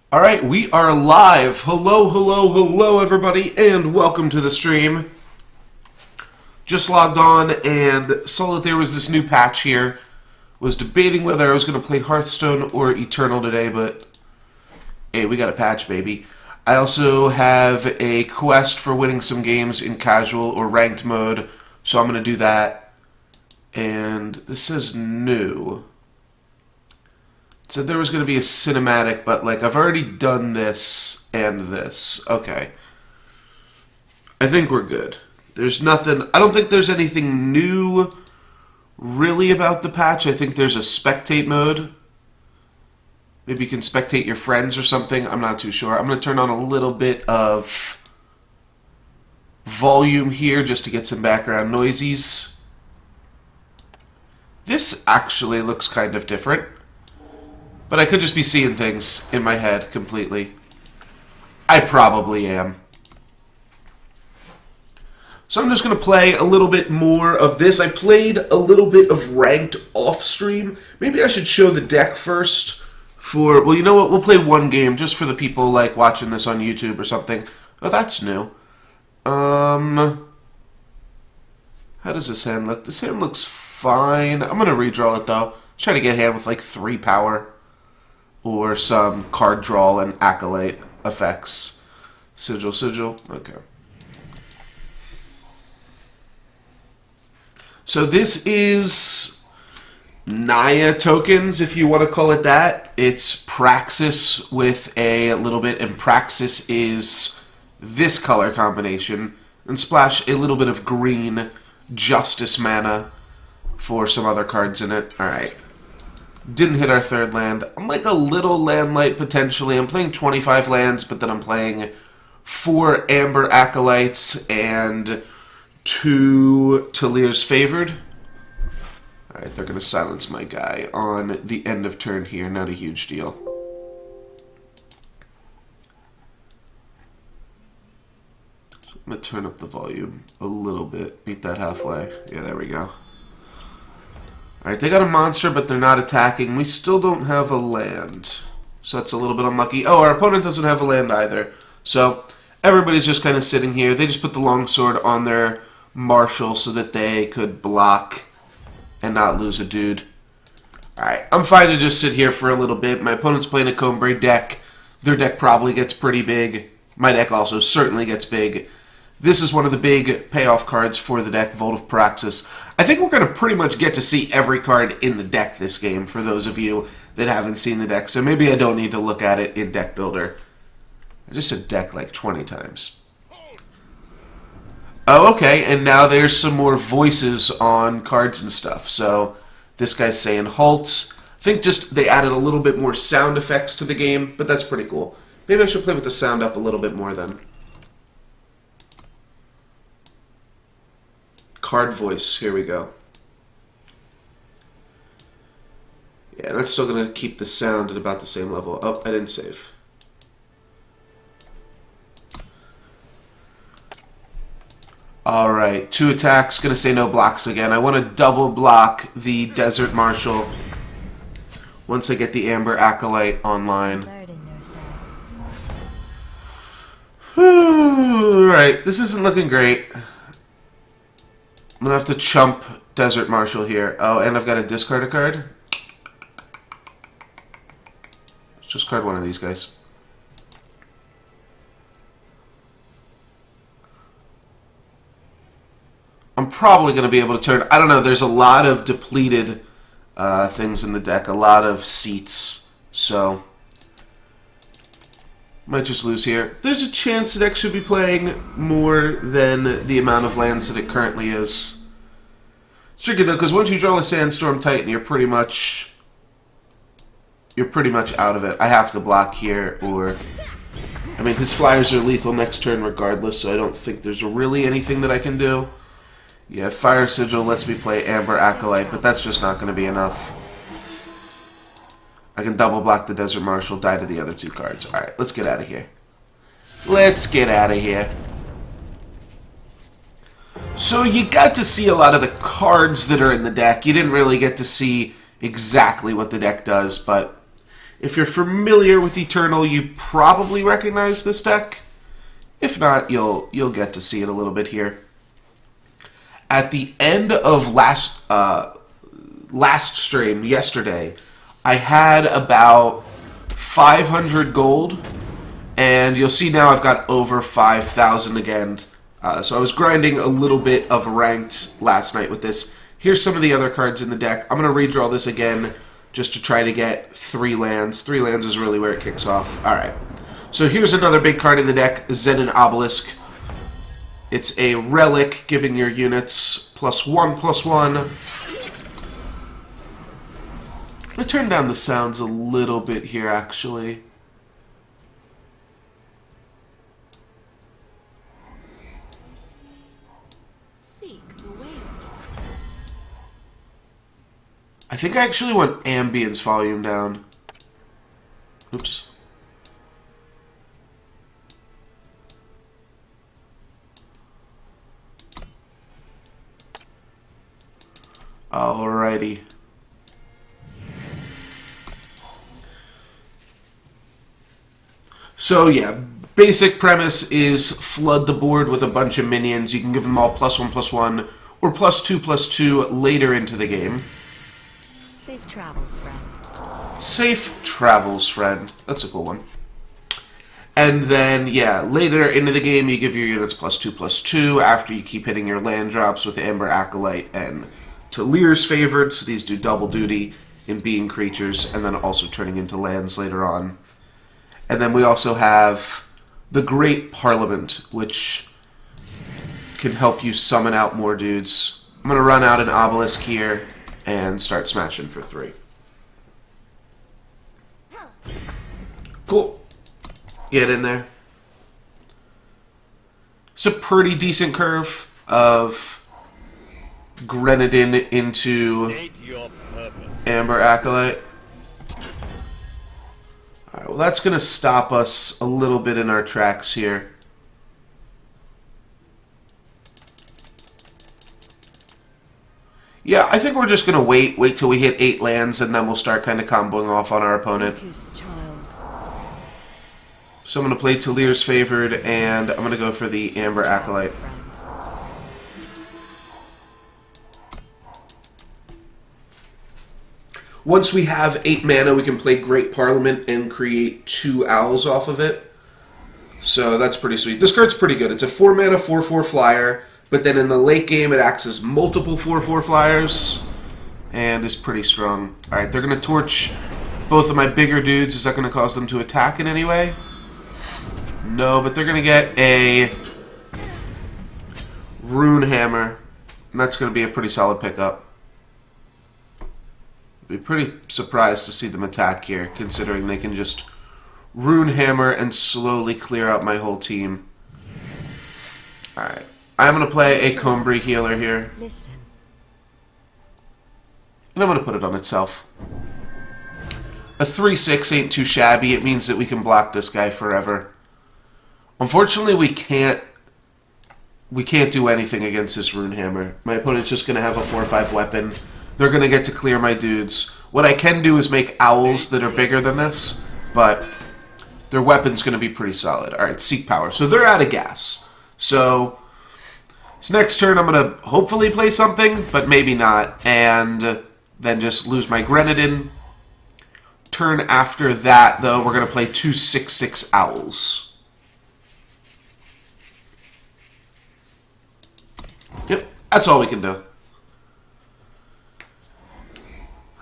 All right, we are live. Hello, hello, hello, everybody, and welcome to the stream. Just logged on and saw that there was this new patch here. Was debating whether I was going to play Hearthstone or Eternal today, but hey, we got a patch, baby. I also have a quest for winning some games in casual or ranked mode, so I'm going to do that. And this says new. Said there was going to be a cinematic, but like I've already done this and this. Okay. I think we're good. There's nothing. I don't think there's anything new really about the patch. I think there's a spectate mode. Maybe you can spectate your friends or something. I'm not too sure. I'm going to turn on a little bit of volume here just to get some background noises. This actually looks kind of different. But I could just be seeing things in my head completely. I probably am. So I'm just going to play a little bit more of this. I played a little bit of ranked off stream. Maybe I should show the deck first for... Well, you know what? We'll play one game just for the people like watching this on YouTube or something. Oh, that's new. How does this hand look? This hand looks fine. I'm going to redraw it though. Try to get a hand with like 3 power. Or some card draw and acolyte effects. Sigil. Okay. So this is Naya tokens, if you want to call it that. It's Praxis with a little bit, and Praxis is this color combination. And splash a little bit of green Justice mana for some other cards in it. Alright. Didn't hit our 3rd land. I'm like a little land light potentially. I'm playing 25 lands, but then I'm playing 4 Amber Acolytes and 2 Talir's Favored. Alright, they're going to silence my guy on the end of turn here. Not a huge deal. So I'm going to turn up the volume a little bit. Meet that halfway. Yeah, there we go. Alright, they got a monster, but they're not attacking. We still don't have a land. So that's a little bit unlucky. Oh, our opponent doesn't have a land either. So everybody's just kind of sitting here. They just put the longsword on their marshal so that they could block and not lose a dude. Alright, I'm fine to just sit here for a little bit. My opponent's playing a Combray deck. Their deck probably gets pretty big. My deck also certainly gets big. This is one of the big payoff cards for the deck, Vault of Praxis. I think we're going to pretty much get to see every card in the deck this game, for those of you that haven't seen the deck, so maybe I don't need to look at it in Deck Builder. I just said deck like 20 times. Oh, okay, and now there's some more voices on cards and stuff. So this guy's saying halt. I think just they added a little bit more sound effects to the game, but that's pretty cool. Maybe I should play with the sound up a little bit more then. Card voice, here we go. Yeah, that's still going to keep the sound at about the same level. Oh, I didn't save. Alright, 2 attacks, going to say no blocks again. I want to double block the Desert Marshal once I get the Amber Acolyte online. Alright, this isn't looking great. I'm going to have to chump Desert Marshal here. Oh, and I've got to discard a card. Let's just card one of these guys. I'm probably going to be able to turn... I don't know, there's a lot of depleted things in the deck. A lot of seats. So, might just lose here. There's a chance the deck should be playing more than the amount of lands that it currently is. It's tricky though, because once you draw a Sandstorm Titan, you're pretty much out of it. I have to block here, or... I mean, his flyers are lethal next turn regardless, so I don't think there's really anything that I can do. Yeah, Fire Sigil lets me play Amber Acolyte, but that's just not going to be enough. I can double block the Desert Marshal, die to the other 2 cards. Alright, let's get out of here. Let's get out of here. So you got to see a lot of the cards that are in the deck. You didn't really get to see exactly what the deck does, but If you're familiar with Eternal, you probably recognize this deck. If not, you'll get to see it a little bit here. At the end of last stream, yesterday, I had about 500 gold, and you'll see now I've got over 5,000 again. So I was grinding a little bit of ranked last night with this. Here's some of the other cards in the deck. I'm going to redraw this again just to try to get 3 lands. 3 lands is really where it kicks off. Alright. So here's another big card in the deck, Zenin Obelisk. It's a relic giving your units +1/+1. I'm going to turn down the sounds a little bit here, actually. I think I actually want ambience volume down. Oops. Alrighty. So yeah, basic premise is flood the board with a bunch of minions. You can give them all +1/+1 or +2/+2 later into the game. Safe travels, friend. Safe travels, friend. That's a cool one. And then, yeah, later into the game, you give your units +2/+2 after you keep hitting your land drops with Amber Acolyte and Talir's Favored, so these do double duty in being creatures, and then also turning into lands later on. And then we also have the Great Parliament, which can help you summon out more dudes. I'm going to run out an Obelisk here and start smashing for 3. Cool. Get in there. It's a pretty decent curve of Grenadin into Amber Acolyte. Alright, well that's going to stop us a little bit in our tracks here. Yeah, I think we're just going to wait till we hit 8 lands, and then we'll start kind of comboing off on our opponent. So I'm going to play Talir's Favored, and I'm going to go for the Amber Acolyte. Once we have 8 mana, we can play Great Parliament and create 2 owls off of it. So that's pretty sweet. This card's pretty good. It's a 4 mana 4/4 flyer, but then in the late game it acts as multiple 4/4 flyers and is pretty strong. Alright, they're going to torch both of my bigger dudes. Is that going to cause them to attack in any way? No, but they're going to get a Rune Hammer, and that's going to be a pretty solid pickup. Be pretty surprised to see them attack here, considering they can just Rune Hammer and slowly clear out my whole team. Alright. I'm going to play a Combri Healer here. Listen. And I'm going to put it on itself. A 3/6 ain't too shabby. It means that we can block this guy forever. Unfortunately, we can't do anything against this Rune Hammer. My opponent's just going to have a 4/5 weapon. They're going to get to clear my dudes. What I can do is make owls that are bigger than this, but their weapon's going to be pretty solid. Alright, Seek Power. So they're out of gas. So this next turn I'm going to hopefully play something, but maybe not, and then just lose my Grenadin. Turn after that, though, we're going to play 2 6/6 owls. Yep, that's all we can do.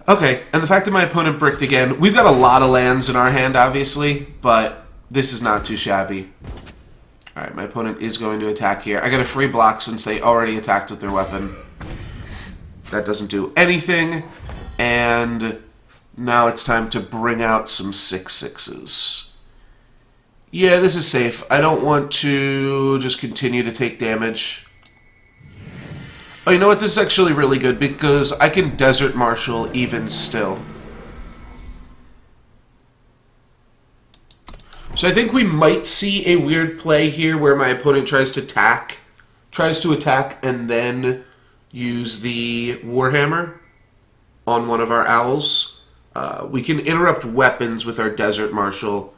Okay, and the fact that my opponent bricked again, we've got a lot of lands in our hand, obviously, but this is not too shabby. Alright, my opponent is going to attack here. I got a free block since they already attacked with their weapon. That doesn't do anything, and now it's time to bring out some 6/6s. Yeah, this is safe. I don't want to just continue to take damage. Oh, you know what? This is actually really good because I can Desert Marshal even still. So I think we might see a weird play here where my opponent tries to attack and then use the Warhammer on one of our owls. We can interrupt weapons with our Desert Marshal.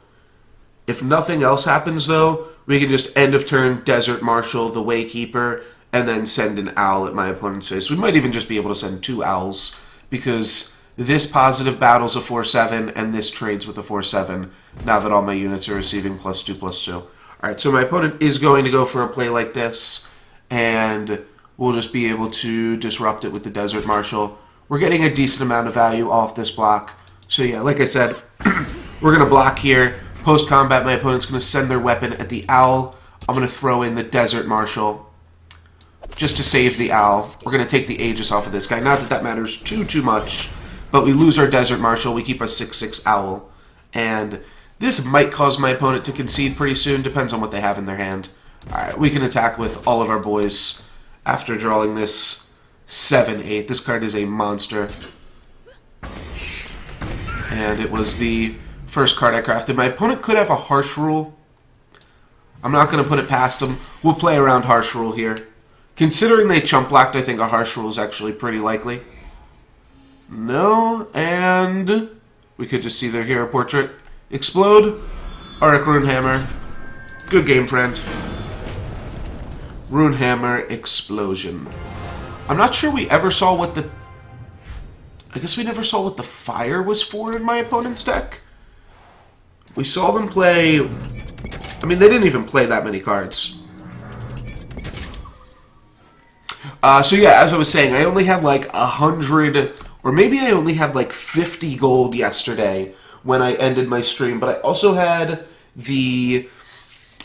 If nothing else happens, though, we can just end of turn Desert Marshal, the Waykeeper, and then send an owl at my opponent's face. We might even just be able to send 2 owls, because this positive battles a 4/7, and this trades with a 4/7, now that all my units are receiving +2/+2. Alright, so my opponent is going to go for a play like this, and we'll just be able to disrupt it with the Desert Marshal. We're getting a decent amount of value off this block. So yeah, like I said, we're going to block here. Post-combat, my opponent's going to send their weapon at the owl. I'm going to throw in the Desert Marshal just to save the owl. We're going to take the Aegis off of this guy. Not that that matters too much, but we lose our Desert Marshal. We keep a 6/6 owl. And this might cause my opponent to concede pretty soon. Depends on what they have in their hand. Alright, we can attack with all of our boys after drawing this 7/8. This card is a monster. And it was the first card I crafted. My opponent could have a Harsh Rule. I'm not going to put it past him. We'll play around Harsh Rule here. Considering they chump blocked, I think a Harsh Rule is actually pretty likely. No, and we could just see their hero portrait explode. Auric Runehammer. Good game, friend. Runehammer explosion. I'm not sure we ever saw what the... I guess we never saw what the fire was for in my opponent's deck. We saw them play... I mean, they didn't even play that many cards. So yeah, as I was saying, I only had like 100... Or maybe I only had like 50 gold yesterday when I ended my stream. But I also had the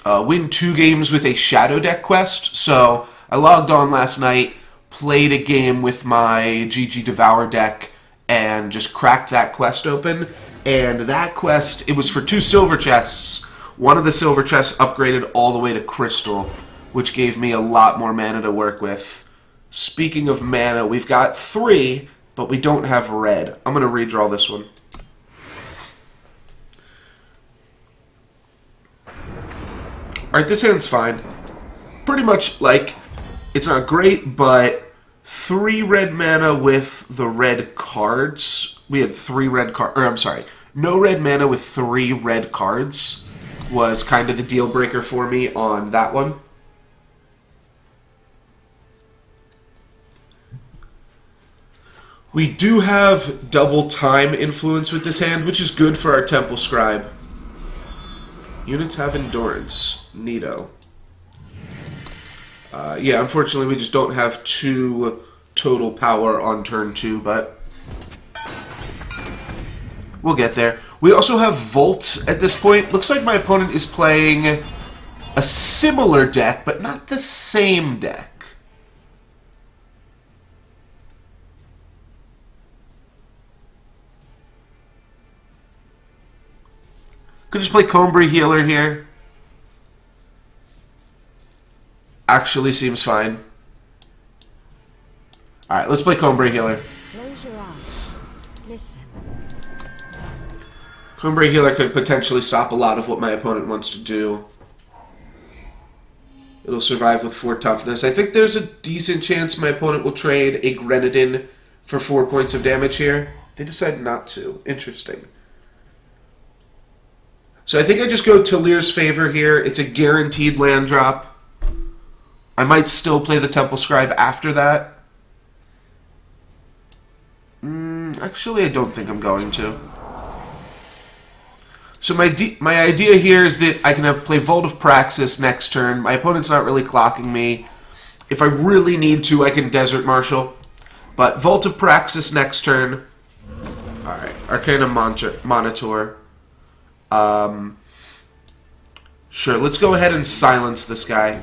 win 2 games with a Shadow Deck quest. So I logged on last night, played a game with my GG Devour deck, and just cracked that quest open. And that quest, it was for 2 silver chests. One of the silver chests upgraded all the way to Crystal, which gave me a lot more mana to work with. Speaking of mana, we've got 3, but we don't have red. I'm going to redraw this one. Alright, this hand's fine. Pretty much, like, it's not great, but 3 red mana with the red cards. We had 3 red cards, or I'm sorry, no red mana with 3 red cards was kind of the deal breaker for me on that one. We do have double time influence with this hand, which is good for our Temple Scribe. Units have endurance. Neato. Yeah, unfortunately we just don't have 2 total power on turn 2, but we'll get there. We also have Volt at this point. Looks like my opponent is playing a similar deck, but not the same deck. Could just play Combray Healer here. Actually seems fine. Alright, let's play Combray Healer. Close your eyes. Listen. Combray Healer could potentially stop a lot of what my opponent wants to do. It'll survive with 4 toughness. I think there's a decent chance my opponent will trade a Grenadin for 4 points of damage here. They decided not to. Interesting. So I think I just go Talir's Favor here. It's a guaranteed land drop. I might still play the Temple Scribe after that. Actually, I don't think I'm going to. So my idea here is that I can play Vault of Praxis next turn. My opponent's not really clocking me. If I really need to, I can Desert Marshal. But Vault of Praxis next turn. Alright, Arcana Monitor. Sure, let's go ahead and silence this guy.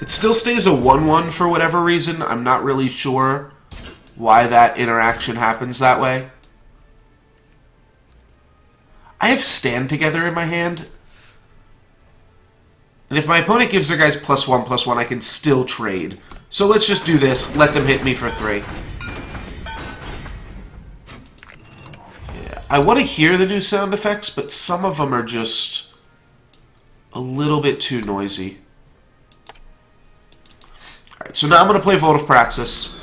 It still stays a 1/1 for whatever reason. I'm not really sure why that interaction happens that way. I have Stand Together in my hand. And if my opponent gives their guys +1/+1, I can still trade. So let's just do this. Let them hit me for 3. Yeah, I want to hear the new sound effects, but some of them are just a little bit too noisy. Alright, so now I'm going to play Vault of Praxis.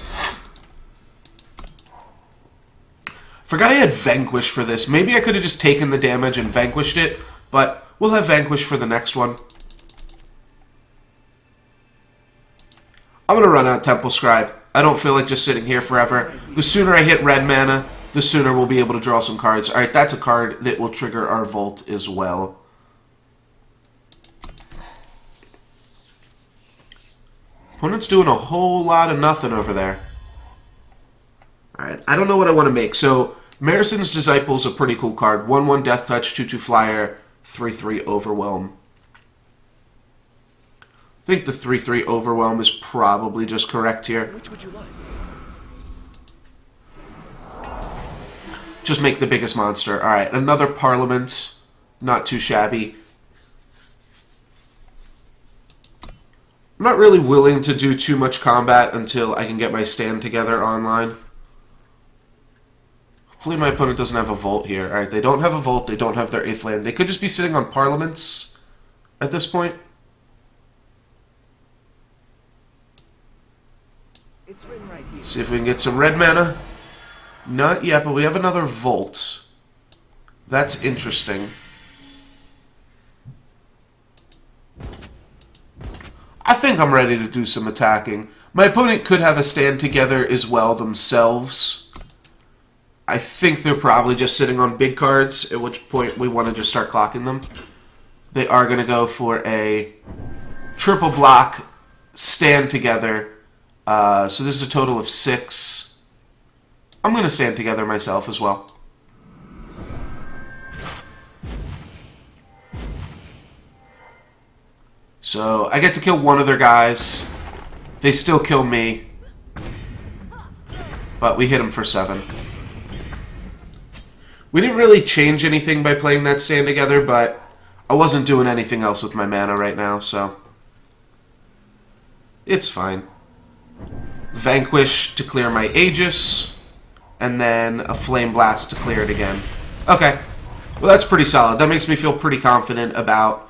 Forgot I had Vanquish for this. Maybe I could have just taken the damage and vanquished it, but we'll have Vanquish for the next one. I'm going to run out Temple Scribe. I don't feel like just sitting here forever. The sooner I hit red mana, the sooner we'll be able to draw some cards. Alright, that's a card that will trigger our Volt as well. Opponent's doing a whole lot of nothing over there. Alright, I don't know what I want to make. So, Marison's Disciple is a pretty cool card. 1/1 Death Touch, 2/2 Flyer, 3/3 Overwhelm. I think the 3/3 Overwhelm is probably just correct here. Which would you like? Just make the biggest monster. Alright, another Parliament. Not too shabby. I'm not really willing to do too much combat until I can get my stand together online. Hopefully my opponent doesn't have a Volt here. Alright, they don't have a Volt. They don't have their 8th land. They could just be sitting on Parliaments at this point. It's written right here. Let's see if we can get some red mana. Not yet, but we have another Volt. That's interesting. I think I'm ready to do some attacking. My opponent could have a stand together as well themselves. I think they're probably just sitting on big cards, at which point we want to just start clocking them. They are going to go for a triple block stand together. So this is a total of 6. I'm going to stand together myself as well. So I get to kill one of their guys. They still kill me. But we hit them for 7. We didn't really change anything by playing that stand together, but I wasn't doing anything else with my mana right now, so it's fine. Vanquish to clear my Aegis, and then a Flame Blast to clear it again. Okay, well that's pretty solid. That makes me feel pretty confident about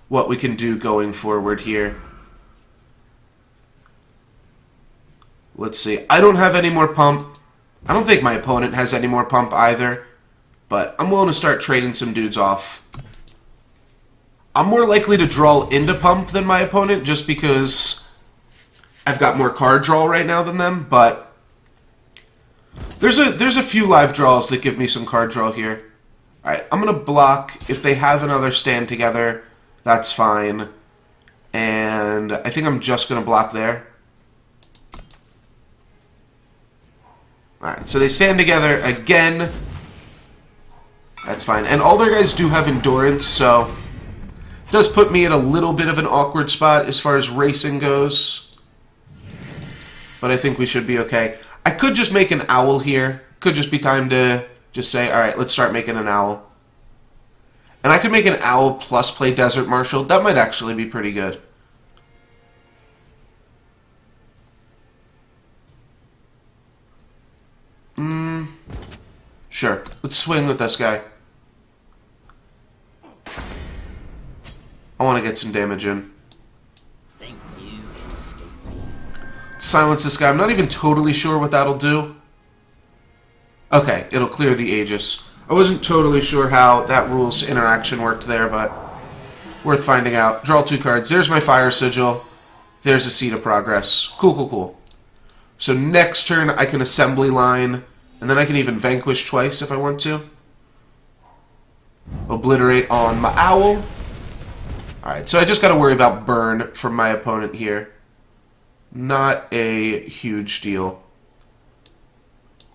what we can do going forward here. Let's see. I don't have any more pump. I don't think my opponent has any more pump either, but I'm willing to start trading some dudes off. I'm more likely to draw into pump than my opponent just because I've got more card draw right now than them, but there's a few live draws that give me some card draw here. Alright, I'm going to block. If they have another stand together, that's fine. And I think I'm just going to block there. Alright, so they stand together again. That's fine. And all their guys do have endurance, so it does put me in a little bit of an awkward spot as far as racing goes. But I think we should be okay. I could just make an owl here. Could just be time to just say, alright, let's start making an owl. And I could make an owl plus play Desert Marshal. That might actually be pretty good. Sure. Let's swing with this guy. I want to get some damage in. Think you can escape me? Silence this guy. I'm not even totally sure what that'll do. Okay, it'll clear the Aegis. I wasn't totally sure how that rules interaction worked there, but worth finding out. Draw 2 cards. There's my Fire Sigil. There's a Seed of Progress. Cool, cool, cool. So next turn I can Assembly Line, and then I can even Vanquish twice if I want to. Obliterate on my Owl. Alright, so I just got to worry about burn from my opponent here. Not a huge deal.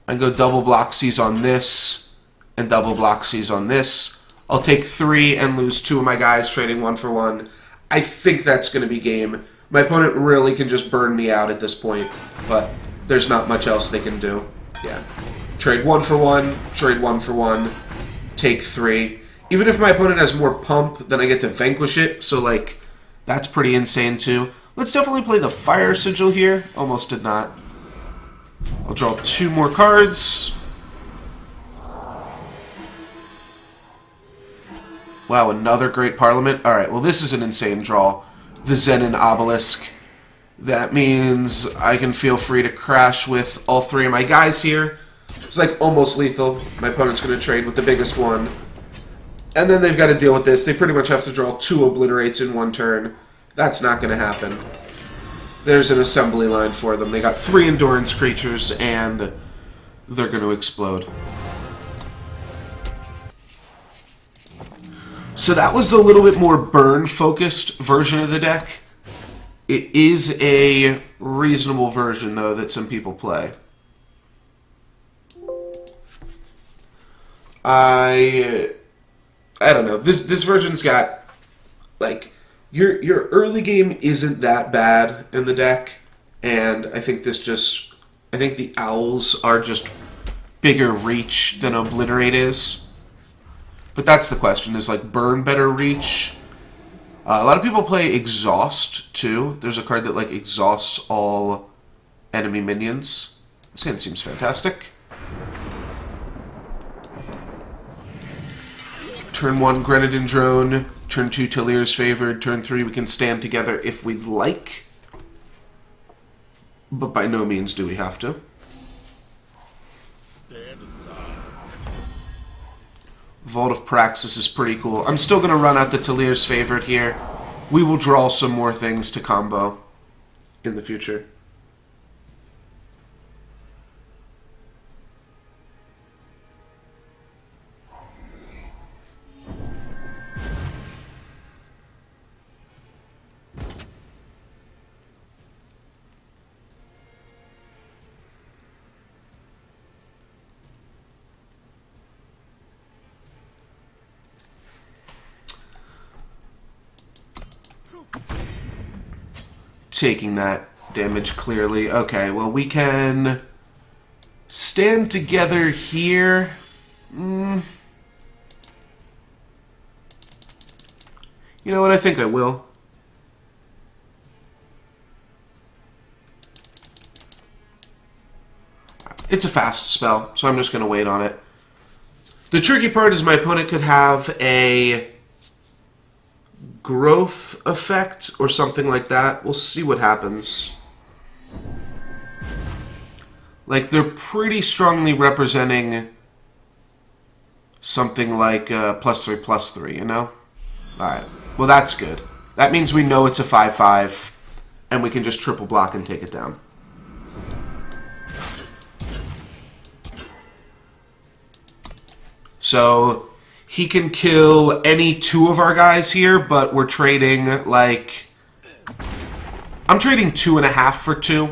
I can go double Bloxies on this, and double Bloxies on this. I'll take 3 and lose 2 of my guys, trading 1 for 1. I think that's going to be game. My opponent really can just burn me out at this point, but there's not much else they can do. Yeah. Trade 1 for 1, trade 1 for 1, take 3. Even if my opponent has more pump, then I get to vanquish it, so, like, that's pretty insane, too. Let's definitely play the Fire Sigil here. Almost did not. I'll draw 2 more cards. Wow, another Great Parliament. Alright, well, this is an insane draw. The Zenin Obelisk. That means I can feel free to crash with all 3 of my guys here. It's like almost lethal. My opponent's going to trade with the biggest one. And then they've got to deal with this. They pretty much have to draw 2 obliterates in 1 turn. That's not going to happen. There's an assembly line for them. They got 3 endurance creatures, and they're going to explode. So that was the little bit more burn-focused version of the deck. It is a reasonable version, though, that some people play. I don't know. This version's got, like, your early game isn't that bad in the deck, and I think I think the owls are just bigger reach than obliterate is. But that's the question, is like burn better reach? A lot of people play exhaust too. There's a card that like exhausts all enemy minions. This hand seems fantastic. Turn 1, Grenadin Drone. Turn 2, Talir's favored. Turn 3, we can stand together if we'd like. But by no means do we have to. Stand aside. Vault of Praxis is pretty cool. I'm still going to run out the Talir's favorite here. We will draw some more things to combo in the future. Taking that damage clearly. Okay, well, we can stand together here. You know what? I think I will. It's a fast spell, so I'm just going to wait on it. The tricky part is my opponent could have a growth effect or something like that. We'll see what happens. Like, they're pretty strongly representing something like +3/+3, you know? Alright. Well, that's good. That means we know it's a 5/5, and we can just triple block and take it down. So he can kill any 2 of our guys here, but we're trading, like... I'm trading 2.5 for 2,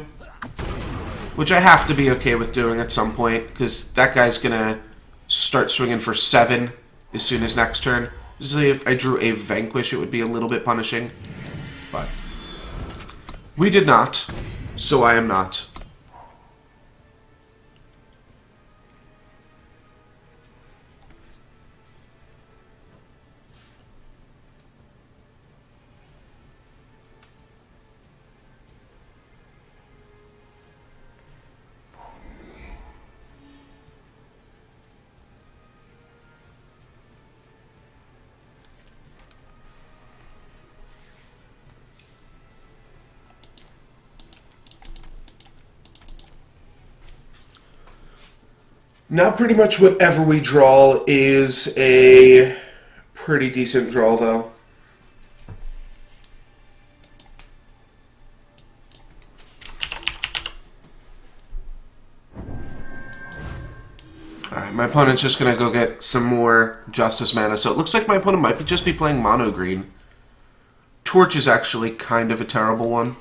which I have to be okay with doing at some point, because that guy's going to start swinging for 7 as soon as next turn. Usually if I drew a Vanquish, it would be a little bit punishing, but we did not, so I am not. Now pretty much whatever we draw is a pretty decent draw, though. Alright, my opponent's just going to go get some more Justice mana, so it looks like my opponent might just be playing mono green. Torch is actually kind of a terrible one.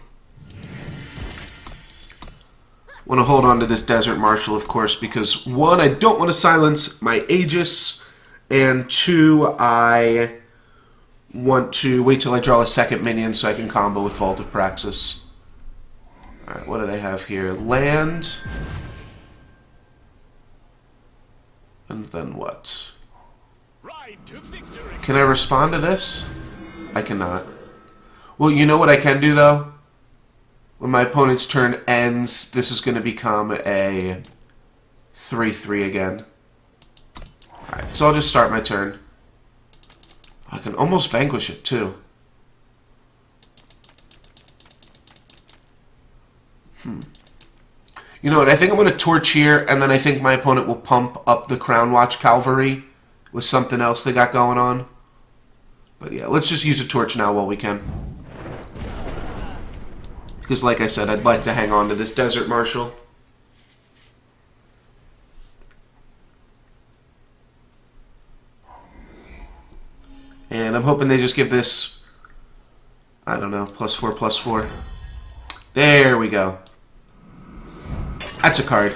Want to hold on to this Desert Marshal, of course, because 1, I don't want to silence my Aegis, and 2, I want to wait till I draw a second minion so I can combo with Vault of Praxis. Alright, what did I have here? Land. And then what? Ride to victory. Can I respond to this? I cannot. Well, you know what I can do, though? When my opponent's turn ends, this is going to become a 3/3 again. Alright, so I'll just start my turn. I can almost vanquish it, too. You know what, I think I'm going to torch here, and then I think my opponent will pump up the Crown Watch Cavalry with something else they got going on. But yeah, let's just use a torch now while we can. Because like I said, I'd like to hang on to this Desert Marshal. And I'm hoping they just give this, I don't know, +4/+4. There we go. That's a card.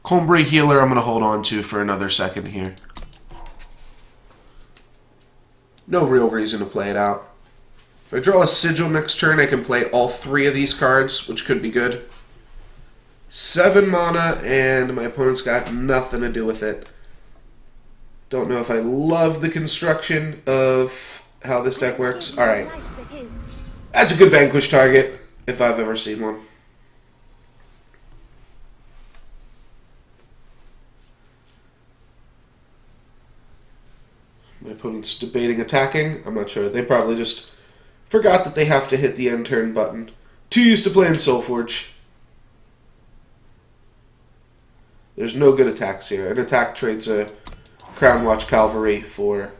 Combray Healer I'm going to hold on to for another second here. No real reason to play it out. If I draw a Sigil next turn, I can play all 3 of these cards, which could be good. 7 mana, and my opponent's got nothing to do with it. Don't know if I love the construction of how this deck works. Alright. That's a good Vanquish target, if I've ever seen one. My opponent's debating attacking. I'm not sure. They probably just forgot that they have to hit the end turn button. Too used to playing Soulforge. There's no good attacks here. An attack trades a Crown Watch Cavalry for...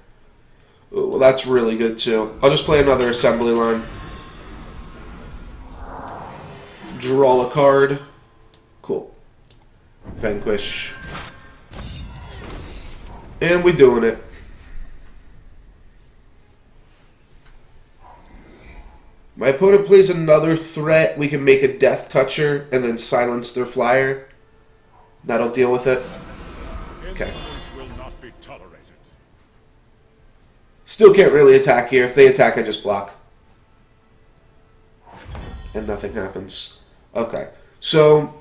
Well, that's really good too. I'll just play another assembly line. Draw a card. Cool. Vanquish. And we doing it. My opponent plays another threat. We can make a Death Toucher and then silence their flyer. That'll deal with it. Okay. Will not be tolerated. Still can't really attack here. If they attack, I just block. And nothing happens. Okay. So,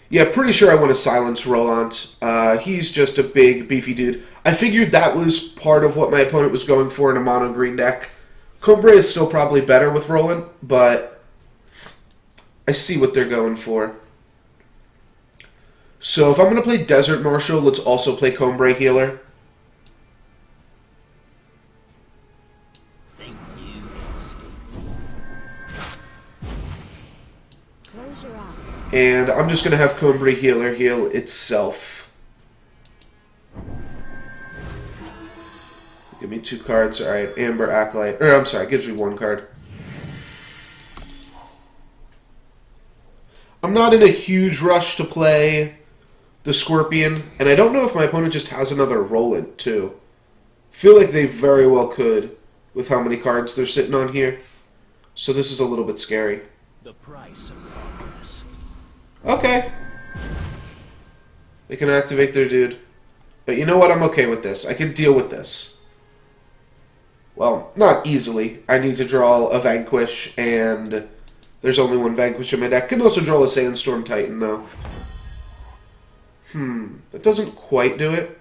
yeah, pretty sure I want to silence Roland. He's just a big, beefy dude. I figured that was part of what my opponent was going for in a mono green deck. Combray is still probably better with Roland, but I see what they're going for. So if I'm going to play Desert Marshal, let's also play Combray Healer. Think you can escape me? Close your eyes. And I'm just going to have Combray Healer heal itself. Give me 2 cards. Alright, Amber Acolyte. Or, I'm sorry, it gives me 1 card. I'm not in a huge rush to play the Scorpion, and I don't know if my opponent just has another Roland, too. Feel like they very well could, with how many cards they're sitting on here. So this is a little bit scary. The price of progress. Okay. They can activate their dude. But you know what? I'm okay with this. I can deal with this. Well, not easily. I need to draw a Vanquish, and there's only 1 Vanquish in my deck. Can also draw a Sandstorm Titan, though. That doesn't quite do it.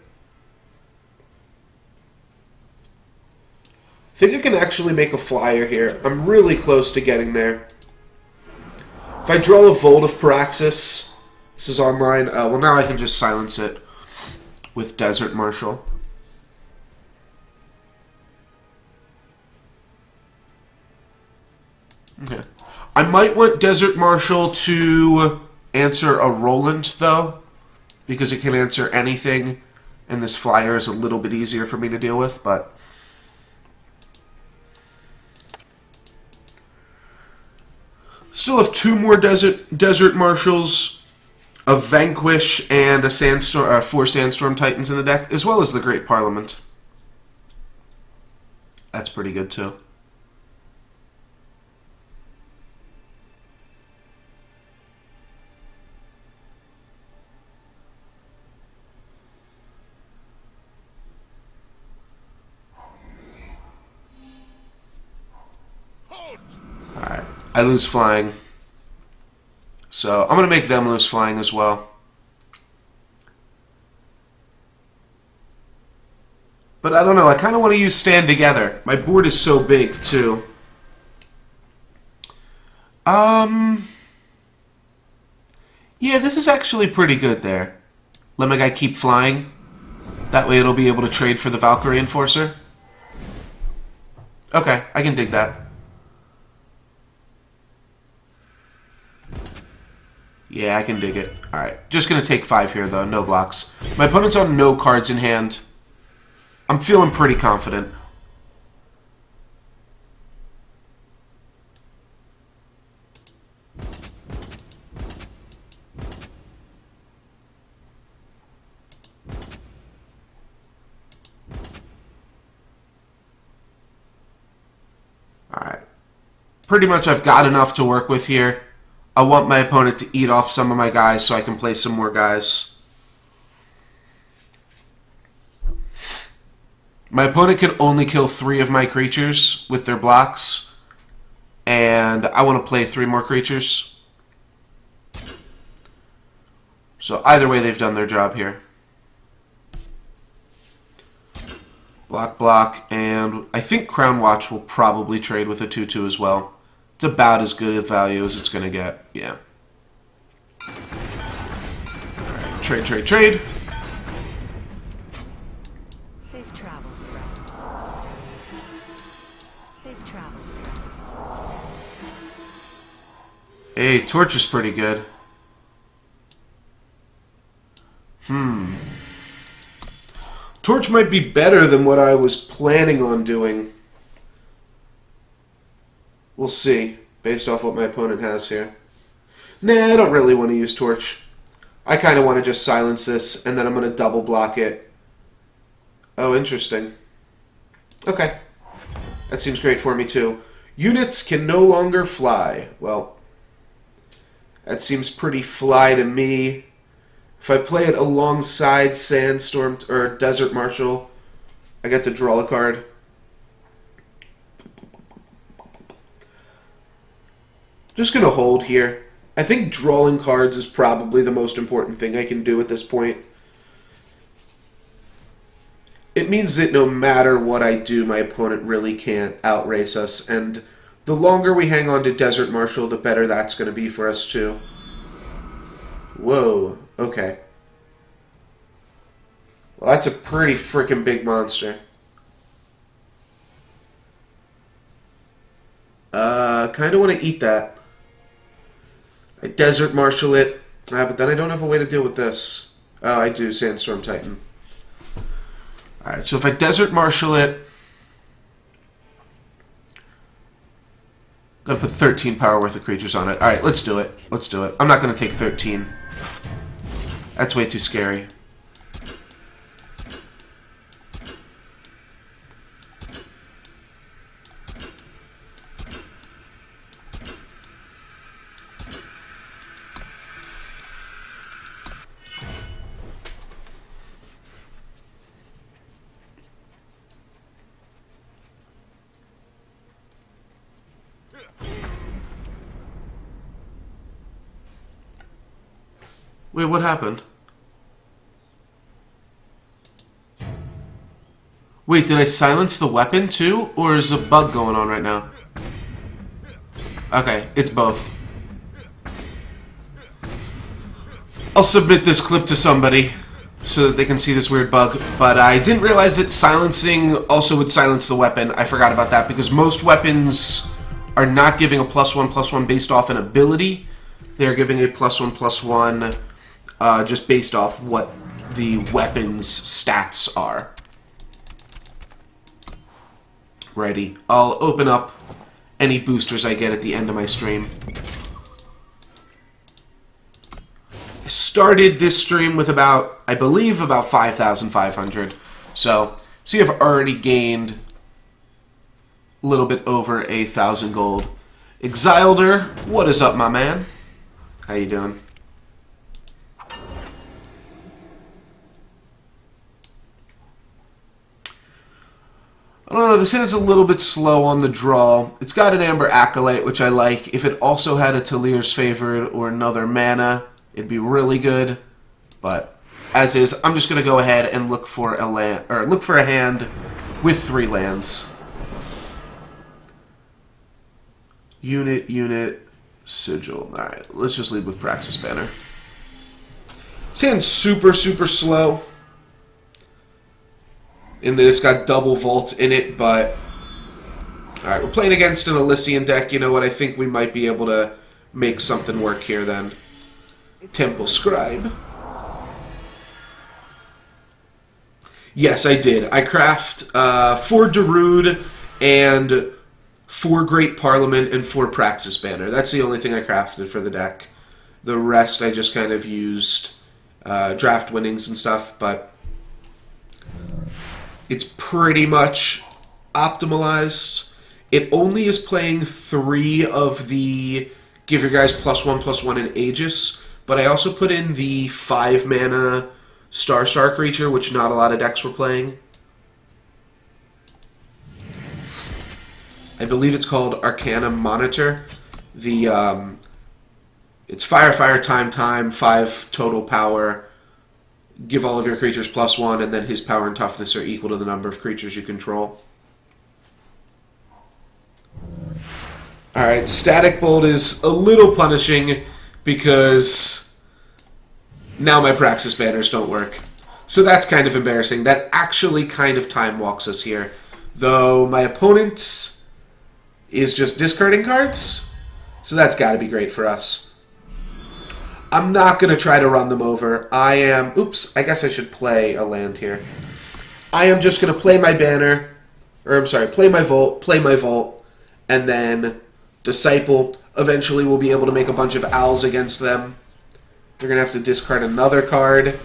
I think I can actually make a flyer here. I'm really close to getting there. If I draw a Volt of Paraxis, this is online. Well, now I can just silence it with Desert Marshal. Okay. I might want Desert Marshal to answer a Roland, though, because it can answer anything, and this flyer is a little bit easier for me to deal with, but... Still have 2 more Desert Marshals, a Vanquish, and a 4 Sandstorm Titans in the deck, as well as the Great Parliament. That's pretty good, too. Alright, I lose flying. So, I'm going to make them lose flying as well. But I don't know, I kind of want to use Stand Together. My board is so big, too. Yeah, this is actually pretty good there. Let my guy keep flying. That way it'll be able to trade for the Valkyrie Enforcer. Okay, I can dig that. Yeah, I can dig it. Alright, just gonna take 5 here, though. No blocks. My opponent's on no cards in hand. I'm feeling pretty confident. Alright. Pretty much I've got enough to work with here. I want my opponent to eat off some of my guys so I can play some more guys. My opponent can only kill 3 of my creatures with their blocks. And I want to play 3 more creatures. So either way, they've done their job here. Block, block, and I think Crown Watch will probably trade with a 2/2 as well. It's about as good a value as it's going to get. Yeah. Alright, trade, trade, trade. Safe travels, friend. Safe travels, friend. Hey, Torch is pretty good. Torch might be better than what I was planning on doing. We'll see, based off what my opponent has here. Nah, I don't really want to use Torch. I kind of want to just silence this, and then I'm going to double block it. Oh, interesting. Okay. That seems great for me, too. Units can no longer fly. Well, that seems pretty fly to me. If I play it alongside Sandstorm or Desert Marshal, I get to draw a card. Just going to hold here. I think drawing cards is probably the most important thing I can do at this point. It means that no matter what I do, my opponent really can't outrace us. And the longer we hang on to Desert Marshal, the better that's going to be for us too. Whoa. Okay. Well, that's a pretty freaking big monster. Kind of want to eat that. I Desert Marshal it. But then I don't have a way to deal with this. Oh, I do. Sandstorm Titan. Alright, so if I Desert Marshal it... Gotta put 13 power worth of creatures on it. Alright, let's do it. Let's do it. I'm not gonna take 13. That's way too scary. Wait, what happened? Wait, did I silence the weapon too? Or is a bug going on right now? Okay, it's both. I'll submit this clip to somebody so that they can see this weird bug. But I didn't realize that silencing also would silence the weapon. I forgot about that because most weapons are not giving a +1/+1 based off an ability. They're giving a +1/+1 just based off what the weapon's stats are. Righty. I'll open up any boosters I get at the end of my stream. I started this stream with about, I believe, about 5,500. So, see, I've already gained a little bit over 1,000 gold. Exilder, what is up, my man? How you doing? I don't know, this hand's a little bit slow on the draw. It's got an Amber Acolyte, which I like. If it also had a Talir's Favored or another mana, it'd be really good. But as is, I'm just going to go ahead and look for a land, or look for a hand with 3 lands. Unit, Sigil. Alright, let's just lead with Praxis Banner. This hand's super, super slow. In that it's got double Vault in it, but... Alright, we're playing against an Elysian deck. You know what? I think we might be able to make something work here then. Temple Scribe. Yes, I did. I craft 4 Darude and 4 Great Parliament and 4 Praxis Banner. That's the only thing I crafted for the deck. The rest I just kind of used draft winnings and stuff, but it's pretty much optimalized. It only is playing 3 of the give your guys +1/+1 in Aegis, but I also put in the 5 mana Star creature, which not a lot of decks were playing. I believe it's called Arcana Monitor. It's fire, time, 5 total power. Give all of your creatures +1, and then his power and toughness are equal to the number of creatures you control. Alright, Static Bolt is a little punishing because now my Praxis Banners don't work. So that's kind of embarrassing. That actually kind of time walks us here. Though my opponent is just discarding cards, so that's got to be great for us. I'm not going to try to run them over. Oops, I guess I should play a land here. I am just going to play my banner, play my vault, and then Disciple. Eventually we'll be able to make a bunch of owls against them. They're going to have to discard another card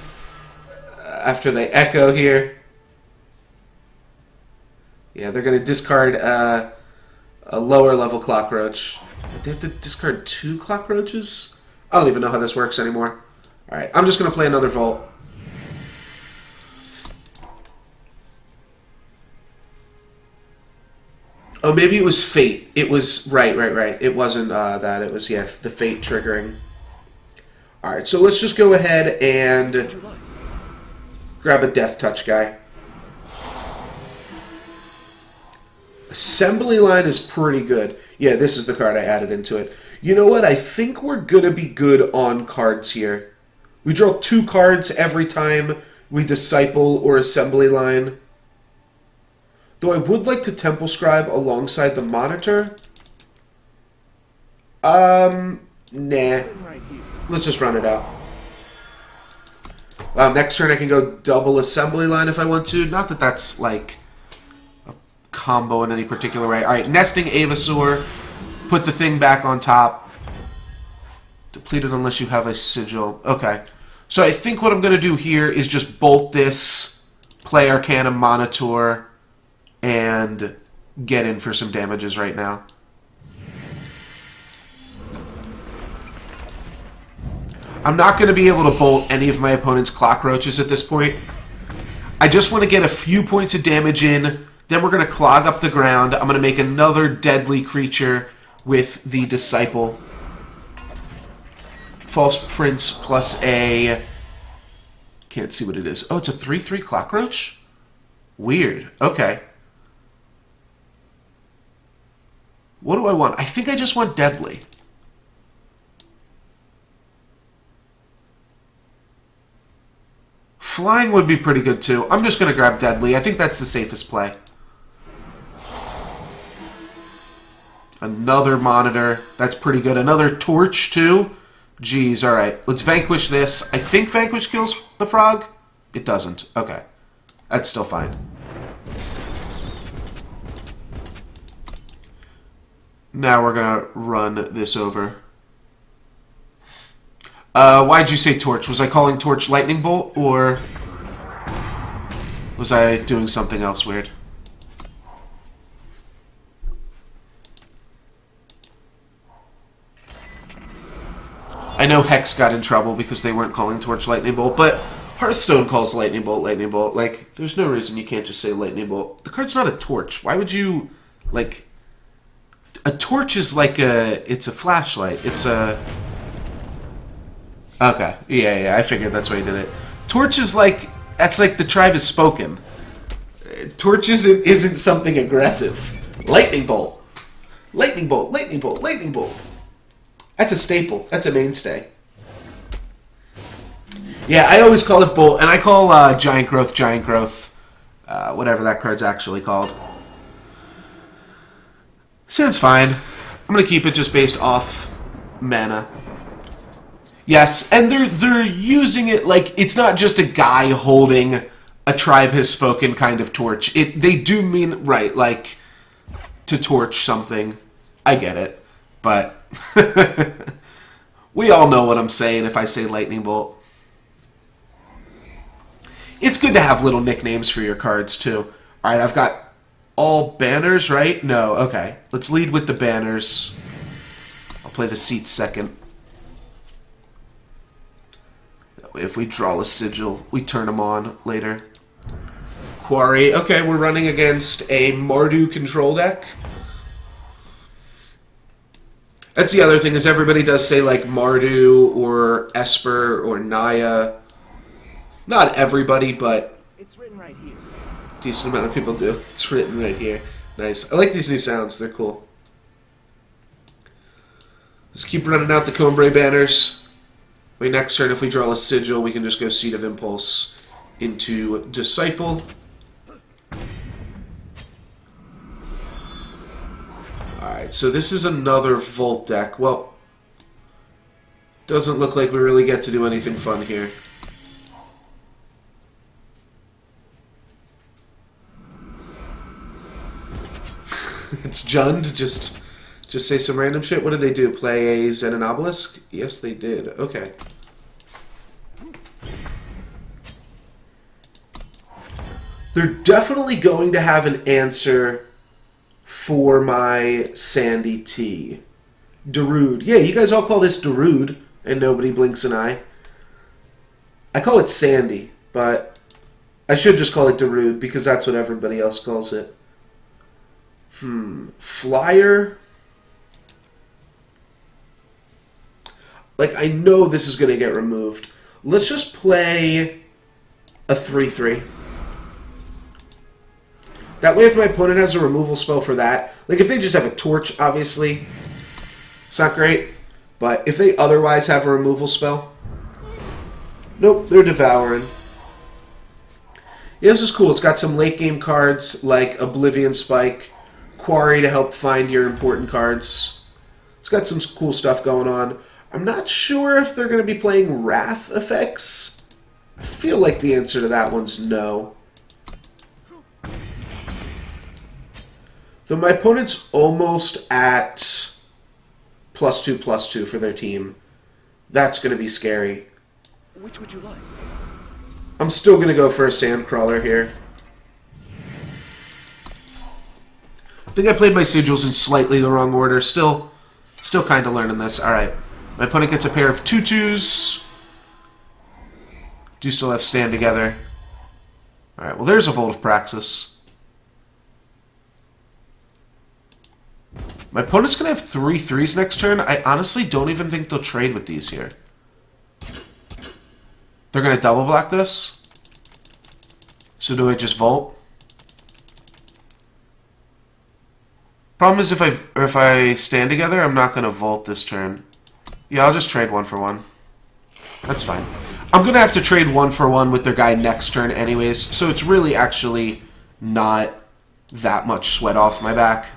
after they echo here. Yeah, they're going to discard a lower level Clockroach. They have to discard 2 Clockroaches? I don't even know how this works anymore. Alright, I'm just going to play another Vault. Oh, maybe it was Fate. It was... Right. It wasn't that. It was, yeah, the Fate triggering. Alright, so let's just go ahead and grab a Death Touch guy. Assembly Line is pretty good. Yeah, this is the card I added into it. You know what? I think we're going to be good on cards here. We draw 2 cards every time we Disciple or Assembly Line. Though I would like to Temple Scribe alongside the Monitor. Nah. Let's just run it out. Next turn I can go double Assembly Line if I want to. Not that that's, like, a combo in any particular way. Alright, Nesting Avasaur. Put the thing back on top. Depleted unless you have a Sigil. Okay. So I think what I'm going to do here is just bolt this, play Arcana Monitor, and get in for some damages right now. I'm not going to be able to bolt any of my opponent's Clockroaches at this point. I just want to get a few points of damage in, then we're going to clog up the ground. I'm going to make another deadly creature with the Disciple. False Prince plus a... Can't see what it is. Oh, it's a 3/3 Clockroach? Weird. Okay. What do I want? I think I just want Deadly. Flying would be pretty good too. I'm just going to grab Deadly. I think that's the safest play. Another Monitor. That's pretty good. Another Torch too. Jeez, alright. Let's Vanquish this. I think Vanquish kills the frog. It doesn't. Okay. That's still fine. Now we're going to run this over. Why'd you say Torch? Was I calling Torch Lightning Bolt, or was I doing something else weird? I know Hex got in trouble because they weren't calling Torch Lightning Bolt, but Hearthstone calls Lightning Bolt Lightning Bolt. Like, there's no reason you can't just say Lightning Bolt. The card's not a torch. Why would you, like... A torch is like a... It's a flashlight. It's a... Okay. Yeah, I figured that's why you did it. Torch is like... That's like the tribe is spoken. Torch isn't something aggressive. Lightning Bolt. Lightning Bolt, Lightning Bolt, Lightning Bolt. That's a staple. That's a mainstay. Yeah, I always call it Bolt, and I call Giant Growth, whatever that card's actually called. So it's fine. I'm going to keep it just based off mana. Yes, and they're using it like it's not just a guy holding a tribe has spoken kind of torch. They do mean right, like to torch something. I get it, but we all know what I'm saying if I say lightning bolt. It's good to have little nicknames for your cards too. All right, I've got all banners, right? No, okay. Let's lead with the banners. I'll play the seats second. That way if we draw a sigil, we turn them on later. Quarry. Okay, we're running against a Mardu control deck. That's the other thing, is everybody does say like Mardu or Esper or Naya. Not everybody, but It's written right here. decent amount of people do. It's written right here. Nice. I like these new sounds. They're cool. Let's keep running out the Cumbre banners. Wait, next turn, if we draw a sigil, we can just go Seed of Impulse into Disciple. Alright, so this is another Volt deck. Well, doesn't look like we really get to do anything fun here. It's Jund, just say some random shit. What did they do? Play a Zen and Obelisk? Yes, they did. Okay. They're definitely going to have an answer for my Sandy T. Darude. Yeah, you guys all call this Darude, and nobody blinks an eye. I call it Sandy, but I should just call it Darude because that's what everybody else calls it. Flyer. Like, I know this is going to get removed. Let's just play a 3/3. That way, if my opponent has a removal spell for that, like if they just have a torch, obviously, it's not great. But if they otherwise have a removal spell, nope, they're devouring. Yeah, this is cool. It's got some late game cards like Oblivion Spike, Quarry to help find your important cards. It's got some cool stuff going on. I'm not sure if they're going to be playing Wrath effects. I feel like the answer to that one's no. Though my opponent's almost at +2/+2 for their team. That's going to be scary. Which would you like? I'm still going to go for a Sandcrawler here. I think I played my sigils in slightly the wrong order. Still kind of learning this. Alright. My opponent gets a pair of 2/2s. Do still have Stand Together. Alright, well there's a Volt of Praxis. My opponent's going to have 3/3s next turn. I honestly don't even think they'll trade with these here. They're going to double block this. So do I just Volt? Problem is if I Stand Together, I'm not going to Volt this turn. Yeah, I'll just trade 1-for-1. That's fine. I'm going to have to trade 1-for-1 with their guy next turn anyways, so it's really actually not that much sweat off my back.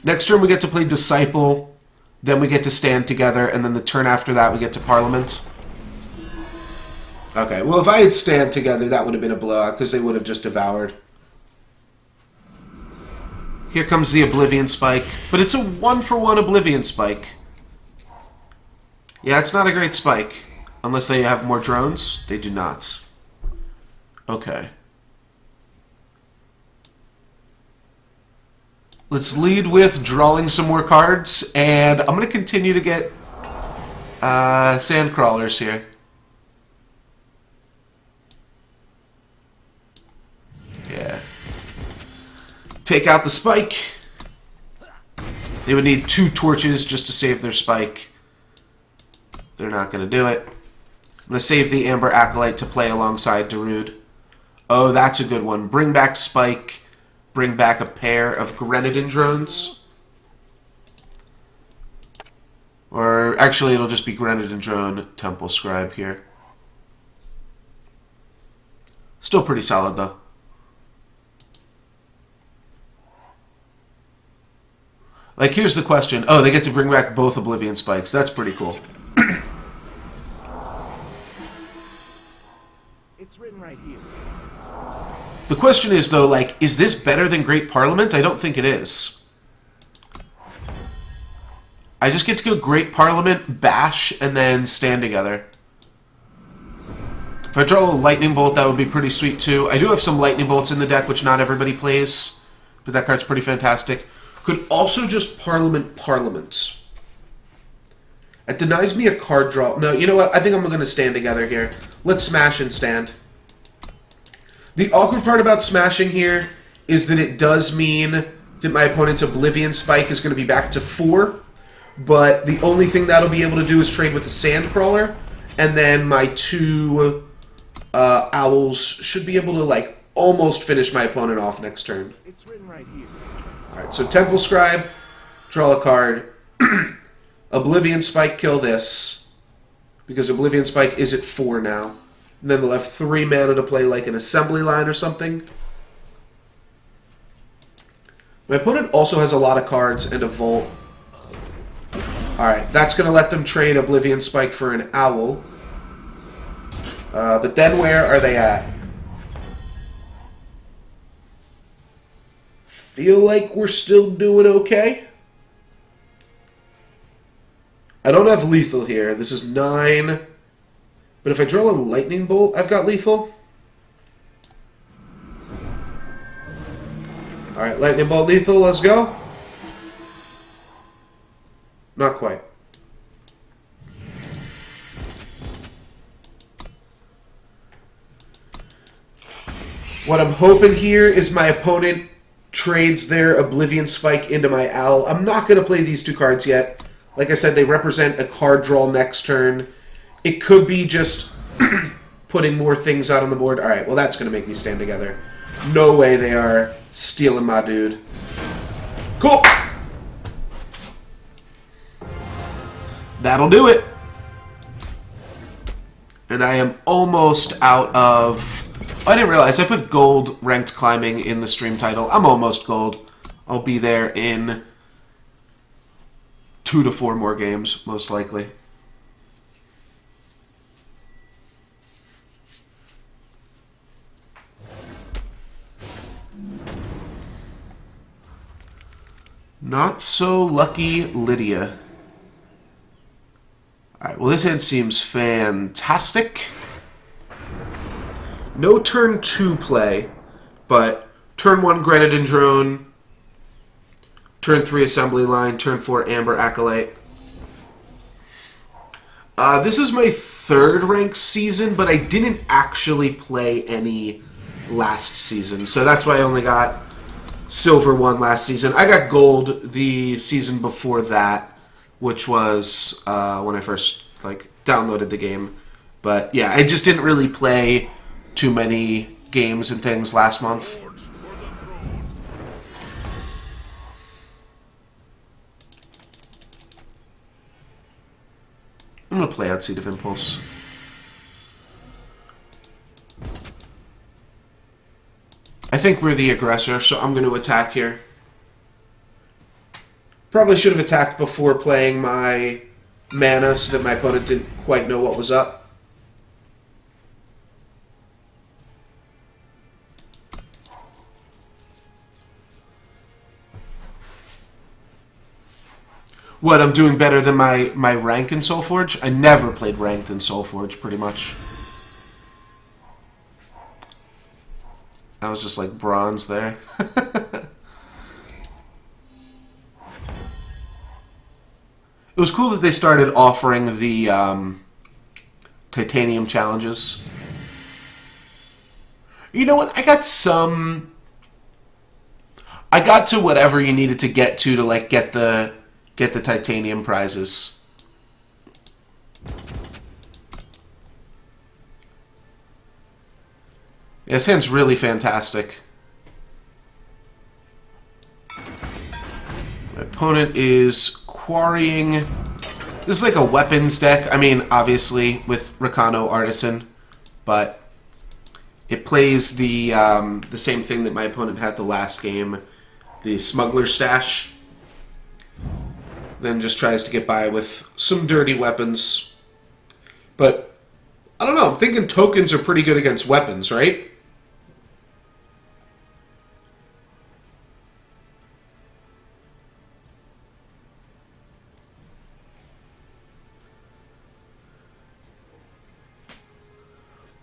Next turn we get to play Disciple, then we get to Stand Together, and then the turn after that we get to Parliament. Okay, well if I had Stand Together, that would have been a blowout, because they would have just devoured. Here comes the Oblivion Spike, but it's a 1-for-1 Oblivion Spike. Yeah, it's not a great spike. Unless they have more drones. They do not. Okay. Let's lead with drawing some more cards, and I'm going to continue to get Sandcrawlers here. Yeah. Take out the spike. They would need 2 torches just to save their spike. They're not going to do it. I'm going to save the Amber Acolyte to play alongside Darude. Oh, that's a good one. Bring back Spike. Bring back a pair of Grenadin drones. Or actually, it'll just be Grenadin drone, Temple Scribe here. Still pretty solid, though. Like, here's the question. Oh, they get to bring back both Oblivion Spikes. That's pretty cool. written right here. The question is, though, like, is this better than Great Parliament? I don't think it is. I just get to go Great Parliament, Bash, and then Stand Together. If I draw a Lightning Bolt, that would be pretty sweet, too. I do have some Lightning Bolts in the deck, which not everybody plays, but that card's pretty fantastic. Could also just Parliament. It denies me a card draw. No, you know what? I think I'm going to Stand Together here. Let's smash and stand. The awkward part about smashing here is that it does mean that my opponent's Oblivion Spike is going to be back to 4, but the only thing that'll be able to do is trade with the Sandcrawler, and then my 2 Owls should be able to, like, almost finish my opponent off next turn. It's written right here. Alright, so Temple Scribe, draw a card. Oblivion Spike, kill this, because Oblivion Spike is at 4 now. And then they'll have 3 mana to play like an assembly line or something. My opponent also has a lot of cards and a Vault. Alright, that's going to let them trade Oblivion Spike for an Owl. But then where are they at? Feel like we're still doing okay. I don't have lethal here. This is 9. But if I draw a Lightning Bolt, I've got lethal. Alright, Lightning Bolt lethal, let's go. Not quite. What I'm hoping here is my opponent trades their Oblivion Spike into my Owl. I'm not going to play these 2 cards yet. Like I said, they represent a card draw next turn. It could be just putting more things out on the board. Alright, well that's going to make me Stand Together. No way they are stealing my dude. Cool! That'll do it. And I am almost out of... Oh, I didn't realize I put gold ranked climbing in the stream title. I'm almost gold. I'll be there in 2 to 4 more games, most likely. Not so lucky Lydia. Alright, well this hand seems fantastic. No turn 2 play, but turn 1 Grenadin Drone, turn 3 Assembly Line, turn 4 Amber Acolyte. This is my 3rd ranked season, but I didn't actually play any last season, so that's why I only got Silver 1 last season. I got Gold the season before that, which was when I first downloaded the game. But yeah, I just didn't really play too many games and things last month. I'm going to play out Seed of Impulse. I think we're the aggressor, so I'm going to attack here. Probably should have attacked before playing my mana so that my opponent didn't quite know what was up. What, I'm doing better than my rank in Soulforge? I never played ranked in Soulforge, pretty much. I was just like bronze there. It was cool that they started offering the titanium challenges. You know what? I got to whatever you needed to get to like get the titanium prizes. Yeah, this hand's really fantastic. My opponent is quarrying. This is like a weapons deck. I mean, obviously with Rakano Artisan, but it plays the same thing that my opponent had the last game, the Smuggler Stash. Then just tries to get by with some dirty weapons. But I don't know. I'm thinking tokens are pretty good against weapons, right?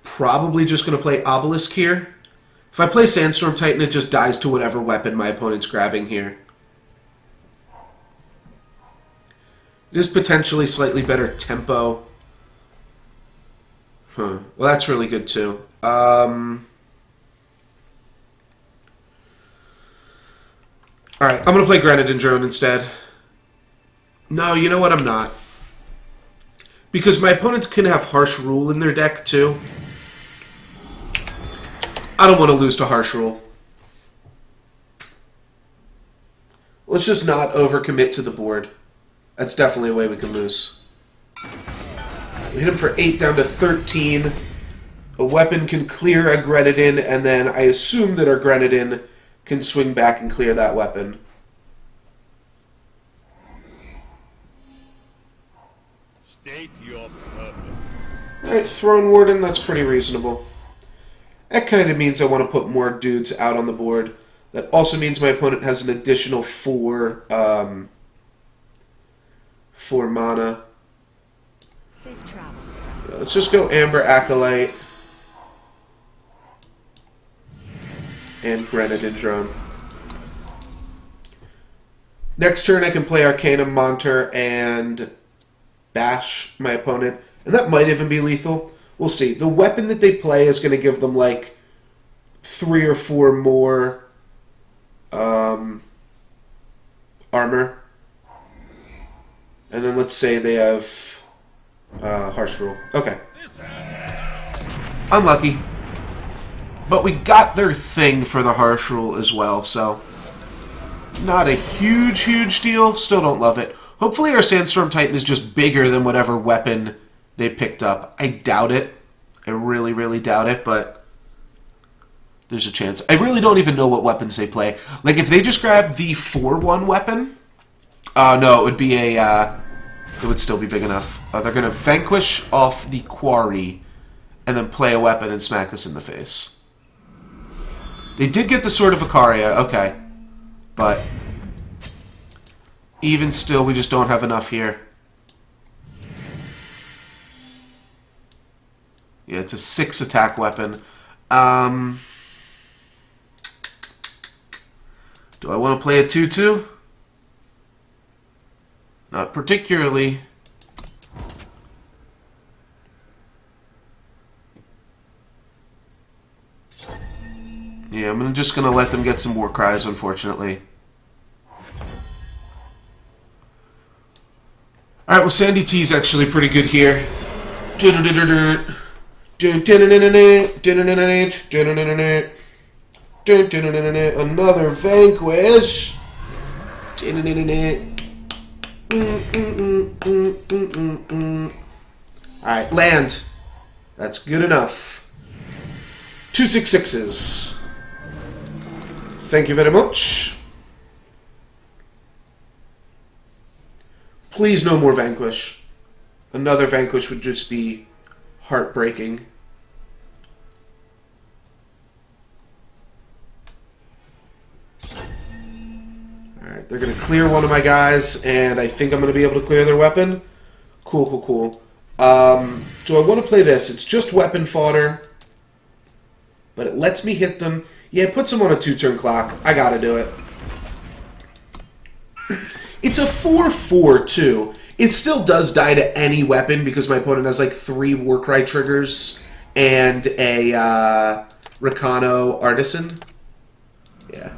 Probably just going to play Obelisk here. If I play Sandstorm Titan, it just dies to whatever weapon my opponent's grabbing here. It is potentially slightly better tempo. Well, that's really good too. Alright, I'm going to play Grenadin Drone instead. No, you know what? I'm not. Because my opponents can have Harsh Rule in their deck too. I don't want to lose to Harsh Rule. Let's just not overcommit to the board. That's definitely a way we can lose. We hit him for 8 down to 13. A weapon can clear a Grenadin, and then I assume that our Grenadin can swing back and clear that weapon. State your purpose. Alright, Throne Warden, that's pretty reasonable. That kind of means I want to put more dudes out on the board. That also means my opponent has an additional 4 mana. Safe travels. Let's just go Amber Acolyte and Grenadin Drone. Next turn I can play Arcanum Monter and bash my opponent. And that might even be lethal. We'll see. The weapon that they play is going to give them like 3 or 4 more armor. And then let's say they have Harsh Rule. Okay. Unlucky. But we got their thing for the Harsh Rule as well, so not a huge deal. Still don't love it. Hopefully our Sandstorm Titan is just bigger than whatever weapon they picked up. I doubt it. I really doubt it, but there's a chance. I really don't even know what weapons they play. Like, if they just grabbed the 4/1 weapon, no, it would be a, it would still be big enough. They're going to Vanquish off the Quarry and then play a weapon and smack us in the face. They did get the Sword of Icaria, okay. But even still, we just don't have enough here. Yeah, it's a 6 attack weapon. Do I want to play a 2/2? Not particularly. Yeah, I'm just going to let them get some war cries, unfortunately. Alright, well, Sandy T's actually pretty good here. Another Vanquish. Alright, land. That's good enough. 2 6/6s. Thank you very much. Please no more Vanquish. Another Vanquish would just be heartbreaking. Alright, they're going to clear one of my guys, and I think I'm going to be able to clear their weapon. Cool. Do I want to play this? It's just weapon fodder, but it lets me hit them. Yeah, it puts them on a 2-turn clock. I gotta do it. It's a 4/4 too. It still does die to any weapon because my opponent has like 3 Warcry triggers and a Recano Artisan. Yeah.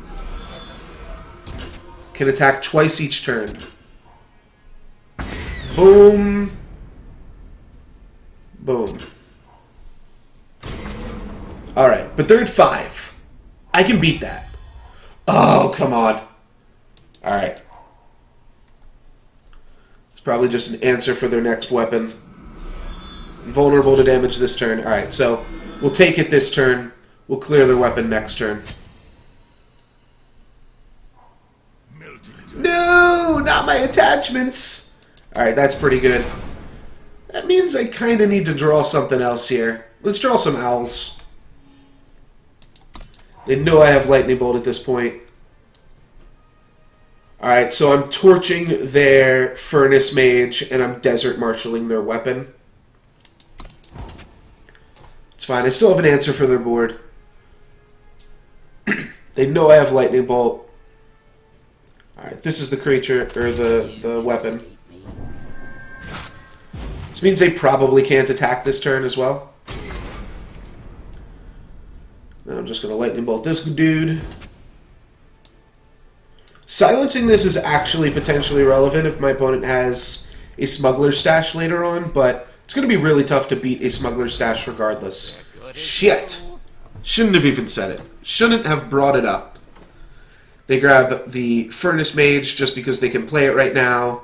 Can attack twice each turn. Boom. Boom. Alright, but they're at 5. I can beat that. Oh, come on. Alright. It's probably just an answer for their next weapon. Vulnerable to damage this turn. Alright, so we'll take it this turn. We'll clear their weapon next turn. No, not my attachments. Alright, that's pretty good. That means I kind of need to draw something else here. Let's draw some owls. They know I have Lightning Bolt at this point. Alright, so I'm torching their Furnace Mage, and I'm Desert Marshalling their weapon. It's fine, I still have an answer for their board. They know I have Lightning Bolt. Alright, this is the creature, or the weapon. This means they probably can't attack this turn as well. Then I'm just going to Lightning Bolt this dude. Silencing this is actually potentially relevant if my opponent has a Smuggler's Stash later on, but it's going to be really tough to beat a Smuggler's Stash regardless. Shit! Shouldn't have even said it. Shouldn't have brought it up. They grab the Furnace Mage just because they can play it right now.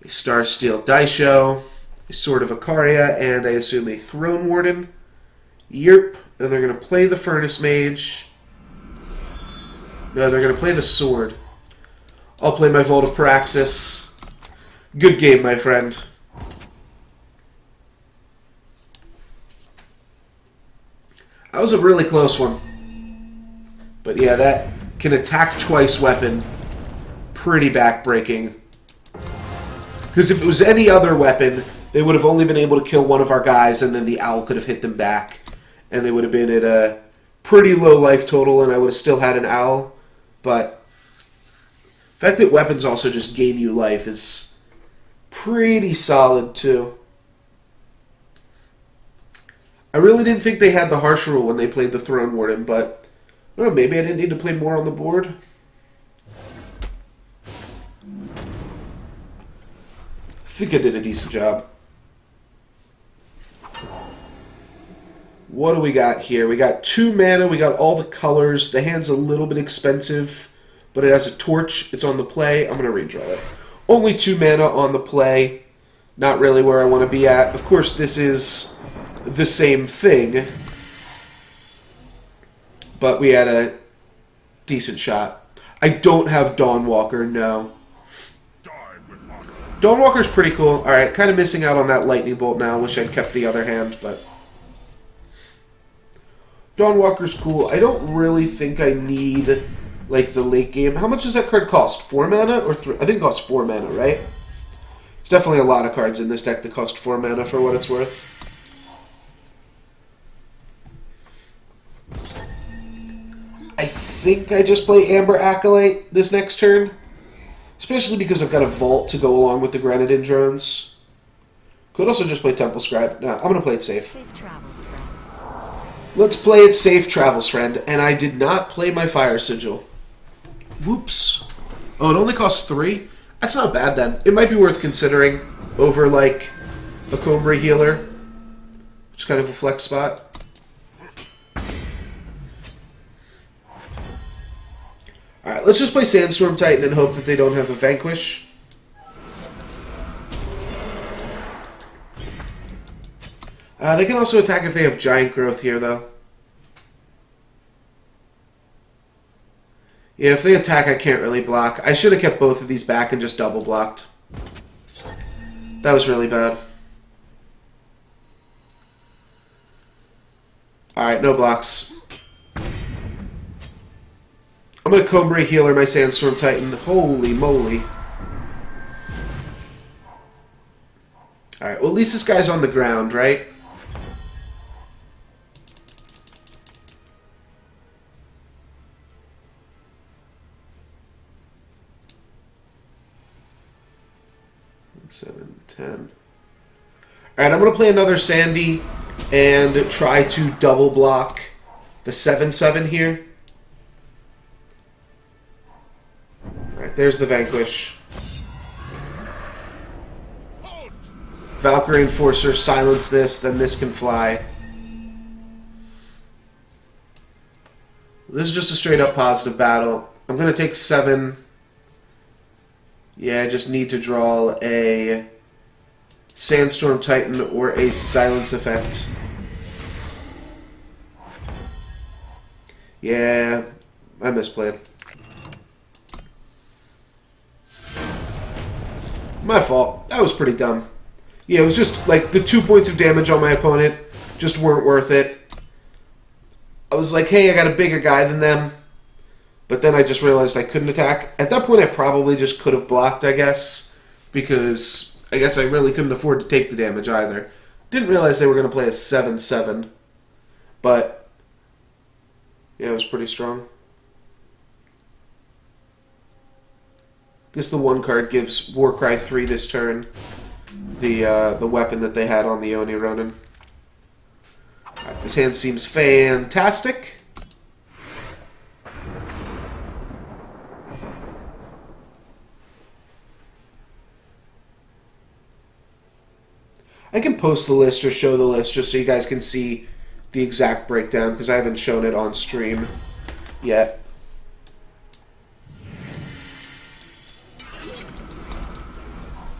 A Starsteel Daisho, a Sword of Ikaria, and I assume a Throne Warden. Yerp. Then they're going to play the Furnace Mage. No, they're going to play the Sword. I'll play my Vault of Paraxis. Good game, my friend. That was a really close one. But yeah, that can attack twice weapon. Pretty backbreaking. Because if it was any other weapon, they would have only been able to kill one of our guys, and then the owl could have hit them back. And they would have been at a pretty low life total, and I would have still had an owl. But the fact that weapons also just gain you life is pretty solid, too. I really didn't think they had the harsh rule when they played the Throne Warden, but I don't know, maybe I didn't need to play more on the board. I think I did a decent job. What do we got here? We got 2 mana, we got all the colors. The hand's a little bit expensive, but it has a torch. It's on the play. I'm going to redraw it. Only 2 mana on the play. Not really where I want to be at. Of course, this is the same thing, but we had a decent shot. I don't have Dawnwalker, no. Dawnwalker's pretty cool. Alright, kind of missing out on that Lightning Bolt now. Wish I'd kept the other hand, but Dawnwalker's cool. I don't really think I need, like, the late game. How much does that card cost? 4 mana or 3? I think it costs 4 mana, right? There's definitely a lot of cards in this deck that cost 4 mana for what it's worth. I think I just play Amber Acolyte this next turn. Especially because I've got a Vault to go along with the Grenadin Drones. Could also just play Temple Scribe. No, I'm going to play it safe. Safe travels, friend. Let's play it safe, Travels Friend. And I did not play my Fire Sigil. Whoops. Oh, it only costs 3? That's not bad then. It might be worth considering over, like, a Combray Healer. Which is kind of a flex spot. Alright, let's just play Sandstorm Titan and hope that they don't have a Vanquish. They can also attack if they have Giant Growth here, though. Yeah, if they attack, I can't really block. I should have kept both of these back and just double blocked. That was really bad. Alright, no blocks. I'm going to Combray Healer my Sandstorm Titan. Holy moly. Alright, well at least this guy's on the ground, right? Seven, 10. Alright, I'm going to play another Sandy and try to double block the 7/7 here. Alright, there's the Vanquish. Valkyrie Enforcer, silence this, then this can fly. This is just a straight up positive battle. I'm going to take 7. Yeah, I just need to draw a Sandstorm Titan or a Silence Effect. Yeah, I misplayed. My fault. That was pretty dumb. Yeah, it was just like the 2 points of damage on my opponent just weren't worth it. I was like, hey, I got a bigger guy than them. But then I just realized I couldn't attack. At that point, I probably just could have blocked, I guess. Because I guess I really couldn't afford to take the damage either. Didn't realize they were going to play a 7-7. But, yeah, it was pretty strong. Guess the one card gives Warcry 3 this turn. The weapon that they had on the Oni Ronin. Right, this hand seems fantastic. I can post the list or show the list just so you guys can see the exact breakdown, because I haven't shown it on stream yet.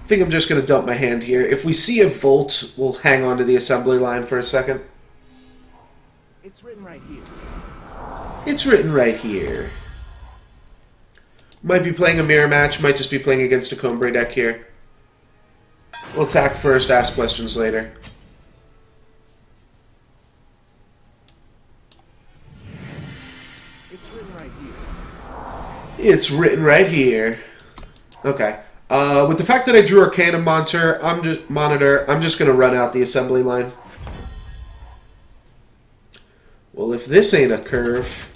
I think I'm just going to dump my hand here. If we see a Volt, we'll hang on to the assembly line for a second. It's written right here. It's written right here. Might be playing a mirror match, might just be playing against a Combray deck here. We'll attack first, ask questions later. It's written right here. It's written right here. Okay. With the fact that I drew Arcana Monitor, I'm just going to run out the assembly line. Well, if this ain't a curve...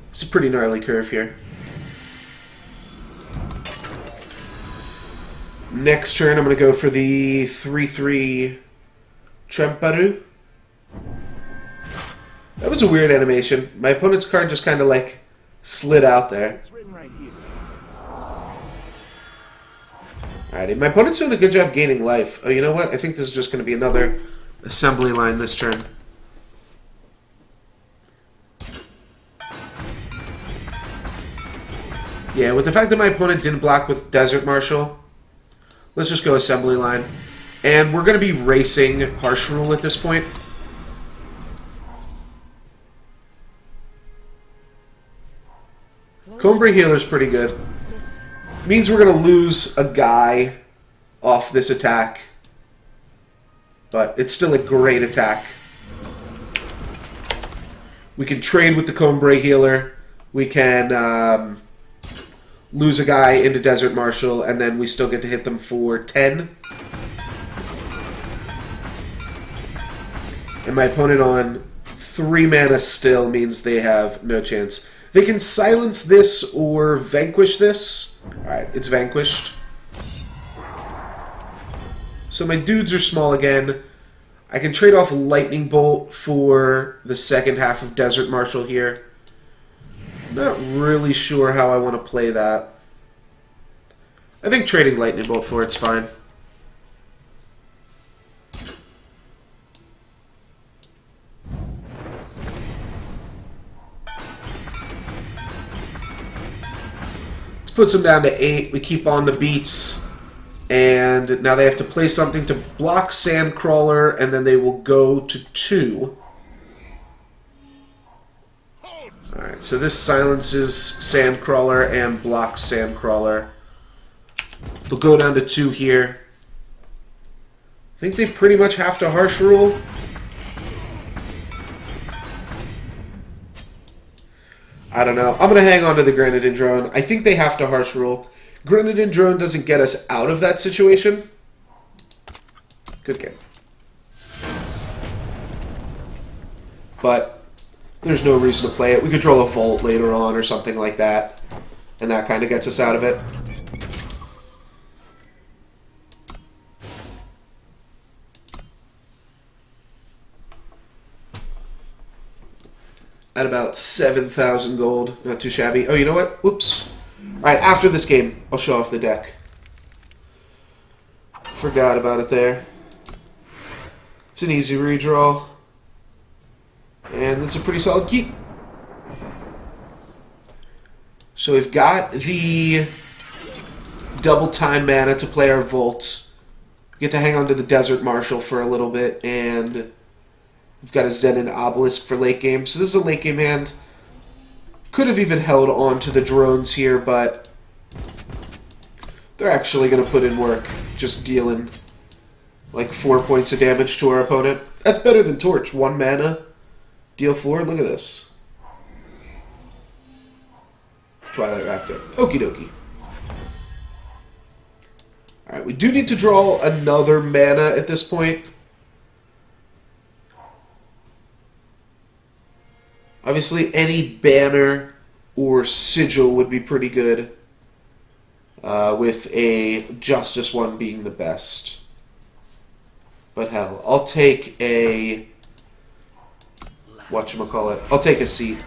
It's a pretty gnarly curve here. Next turn, I'm going to go for the 3/3 Tremparu. That was a weird animation. My opponent's card just kind of like slid out there. It's written right here. Alrighty, my opponent's doing a good job gaining life. Oh, you know what? I think this is just going to be another assembly line this turn. Yeah, with the fact that my opponent didn't block with Desert Marshal, let's just go assembly line. And we're going to be racing Harsh Rule at this point. Combray Healer's pretty good. Means we're going to lose a guy off this attack. But it's still a great attack. We can trade with the Combray Healer. We can lose a guy into Desert Marshal, and then we still get to hit them for 10. And my opponent on 3 mana still means they have no chance. They can silence this or vanquish this. Alright, it's vanquished. So my dudes are small again. I can trade off Lightning Bolt for the second half of Desert Marshal here. Not really sure how I want to play that. I think trading Lightning Bolt for it's fine. Let's put them down to 8. We keep on the beats. And now they have to play something to block Sandcrawler, and then they will go to 2. Alright, so this silences Sandcrawler and blocks Sandcrawler. They'll go down to 2 here. I think they pretty much have to Harsh Rule. I don't know. I'm going to hang on to the Granite Drone. I think they have to Harsh Rule. Granite Drone doesn't get us out of that situation. Good game. But there's no reason to play it. We could draw a Volt later on or something like that. And that kind of gets us out of it. At about 7,000 gold. Not too shabby. Oh, you know what? Whoops. Alright, after this game, I'll show off the deck. Forgot about it there. It's an easy redraw. And it's a pretty solid keep. So we've got the double time mana to play our Volt. We get to hang on to the Desert Marshal for a little bit, and we've got a Zen and Obelisk for late game. So this is a late game hand. Could have even held on to the drones here, but they're actually going to put in work, just dealing like 4 points of damage to our opponent. That's better than Torch. 1 mana, deal 4. Look at this. Twilight Raptor. Okie dokie. Alright, we do need to draw another mana at this point. Obviously, any banner or sigil would be pretty good, with a Justice one being the best. But hell, I'll take a... whatchamacallit. I'll take a C.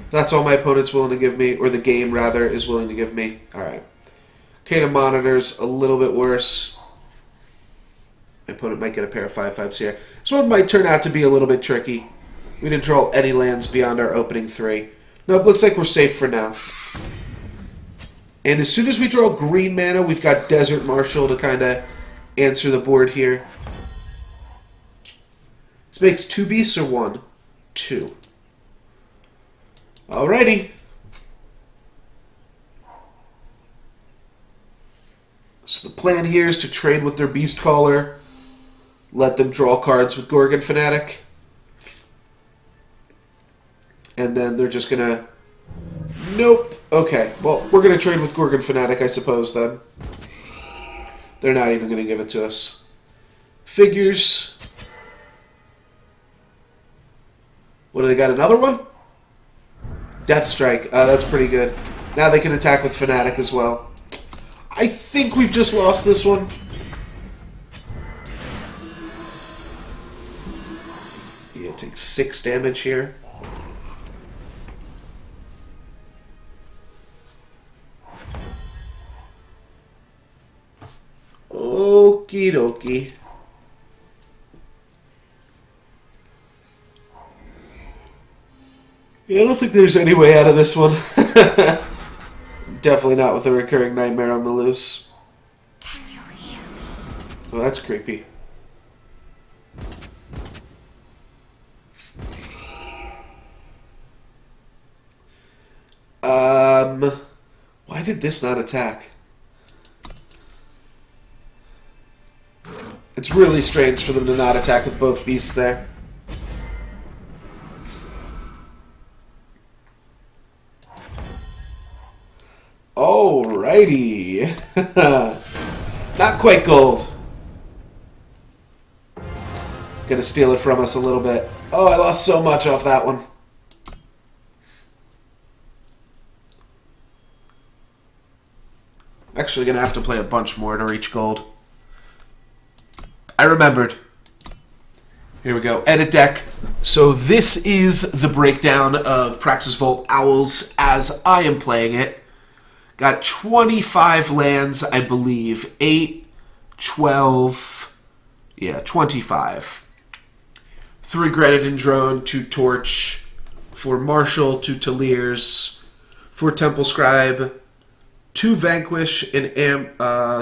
That's all my opponent's willing to give me, or the game, rather, is willing to give me. Alright. Arcana Monitor's a little bit worse. My opponent might get a pair of 5/5s here. This one might turn out to be a little bit tricky. We didn't draw any lands beyond our opening 3. Nope, looks like we're safe for now. And as soon as we draw green mana, we've got Desert Marshal to kind of answer the board here. This makes 2 beasts or 1? 2. Alrighty. So the plan here is to trade with their Beast Caller, let them draw cards with Gorgon Fanatic, and then they're just gonna... Nope. Okay, well, we're gonna trade with Gorgon Fanatic, I suppose, then. They're not even gonna give it to us. Figures. What do they got? Another one? Death Strike. That's pretty good. Now they can attack with Fanatic as well. I think we've just lost this one. Yeah, it takes 6 damage here. Okie dokie. Yeah, I don't think there's any way out of this one. Definitely not with a recurring nightmare on the loose. Can you hear me? Oh, that's creepy. Why did this not attack? It's really strange for them to not attack with both beasts there. Alrighty. Not quite gold. Gonna steal it from us a little bit. Oh, I lost so much off that one. Actually gonna have to play a bunch more to reach gold. I remembered. Here we go. Edit deck. So this is the breakdown of Praxis Vault Owls as I am playing it. Got 25 lands, I believe. 8, 12... Yeah, 25. 3 Grenadin Drone, 2 Torch, 4 Marshal, 2 Taliers, 4 Temple Scribe, 2 Vanquish, an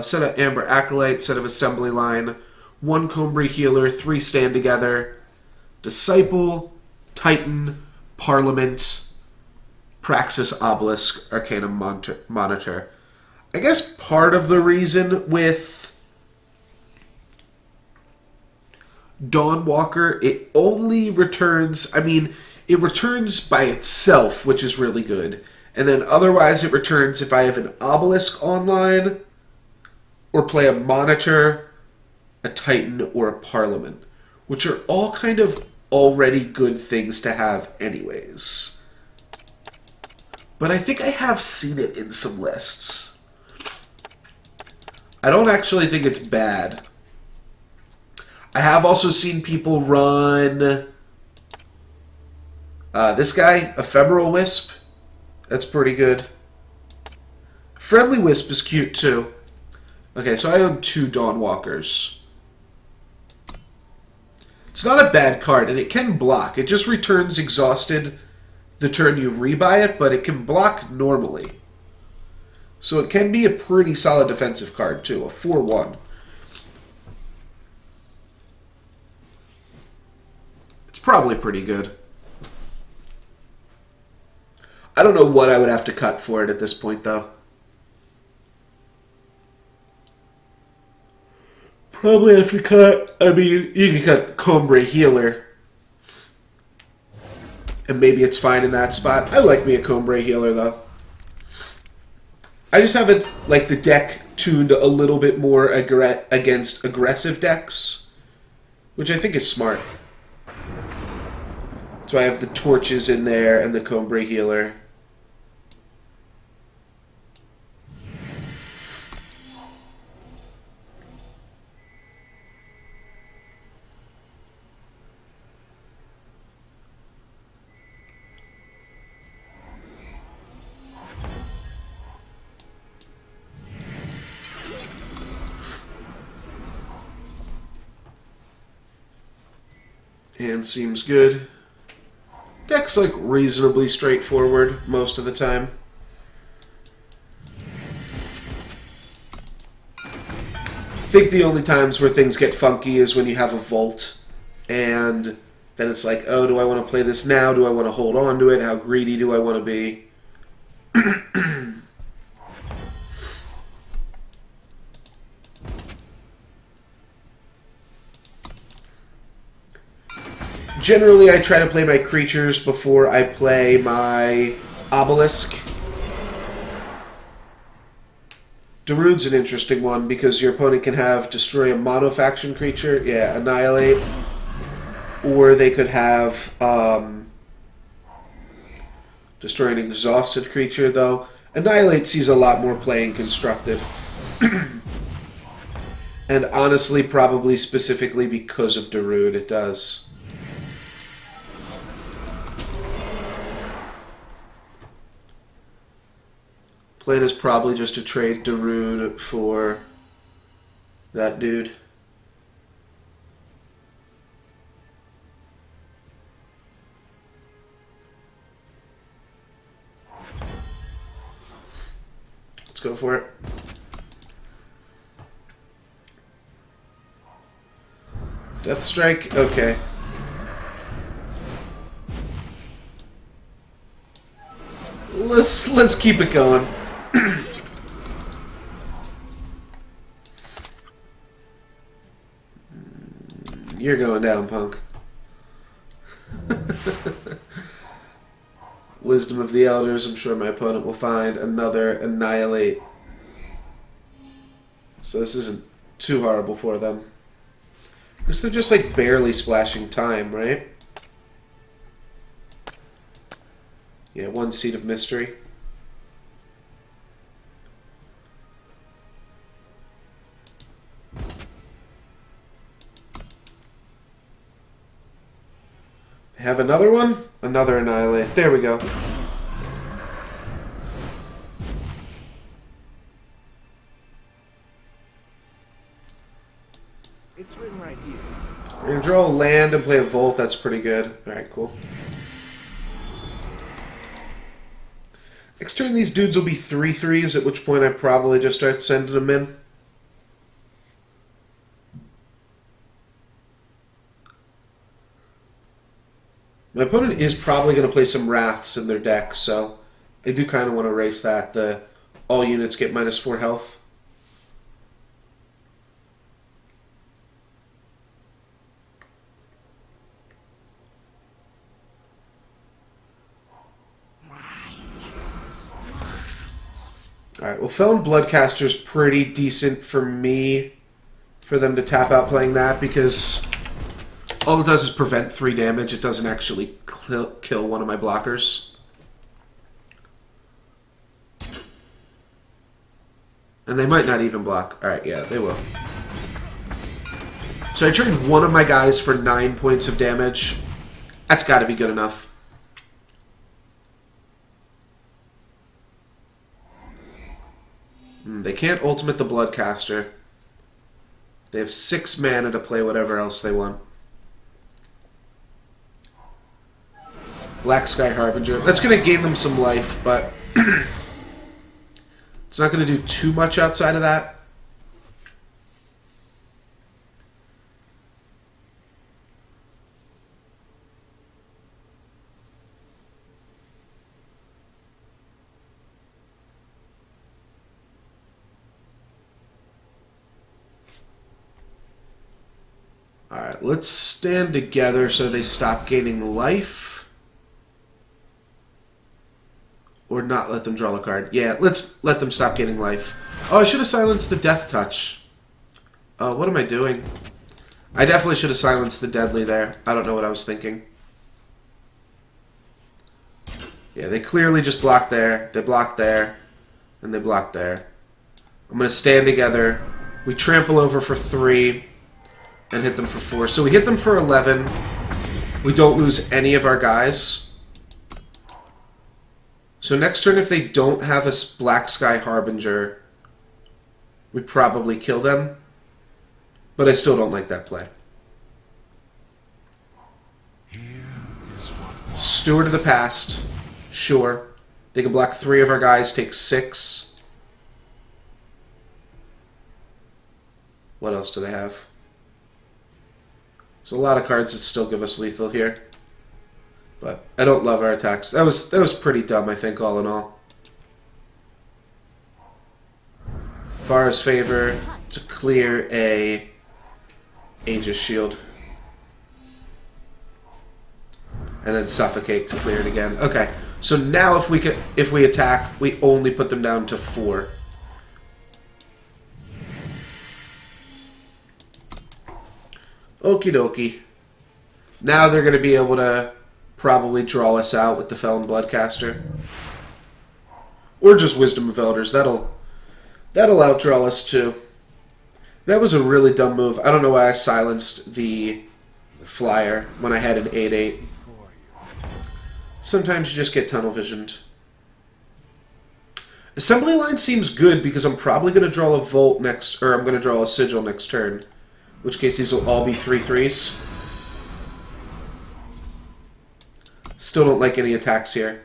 set of Amber Acolyte, set of Assembly Line, 1 Combri Healer, 3 Stand Together, Disciple, Titan, Parliament, Praxis Obelisk, Arcana Monitor. I guess part of the reason with Dawnwalker, it only returns... I mean, it returns by itself, which is really good. And then otherwise it returns if I have an Obelisk online, or play a Monitor, a Titan, or a Parliament, which are all kind of already good things to have anyways. But I think I have seen it in some lists. I don't actually think it's bad. I have also seen people run this guy, Ephemeral Wisp. That's pretty good. Friendly Wisp is cute too. Okay, so I own 2 Dawnwalkers. It's not a bad card, and it can block. It just returns exhausted the turn you rebuy it, but it can block normally. So it can be a pretty solid defensive card too, a 4/1. It's probably pretty good. I don't know what I would have to cut for it at this point, though. Probably have to cut... I mean, you can cut Combre Healer. And maybe it's fine in that spot. I like me a Combre Healer, though. I just haven't, like, the deck tuned a little bit more against aggressive decks, which I think is smart. So I have the Torches in there and the Combre Healer. Hand seems good. Deck's like reasonably straightforward most of the time. I think the only times where things get funky is when you have a Vault and then it's like, oh, do I want to play this now? Do I want to hold on to it? How greedy do I want to be? Generally, I try to play my creatures before I play my Obelisk. Darude's an interesting one because your opponent can have destroy a mono-faction creature, yeah, annihilate, or they could have destroy an exhausted creature, though. Annihilate sees a lot more play in Constructed. And honestly, probably specifically because of Darude, it does. Plan is probably just to trade Darude for that dude. Let's go for it. Death Strike? Okay. Let's keep it going. You're going down, punk. Wisdom of the Elders. I'm sure my opponent will find another Annihilate. So this isn't too horrible for them. Because they're just like barely splashing time, right? Yeah, one Seed of Mystery. Have another one? Another Annihilate. There we go. It's written right here. We're going to draw a land and play a Volt. That's pretty good. Alright, cool. Next turn, these dudes will be 3/3s, at which point I probably just start sending them in. My opponent is probably going to play some Wraths in their deck, so I do kind of want to race that. All units get -4 health. Alright, well, Felon Bloodcaster's pretty decent for me, for them to tap out playing that, because all it does is prevent 3 damage. It doesn't actually kill one of my blockers. And they might not even block. Alright, yeah, they will. So I trained one of my guys for 9 points of damage. That's got to be good enough. They can't ultimate the Bloodcaster. They have 6 mana to play whatever else they want. Black Sky Harbinger. That's going to gain them some life, but it's not going to do too much outside of that. Alright, let's stand together so they stop gaining life. Or not let them draw a card. Yeah, let's let them stop gaining life. Oh, I should have silenced the Death Touch. What am I doing? I definitely should have silenced the Deadly there. I don't know what I was thinking. Yeah, they clearly just blocked there. They blocked there. And they blocked there. I'm going to stand together. We trample over for 3. And hit them for 4. So we hit them for 11. We don't lose any of our guys. So next turn, if they don't have a Black Sky Harbinger, we probably kill them. But I still don't like that play. Steward of the Past. Sure. They can block 3 of our guys, take 6. What else do they have? There's a lot of cards that still give us lethal here. But I don't love our attacks. That was pretty dumb, I think, all in all. Farah's Favor to clear a Aegis Shield. And then Suffocate to clear it again. Okay, so now if we attack, we only put them down to 4. Okie dokie. Now they're going to be able to probably draw us out with the Felon Bloodcaster. Or just Wisdom of Elders. That'll outdraw us too. That was a really dumb move. I don't know why I silenced the flyer when I had an 8/8. Sometimes you just get tunnel visioned. Assembly line seems good because I'm probably going to draw a Volt next, or I'm going to draw a Sigil next turn. In which case these will all be 3/3s. Still don't like any attacks here.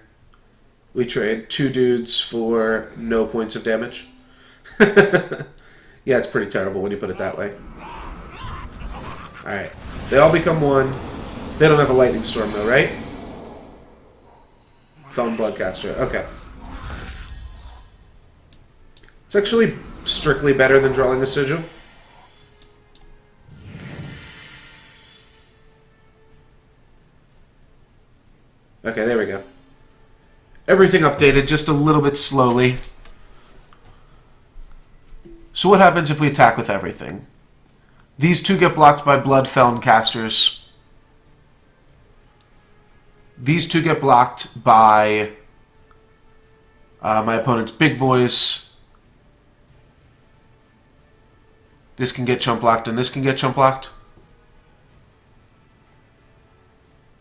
We trade 2 dudes for no points of damage. Yeah, it's pretty terrible when you put it that way. Alright. They all become 1. They don't have a Lightning Storm though, right? Felon Bloodcaster. Okay. It's actually strictly better than drawing a Sigil. Okay, there we go. Everything updated just a little bit slowly. So what happens if we attack with everything? These 2 get blocked by Blood Felon Casters. These 2 get blocked by my opponent's big boys. This can get chump blocked and this can get chump blocked.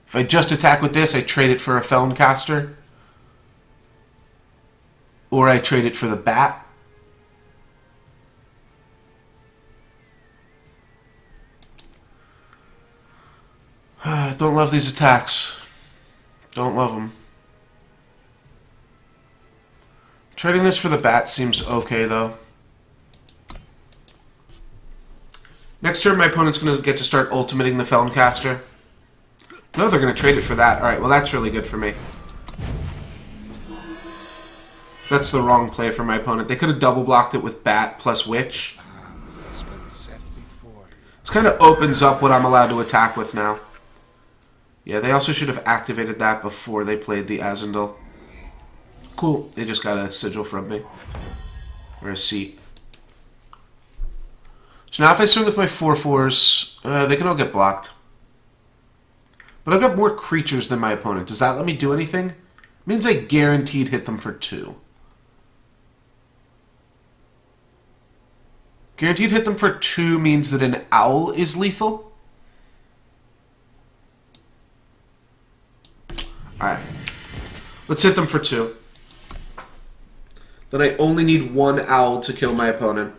If I just attack with this, I trade it for a Felon Caster. Or I trade it for the Bat. Don't love these attacks. Don't love them. Trading this for the Bat seems okay, though. Next turn, my opponent's going to get to start ultimating the Felon Caster. No, they're going to trade it for that. Alright, well that's really good for me. That's the wrong play for my opponent. They could have double blocked it with Bat plus Witch. This kind of opens up what I'm allowed to attack with now. Yeah, they also should have activated that before they played the Azendel. Cool. They just got a Sigil from me. Or a seat. So now if I swing with my 4/4s, they can all get blocked. But I've got more creatures than my opponent. Does that let me do anything? It means I guaranteed hit them for 2. Guaranteed hit them for 2 means that an owl is lethal. Alright. Let's hit them for 2. Then I only need 1 owl to kill my opponent.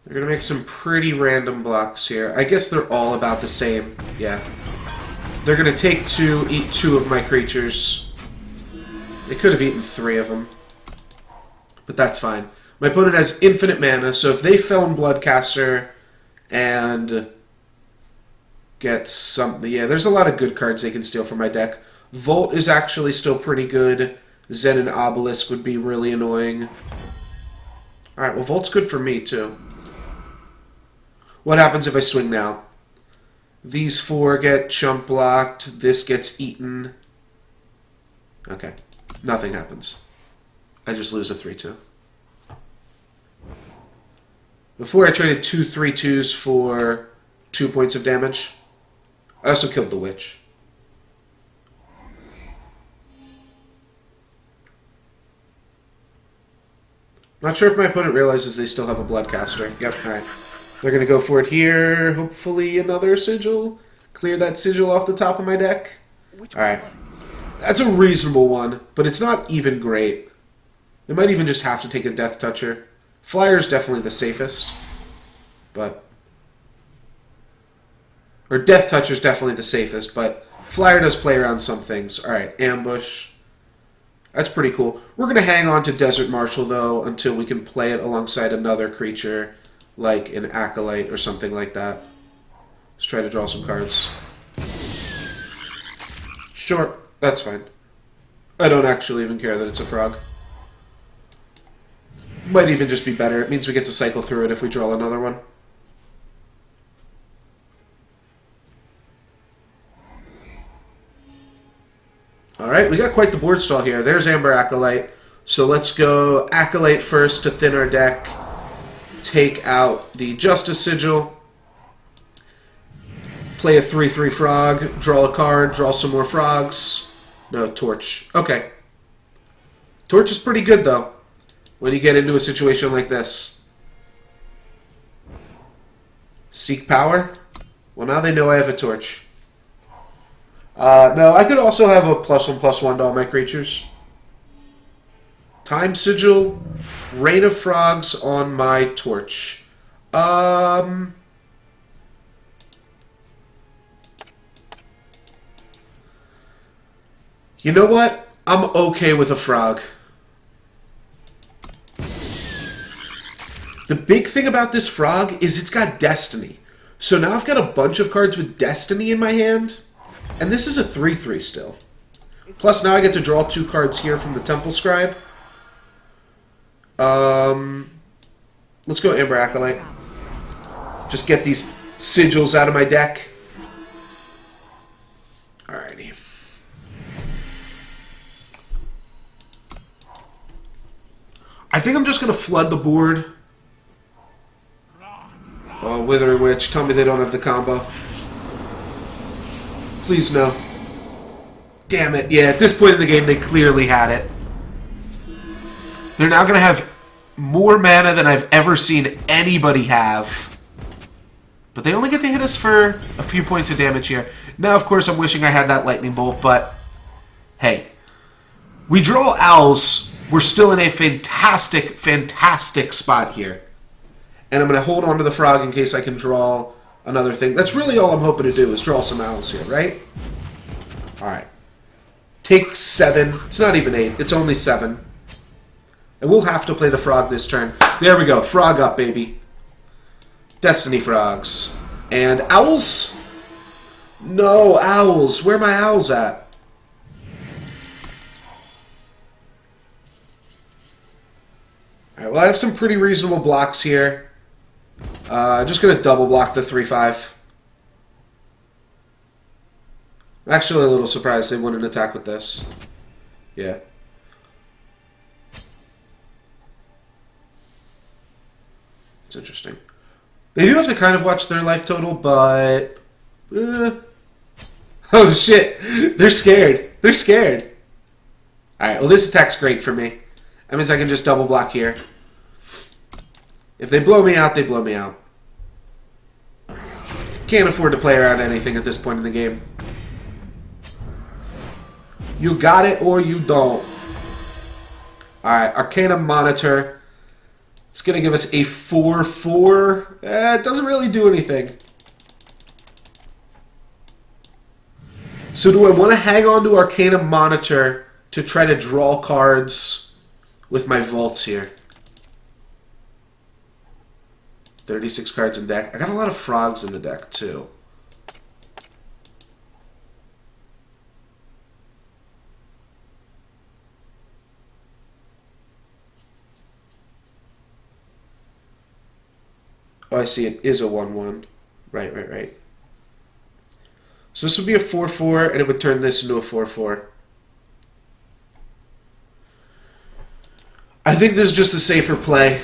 They're going to make some pretty random blocks here. I guess they're all about the same. Yeah. They're going to take 2, eat 2 of my creatures. They could have eaten 3 of them. But that's fine. My opponent has infinite mana, so if they Felon Bloodcaster and get something... Yeah, there's a lot of good cards they can steal from my deck. Volt is actually still pretty good. Zen and Obelisk would be really annoying. Alright, well, Volt's good for me, too. What happens if I swing now? These 4 get chump blocked. This gets eaten. Okay. Nothing happens. I just lose a 3-2. Before I traded 2 3-2s for 2 points of damage. I also killed the witch. Not sure if my opponent realizes they still have a Bloodcaster. Yep, alright. They're going to go for it here. Hopefully another Sigil. Clear that Sigil off the top of my deck. Alright. That's a reasonable one, but it's not even great. They might even just have to take a Death Toucher. Flyer is definitely the safest. But... Or Death Toucher is definitely the safest, but Flyer does play around some things. Alright, Ambush. That's pretty cool. We're going to hang on to Desert Marshal, though, until we can play it alongside another creature, like an Acolyte or something like that. Let's try to draw some cards. Sure, that's fine. I don't actually even care that it's a frog. Might even just be better. It means we get to cycle through it if we draw another one. Alright, we got quite the board stall here. There's Amber Acolyte. So let's go Acolyte first to thin our deck. Take out the Justice Sigil. Play a 3/3 frog. Draw a card. Draw some more frogs. No, Torch. Okay. Torch is pretty good, though, when you get into a situation like this. Seek Power? Well, now they know I have a Torch. No, I could also have a +1/+1 to all my creatures. Time Sigil, Rain of Frogs on my Torch. You know what? I'm okay with a frog. The big thing about this frog is it's got Destiny. So now I've got a bunch of cards with Destiny in my hand. And this is a 3/3 still. Plus now I get to draw 2 cards here from the Temple Scribe. Let's go Amber Acolyte. Just get these sigils out of my deck. Alrighty. I think I'm just going to flood the board. Oh, Withering Witch. Tell me they don't have the combo. Please no. Damn it. Yeah, at this point in the game, they clearly had it. They're now going to have more mana than I've ever seen anybody have. But they only get to hit us for a few points of damage here. Now, of course, I'm wishing I had that Lightning Bolt, but hey. We draw Owls. We're still in a fantastic, fantastic spot here. And I'm going to hold on to the Frog in case I can draw another thing. That's really all I'm hoping to do is draw some Owls here, right? Alright. Take 7. It's not even 8. It's only 7. And we'll have to play the Frog this turn. There we go. Frog up, baby. Destiny Frogs. And Owls? No, Owls. Where are my Owls at? Alright, well I have some pretty reasonable blocks here. Just going to double block the 3/5. I'm actually a little surprised they wouldn't attack with this. Yeah. It's interesting. They do have to kind of watch their life total, but... Oh shit! They're scared. They're scared. Alright, well this attack's great for me. That means I can just double block here. If they blow me out, they blow me out. Can't afford to play around anything at this point in the game. You got it or you don't. Alright, Arcana Monitor. It's going to give us a 4/4. It doesn't really do anything. So do I want to hang on to Arcana Monitor to try to draw cards with my vaults here? 36 cards in deck. I got a lot of frogs in the deck, too. Oh, I see. It is a 1/1. Right. So this would be a 4/4, and it would turn this into a 4/4. I think this is just a safer play.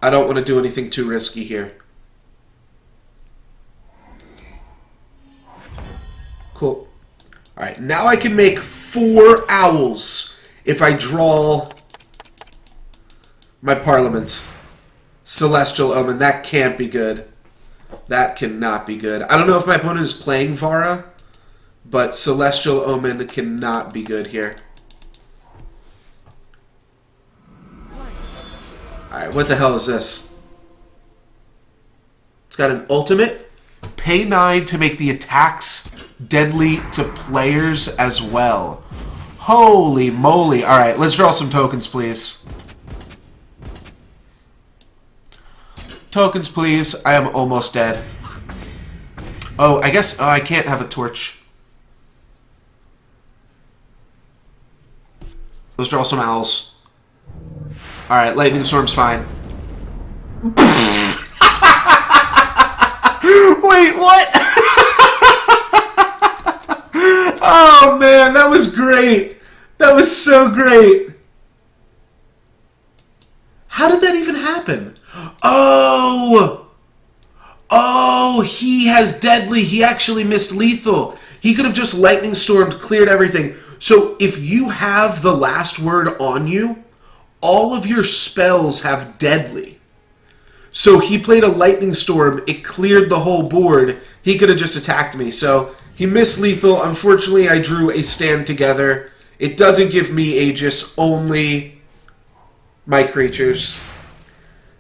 I don't want to do anything too risky here. Cool. Alright, now I can make 4 owls if I draw my Parliament. Celestial Omen. That can't be good. That cannot be good. I don't know if my opponent is playing Vara, but Celestial Omen cannot be good here. Alright, what the hell is this? It's got an ultimate. Pay 9 to make the attacks deadly to players as well. Holy moly. Alright, let's draw some tokens, please. Tokens, please. I am almost dead. Oh, I guess I can't have a torch. Let's draw some owls. Alright, Lightning Storm's fine. Wait, what? Oh, man, that was great. That was so great. How did that even happen? Oh! Oh, he has deadly. He actually missed lethal. He could have just Lightning Stormed, cleared everything. So if you have the last word on you, all of your spells have deadly. So he played a Lightning Storm. It cleared the whole board. He could have just attacked me. So he missed lethal. Unfortunately, I drew a Stand Together. It doesn't give me Aegis, only my creatures.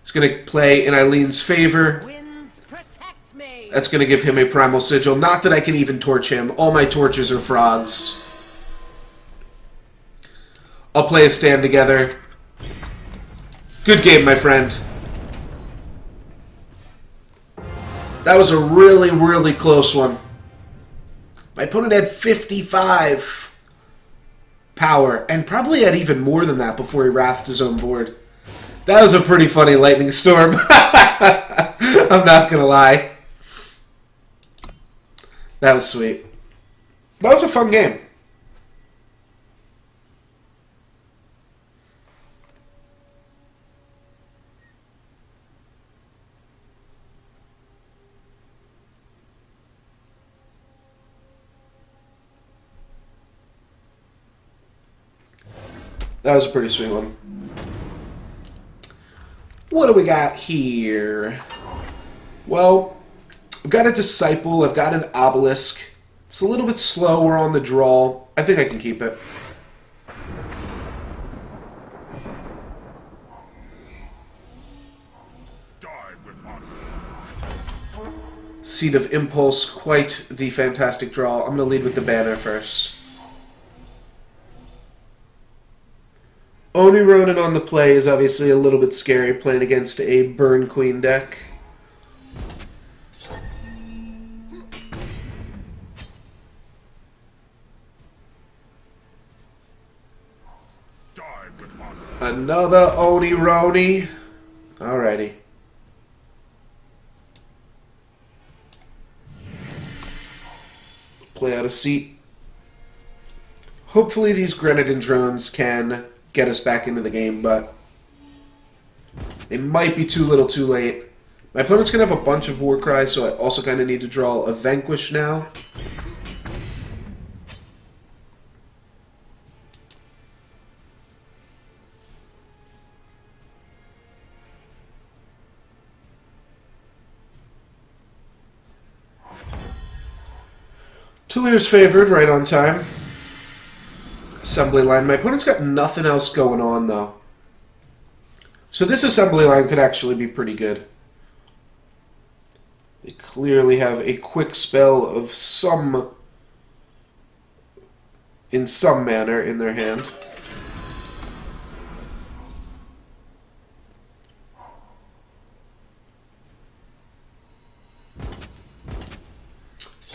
It's going to play in Eileen's favor. Winds protect me. That's going to give him a Primal Sigil. Not that I can even torch him. All my torches are frogs. I'll play a Stand Together. Good game, my friend. That was a really, really close one. My opponent had 55 power, and probably had even more than that before he wrathed his own board. That was a pretty funny Lightning Storm. I'm not gonna lie. That was sweet. That was a fun game. That was a pretty sweet one. What do we got here? Well, I've got a Disciple. I've got an Obelisk. It's a little bit slower on the draw. I think I can keep it. Seed of Impulse, quite the fantastic draw. I'm going to lead with the banner first. Oni Ronin on the play is obviously a little bit scary, playing against a Burn Queen deck. Another Oni Roni. Alrighty. Play out a seat. Hopefully these Grenadin drones can get us back into the game, but it might be too little too late. My opponent's going to have a bunch of Warcry, so I also kind of need to draw a Vanquish now. Tulir's favored, right on time. Assembly line. My opponent's got nothing else going on, though. So this assembly line could actually be pretty good. They clearly have a quick spell of some... in some manner in their hand.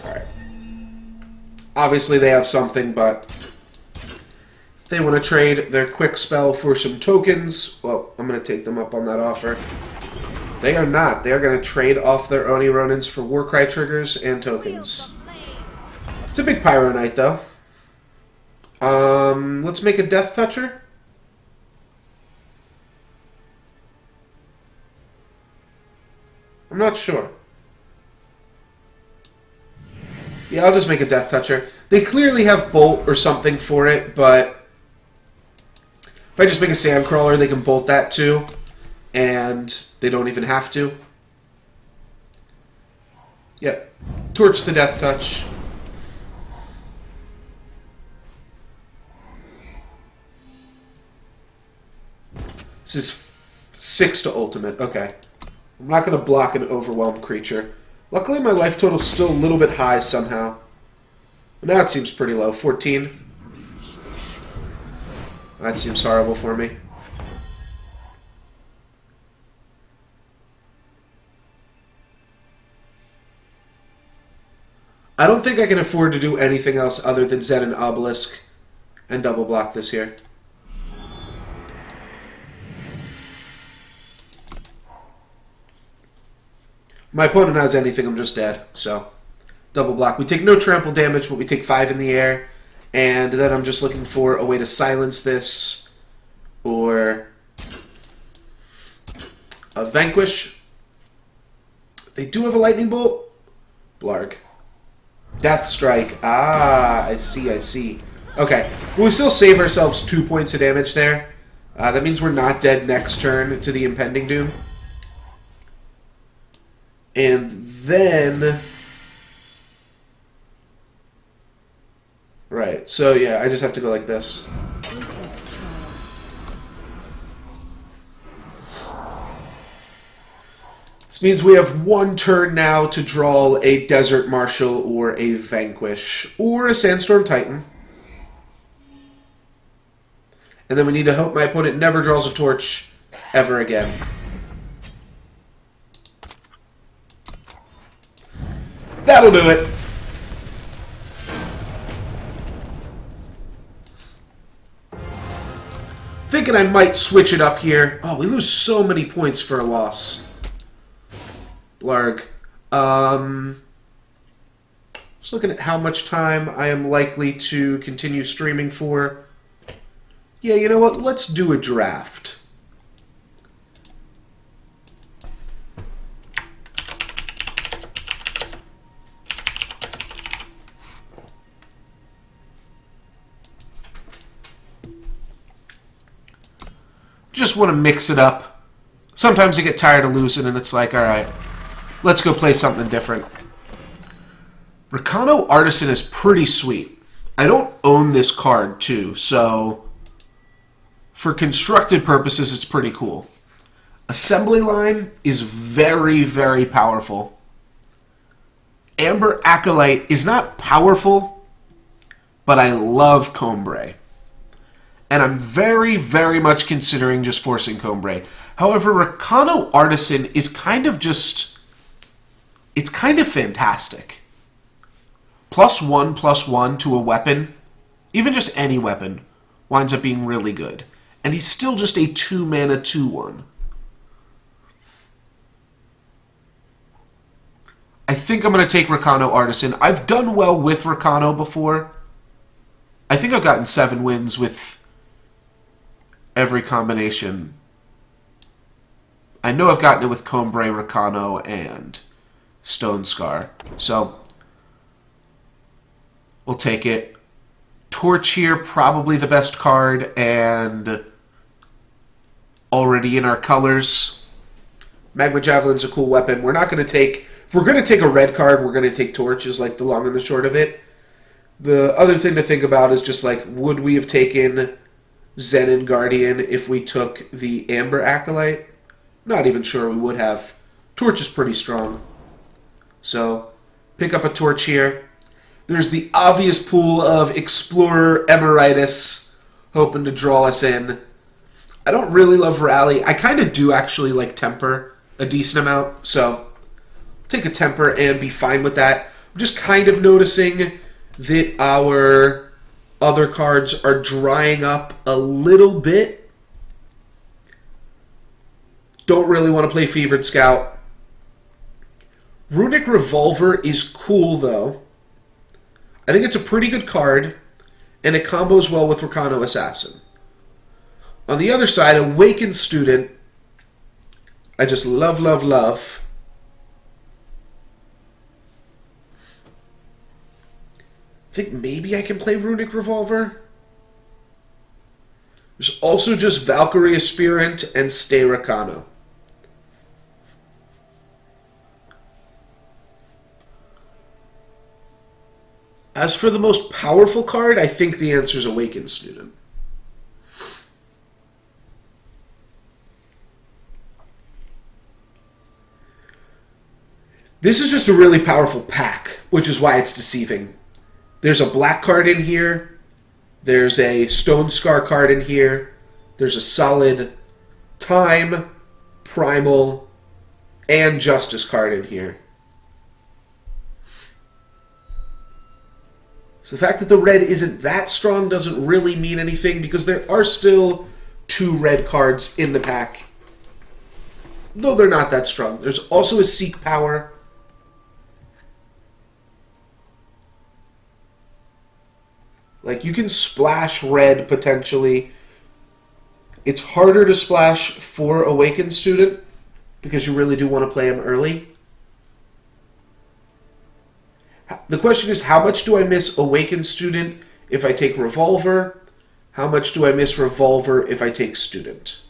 Alright. Obviously they have something, but... they want to trade their quick spell for some tokens, well, I'm going to take them up on that offer. They are not. They are going to trade off their Oni Ronins for Warcry triggers and tokens. It's a big Pyro Knight, though. Let's make a Death Toucher. I'm not sure. Yeah, I'll just make a Death Toucher. They clearly have Bolt or something for it, but if I just make a Sandcrawler, they can Bolt that too, and they don't even have to. Yep. Torch the Death Touch. This is 6 to ultimate. Okay. I'm not going to block an overwhelmed creature. Luckily, my life total's still a little bit high somehow. Now it seems pretty low. 14. That seems horrible for me. I don't think I can afford to do anything else other than Zen and Obelisk and double block this here. My opponent has anything, I'm just dead. So, double block. We take no trample damage, but we take 5 in the air. And then I'm just looking for a way to silence this. Or a Vanquish. They do have a Lightning Bolt. Blarg. Death Strike. Ah, I see, I see. Okay. Well, we still save ourselves 2 points of damage there. That means we're not dead next turn to the Impending Doom. And then... Right, so yeah, I just have to go like this. This means we have 1 turn now to draw a Desert Marshal or a Vanquish or a Sandstorm Titan. And then we need to hope my opponent never draws a Torch ever again. That'll do it. Thinking I might switch it up here. Oh, we lose so many points for a loss. Blarg. Just looking at how much time I am likely to continue streaming for. Yeah, you know what? Let's do a draft. Just want to mix it up. Sometimes you get tired of losing and it's like, alright, let's go play something different. Recano Artisan is pretty sweet. I don't own this card too, so for constructed purposes it's pretty cool. Assembly Line is very, very powerful. Amber Acolyte is not powerful, but I love Combray. And I'm very, very much considering just forcing Combray. However, Recano Artisan is kind of just... It's kind of fantastic. +1/+1 to a weapon, even just any weapon, winds up being really good. And he's still just a 2-mana 2/1. I think I'm going to take Recano Artisan. I've done well with Recano before. I think I've gotten 7 wins with every combination. I know I've gotten it with Combray, Recano, and Stone Scar. So, we'll take it. Torch here, probably the best card, and already in our colors. Magma Javelin's a cool weapon. We're not going to take... If we're going to take a red card, we're going to take Torch, is like the long and the short of it. The other thing to think about is just like, would we have taken Zen and Guardian if we took the Amber Acolyte? Not even sure we would have. Torch is pretty strong. So, pick up a Torch here. There's the obvious pool of Explorer Emeritus hoping to draw us in. I don't really love Rally. I kind of do actually like Temper a decent amount. So, take a Temper and be fine with that. I'm just kind of noticing that our other cards are drying up a little bit. Don't really want to play Fevered Scout. Runic Revolver is cool, though. I think it's a pretty good card, and it combos well with Rakano Assassin. On the other side, Awakened Student, I just love, love, love. I think maybe I can play Runic Revolver. There's also just Valkyrie Aspirant and Stay Rakano. As for the most powerful card, I think the answer is Awakened Student. This is just a really powerful pack, which is why it's deceiving. There's a black card in here. There's a Stone Scar card in here. There's a solid Time, Primal, and Justice card in here. So the fact that the red isn't that strong doesn't really mean anything because there are still 2 red cards in the pack, though they're not that strong. There's also a Seek Power. Like, you can splash red, potentially. It's harder to splash for Awakened Student, because you really do want to play him early. The question is, how much do I miss Awakened Student if I take Revolver? How much do I miss Revolver if I take Student?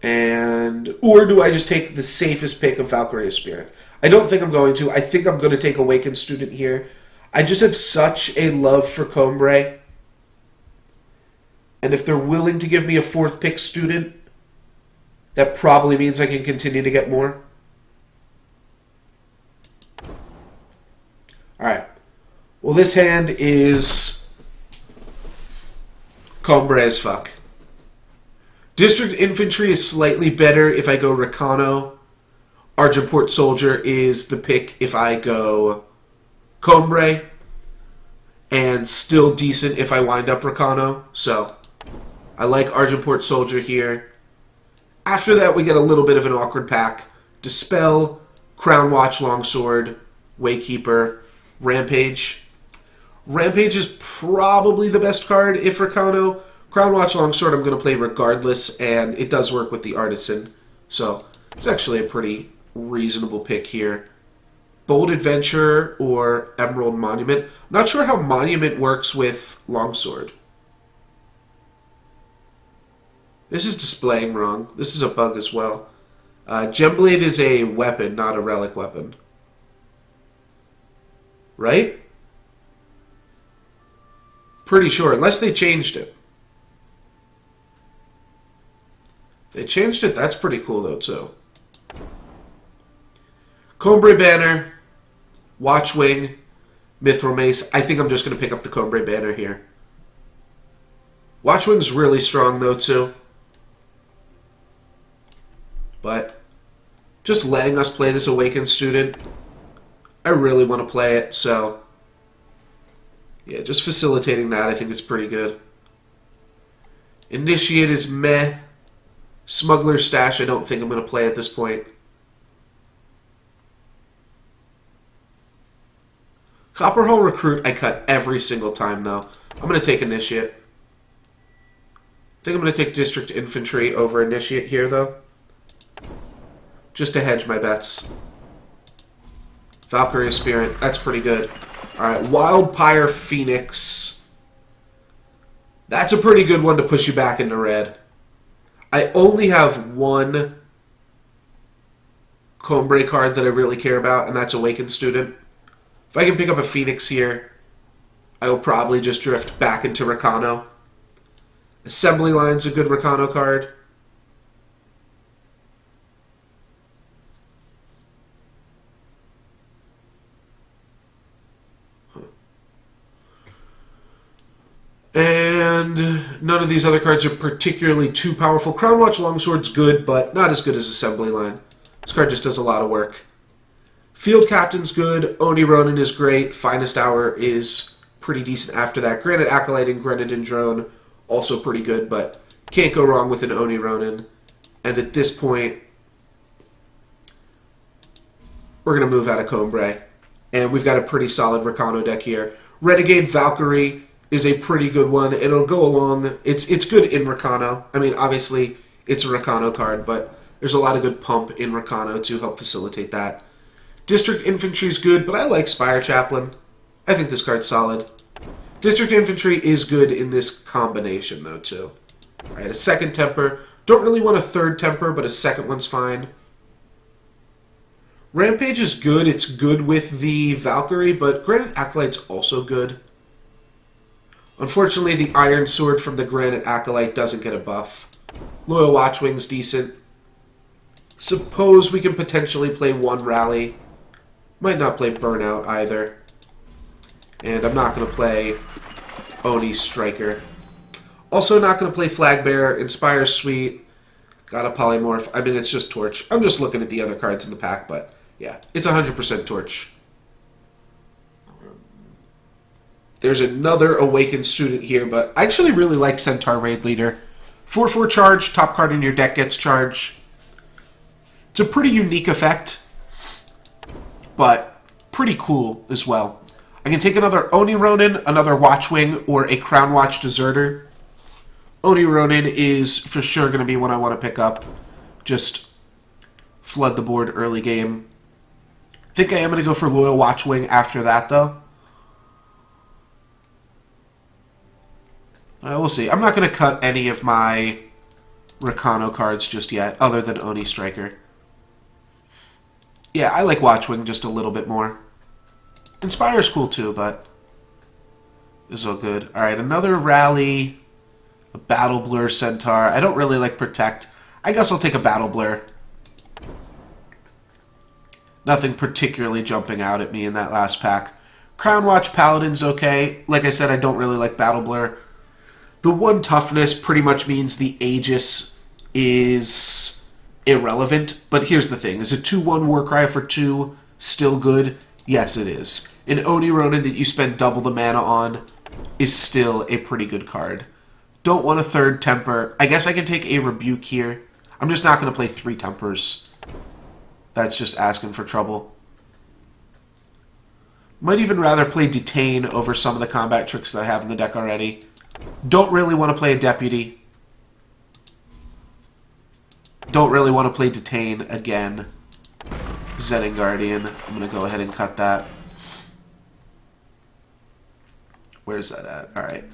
Or do I just take the safest pick of Valkyrie Spirit? I don't think I'm going to. I think I'm going to take Awakened Student here. I just have such a love for Combray. And if they're willing to give me a 4th pick Student, that probably means I can continue to get more. Alright. Well, this hand is Combray as fuck. District Infantry is slightly better if I go Rakano. Argentport Soldier is the pick if I go Combray, and still decent if I wind up Rakano. So I like Argentport Soldier here. After that, we get a little bit of an awkward pack. Dispel, Crown Watch Longsword, Waykeeper, Rampage. Rampage is probably the best card if Rakano. Crown Watch Longsword I'm going to play regardless, and it does work with the Artisan. So it's actually a pretty reasonable pick here. Bold Adventure or Emerald Monument. I'm not sure how Monument works with Longsword. This is displaying wrong. This is a bug as well. Gemblade is a weapon, not a relic weapon. Right? Pretty sure, unless they changed it. If they changed it, that's pretty cool though too. Combray Banner, Watchwing, Mithril Mace. I think I'm just going to pick up the Combray Banner here. Watchwing's really strong though too. But just letting us play this Awakened Student, I really want to play it, so yeah, just facilitating that I think is pretty good. Initiate is meh. Smuggler's Stash I don't think I'm going to play at this point. Copperhull Recruit I cut every single time though. I'm going to take Initiate. I think I'm going to take District Infantry over Initiate here though. Just to hedge my bets. Valkyrie Spirit, that's pretty good. Alright, Wildpire Phoenix. That's a pretty good one to push you back into red. I only have one Combray card that I really care about, and that's Awakened Student. If I can pick up a Phoenix here, I will probably just drift back into Rakano. Assembly Line's a good Rakano card. And none of these other cards are particularly too powerful. Crown Watch Longsword's good, but not as good as Assembly Line. This card just does a lot of work. Field Captain's good. Oni Ronin is great. Finest Hour is pretty decent after that. Granted, Acolyte and Grenadin Drone, also pretty good, but can't go wrong with an Oni Ronin. And at this point, we're going to move out of Combray. And we've got a pretty solid Rakano deck here. Renegade Valkyrie is a pretty good one. It'll go along. It's good in Rakano. I mean, obviously, it's a Rakano card, but there's a lot of good pump in Rakano to help facilitate that. District Infantry is good, but I like Spire Chaplain. I think this card's solid. District Infantry is good in this combination, though, too. Alright, a second Temper. Don't really want a third Temper, but a second one's fine. Rampage is good. It's good with the Valkyrie, but Granite Acolyte's also good. Unfortunately, the Iron Sword from the Granite Acolyte doesn't get a buff. Loyal Watchwing's decent. Suppose we can potentially play one Rally. Might not play Burnout either. And I'm not going to play Oni Striker. Also not going to play Flag Bearer. Inspire's sweet. Got a Polymorph. I mean, it's just Torch. I'm just looking at the other cards in the pack, but yeah, it's 100% Torch. There's another Awakened Student here, but I actually really like Centaur Raid Leader. 4/4 charge, top card in your deck gets charge. It's a pretty unique effect, but pretty cool as well. I can take another Oni Ronin, another Watchwing, or a Crown Watch Deserter. Oni Ronin is for sure going to be one I want to pick up. Just flood the board early game. I think I am going to go for Loyal Watchwing after that, though. We'll see. I'm not going to cut any of my Rakano cards just yet, other than Oni Striker. Yeah, I like Watchwing just a little bit more. Inspire's cool too, but it's all good. Alright, another Rally. A Battle Blur Centaur. I don't really like Protect. I guess I'll take a Battle Blur. Nothing particularly jumping out at me in that last pack. Crown Watch Paladin's okay. Like I said, I don't really like Battle Blur. The one toughness pretty much means the Aegis is irrelevant. But here's the thing. Is a 2/1 Warcry for 2 still good? Yes, it is. An Oni Ronin that you spend double the mana on is still a pretty good card. Don't want a third Temper. I guess I can take a Rebuke here. I'm just not going to play 3 Tempers. That's just asking for trouble. Might even rather play Detain over some of the combat tricks that I have in the deck already. Don't really want to play a Deputy. Don't really want to play Detain again. Zenning Guardian. I'm going to go ahead and cut that. Where's that at? Alright.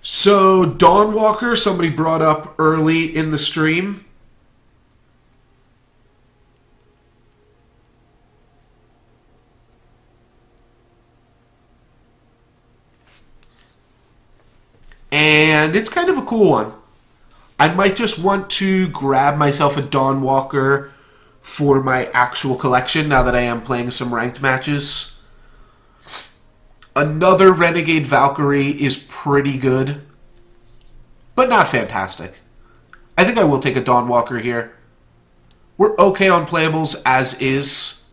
So, Dawnwalker, somebody brought up early in the stream. And it's kind of a cool one. I might just want to grab myself a Dawnwalker for my actual collection now that I am playing some ranked matches. Another Renegade Valkyrie is pretty good, but not fantastic. I think I will take a Dawnwalker here. We're okay on playables as is,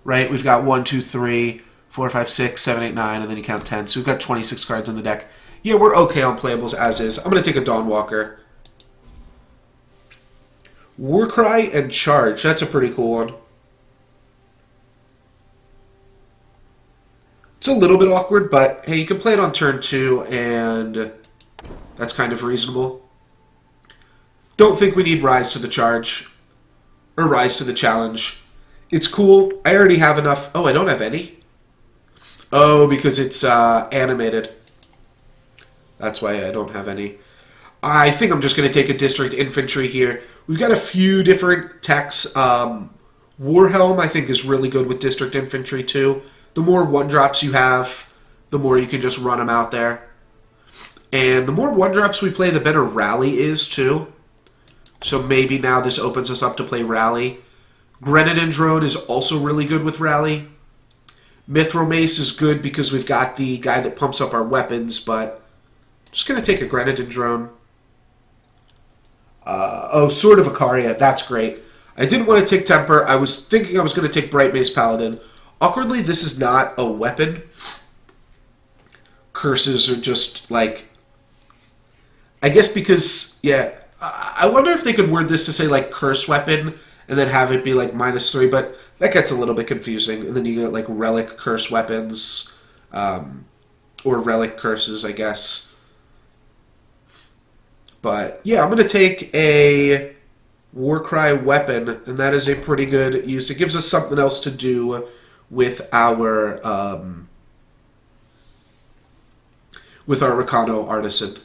right? We've got 1, 2, 3, 4, 5, 6, 7, 8, 9, and then you count 10. So we've got 26 cards in the deck. Yeah, we're okay on playables as is. I'm going to take a Dawnwalker. Warcry and Charge. That's a pretty cool one. It's a little bit awkward, but hey, you can play it on turn 2, and that's kind of reasonable. Don't think we need Rise to the Charge, or Rise to the Challenge. It's cool. I already have enough. Oh, I don't have any? Oh, because it's animated. That's why I don't have any. I think I'm just going to take a District Infantry here. We've got a few different techs. Warhelm, I think, is really good with District Infantry, too. The more 1-drops you have, the more you can just run them out there. And the more 1-drops we play, the better Rally is, too. So maybe now this opens us up to play Rally. Grenadin Drone is also really good with Rally. Mithril Mace is good because we've got the guy that pumps up our weapons, but I'm just going to take a Grenadin Drone. Sword of Icaria, that's great. I didn't want to take Temper. I was thinking I was going to take Bright Mace Paladin. Awkwardly, this is not a weapon. curses are just like... I guess because, yeah, I wonder if they could word this to say like curse weapon and then have it be like -3, but that gets a little bit confusing. And then you get like relic curse weapons, or relic curses, I guess. But yeah, I'm going to take a Warcry weapon, and that is a pretty good use. It gives us something else to do with our Recano Artisan.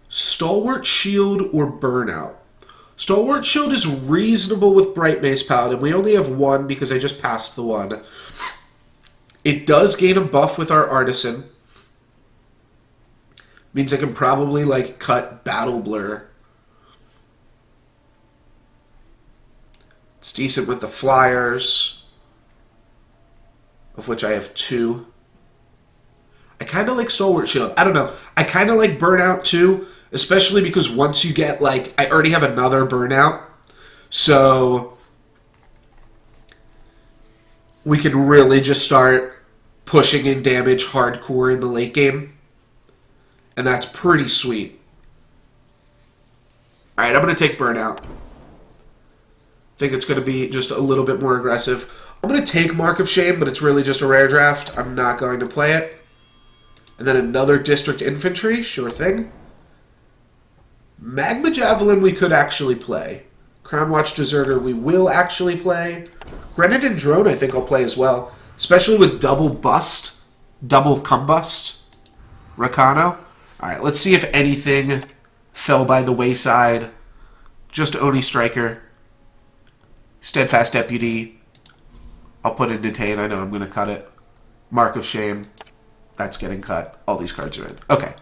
Stalwart Shield or Burnout. Stalwart Shield is reasonable with Bright Mace Paladin. We only have one because I just passed the one. It does gain a buff with our Artisan. Means I can probably like cut Battle Blur. It's decent with the Flyers, of which I have 2. I kind of like Stalwart Shield. I don't know. I kind of like Burnout too, especially because once you get like... I already have another Burnout, so we can really just start pushing in damage hardcore in the late game. And that's pretty sweet. Alright, I'm going to take Burnout. I think it's going to be just a little bit more aggressive. I'm going to take Mark of Shame, but it's really just a rare draft. I'm not going to play it. And then another District Infantry, sure thing. Magma Javelin we could actually play. Crown Watch Deserter we will actually play. Grenadin Drone I think I'll play as well. Especially with double bust. Double combust. Rakano. Alright, let's see if anything fell by the wayside. Just Oni Striker. Steadfast Deputy. I'll put in Detain. I know I'm going to cut it. Mark of Shame. That's getting cut. All these cards are in. Okay.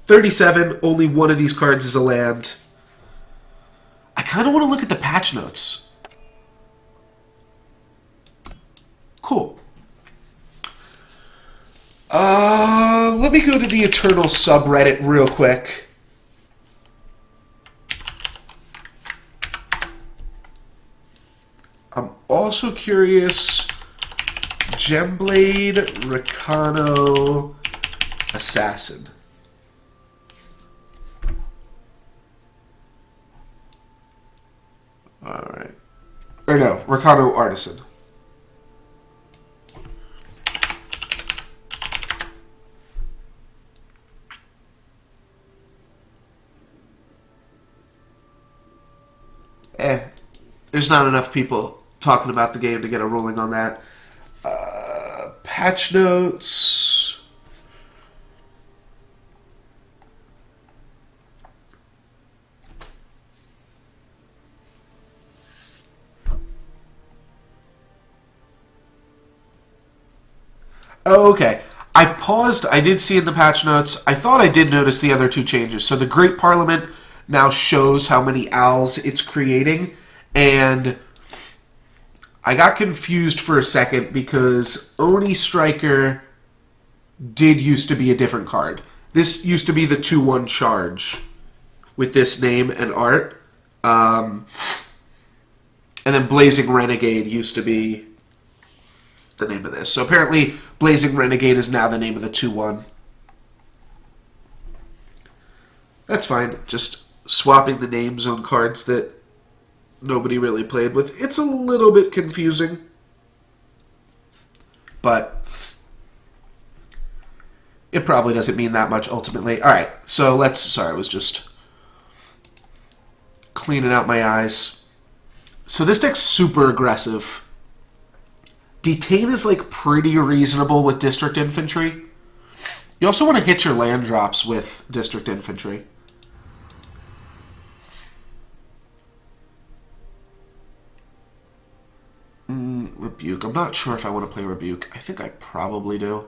37. Only one of these cards is a land. I kind of want to look at the patch notes. Cool. Let me go to the Eternal subreddit real quick. I'm also curious... Gemblade, Rakano, Assassin. Alright. Or no, Rakano Artisan. There's not enough people talking about the game to get a ruling on that. Patch notes. Oh, okay. I paused. I did see in the patch notes. I thought I did notice the other 2 changes. So the Great Parliament now shows how many owls it's creating. And I got confused for a second because Oni Striker did used to be a different card. This used to be the 2/1 charge with this name and art. And then Blazing Renegade used to be the name of this. So apparently Blazing Renegade is now the name of the 2/1. That's fine. Just swapping the names on cards that nobody really played with. It's a little bit confusing. But it probably doesn't mean that much ultimately. Alright, so let's... Sorry, I was just cleaning out my eyes. So this deck's super aggressive. Detain is like pretty reasonable with District Infantry. You also want to hit your land drops with District Infantry. Rebuke. I'm not sure if I want to play Rebuke. I think I probably do.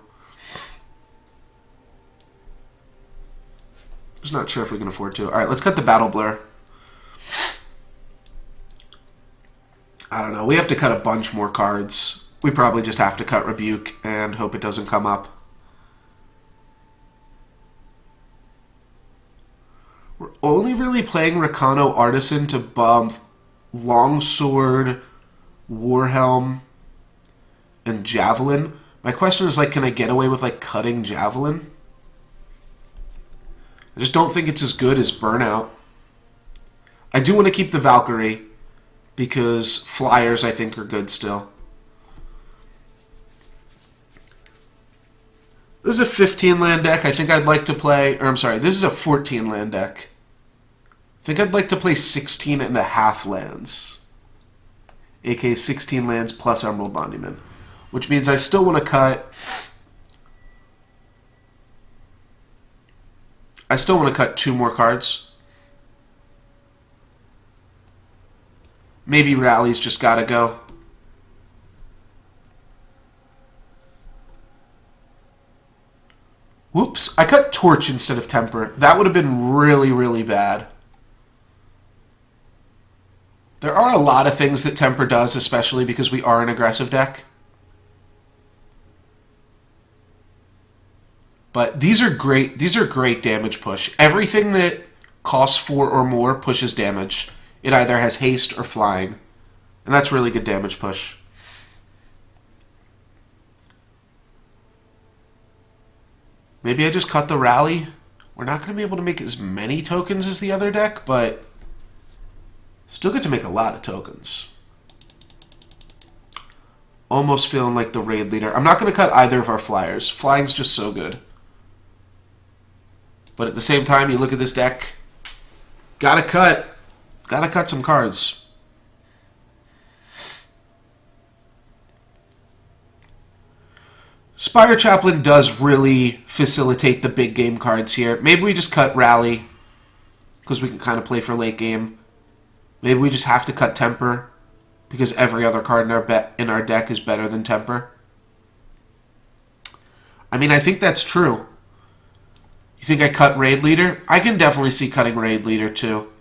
Just not sure if we can afford to. Alright, let's cut the Battle Blur. I don't know. We have to cut a bunch more cards. We probably just have to cut Rebuke and hope it doesn't come up. We're only really playing Rakano Artisan to bump Longsword, Warhelm, and Javelin. My question is, like, can I get away with, like, cutting Javelin? I just don't think it's as good as Burnout. I do want to keep the Valkyrie, because Flyers, I think, are good still. This is a 15 land deck. I think I'd like to play... Or, I'm sorry, this is a 14 land deck. I think I'd like to play 16 and a half lands. aka 16 lands plus Emerald Monument. Which means I still want to cut... I still want to cut 2 more cards. Maybe Rally's just gotta go. Whoops. I cut Torch instead of Temper. That would have been really, really bad. There are a lot of things that Temper does, especially because we are an aggressive deck. But these are great. These are great damage push. Everything that costs 4 or more pushes damage. It either has haste or flying. And that's really good damage push. Maybe I just cut the Rally. We're not going to be able to make as many tokens as the other deck, but still get to make a lot of tokens. Almost feeling like the raid leader. I'm not going to cut either of our Flyers. Flying's just so good. But at the same time, you look at this deck, gotta cut some cards. Spire Chaplain does really facilitate the big game cards here. Maybe we just cut Rally, because we can kind of play for late game. Maybe we just have to cut Temper, because every other card in our deck is better than Temper. I mean, I think that's true. You think I cut Raid Leader? I can definitely see cutting Raid Leader too.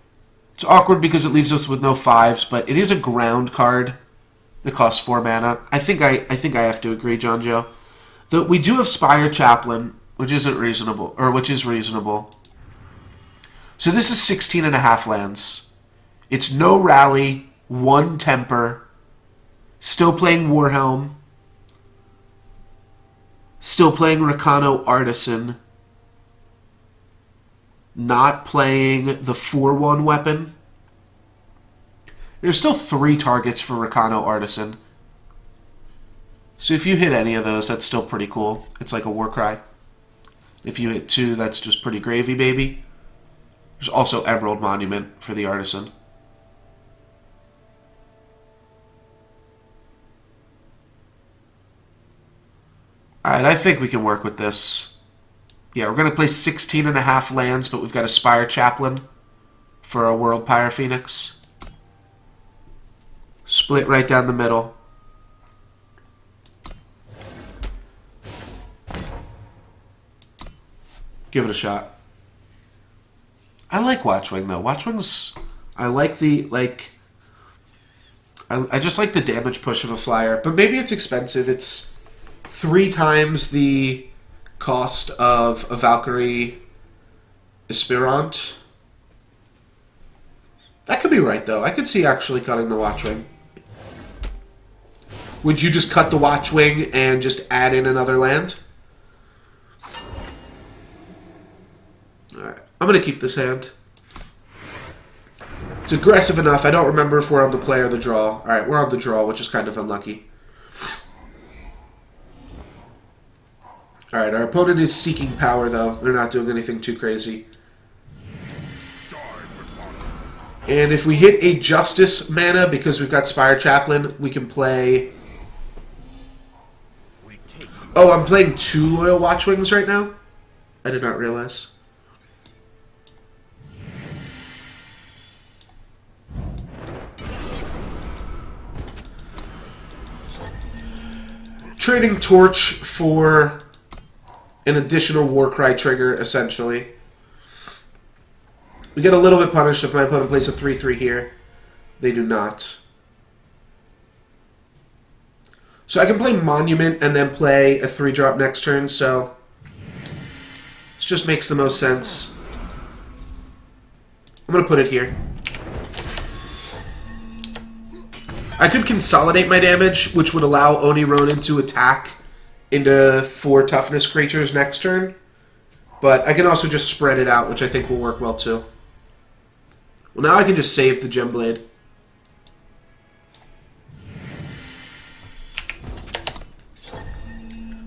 It's awkward because it leaves us with no 5s, but it is a ground card that costs 4 mana. I think I have to agree, John Joe. Though we do have Spire Chaplain, which is reasonable. So this is 16 and a half lands. It's no Rally, 1 Temper, still playing Warhelm, still playing Rakano Artisan, not playing the 4/1 weapon. There's still 3 targets for Rakano Artisan. So if you hit any of those, that's still pretty cool. It's like a Warcry. If you hit 2, that's just pretty gravy, baby. There's also Emerald Monument for the Artisan. Alright, I think we can work with this. Yeah, we're going to play 16 and a half lands, but we've got a Spire Chaplain for a World Pyre Phoenix. Split right down the middle. Give it a shot. I like Watchwing, though. Watchwing's... I like the, I just like the damage push of a flyer. But maybe it's expensive. It's 3 times the cost of a Valkyrie Aspirant. That could be right, though. I could see actually cutting the Watchwing. Would you just cut the Watchwing and just add in another land? Alright. I'm going to keep this hand. It's aggressive enough. I don't remember if we're on the play or the draw. Alright, we're on the draw, which is kind of unlucky. Alright, our opponent is seeking power, though. They're not doing anything too crazy. And if we hit a Justice mana, because we've got Spire Chaplain, we can play... Oh, I'm playing 2 Loyal Watchwings right now? I did not realize. Trading Torch for an additional Warcry trigger, essentially. We get a little bit punished if my opponent plays a 3/3 here. They do not. So I can play Monument and then play a 3-drop next turn, so this just makes the most sense. I'm going to put it here. I could consolidate my damage, which would allow Oni Ronin to attack into 4 toughness creatures next turn. But I can also just spread it out, which I think will work well too. Well, now I can just save the Gem Blade.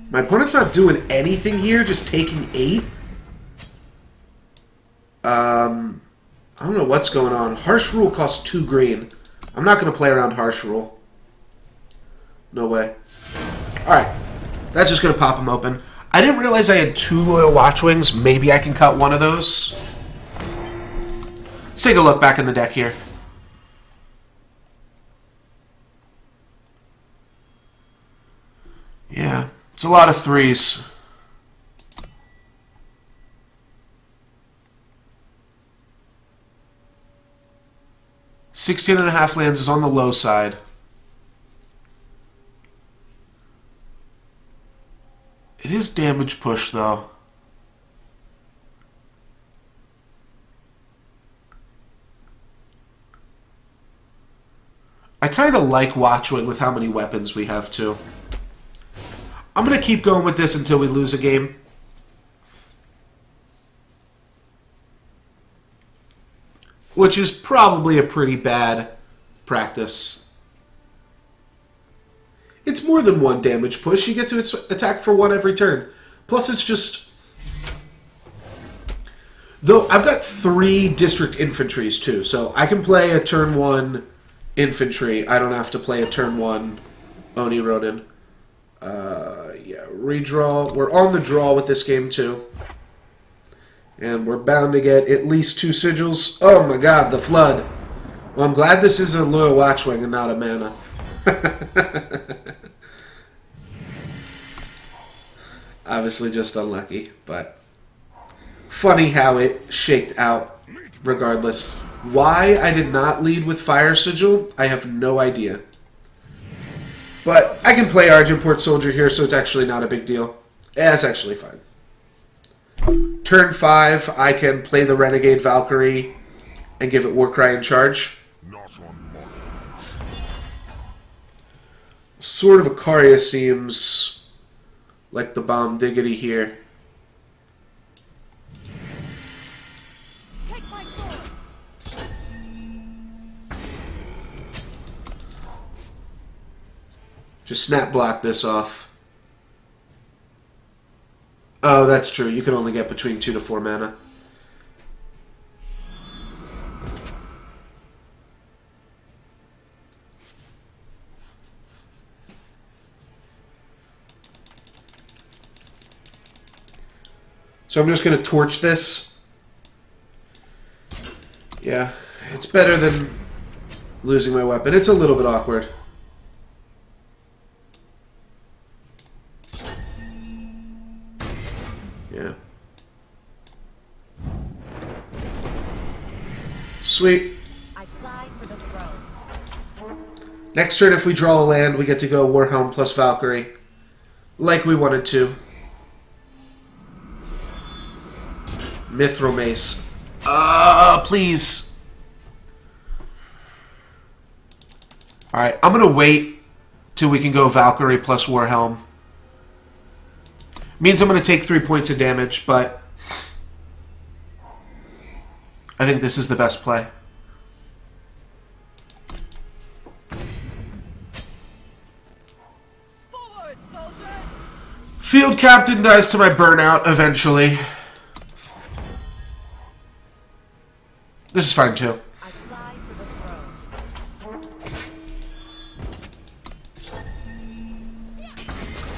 My opponent's not doing anything here, just taking 8. I don't know what's going on. Harsh Rule costs 2 green. I'm not going to play around Harsh Rule. No way. Alright. That's just going to pop him open. I didn't realize I had 2 Loyal Watchwings. Maybe I can cut one of those. Let's take a look back in the deck here. Yeah, it's a lot of 3s. $16.5 lands is on the low side. It is damage push, though. I kind of like Watchwing with how many weapons we have, too. I'm going to keep going with this until we lose a game. Which is probably a pretty bad practice. It's more than 1 damage push. You get to attack for 1 every turn. Plus, it's just... Though, I've got 3 District Infantries, too. So, I can play a turn 1 Infantry. I don't have to play a turn 1 Oni Ronin. Yeah, redraw. We're on the draw with this game, too. And we're bound to get at least 2 sigils. Oh my god, the Flood. Well, I'm glad this is a Loyal Watchwing and not a mana. Obviously just unlucky, but funny how it shaked out regardless. Why I did not lead with Fire Sigil, I have no idea. But I can play Argenport Soldier here, so it's actually not a big deal. Yeah, it's actually fine. Turn 5, I can play the Renegade Valkyrie and give it Warcry in charge. Not on mine. Sword of Ikaria seems like the bomb diggity here. Take my sword. Just snap block this off. Oh, that's true. You can only get between 2 to 4 mana. So I'm just going to torch this. Yeah, it's better than losing my weapon. It's a little bit awkward. Yeah. Sweet. I fly for the throne. Next turn, if we draw a land, we get to go Warhelm plus Valkyrie. Like we wanted to. Mithril Mace. Please. Alright, I'm going to wait till we can go Valkyrie plus Warhelm. Means I'm going to take 3 points of damage, but I think this is the best play. Forward, soldiers! Field Captain dies to my burnout eventually. This is fine too. I fly for the throne.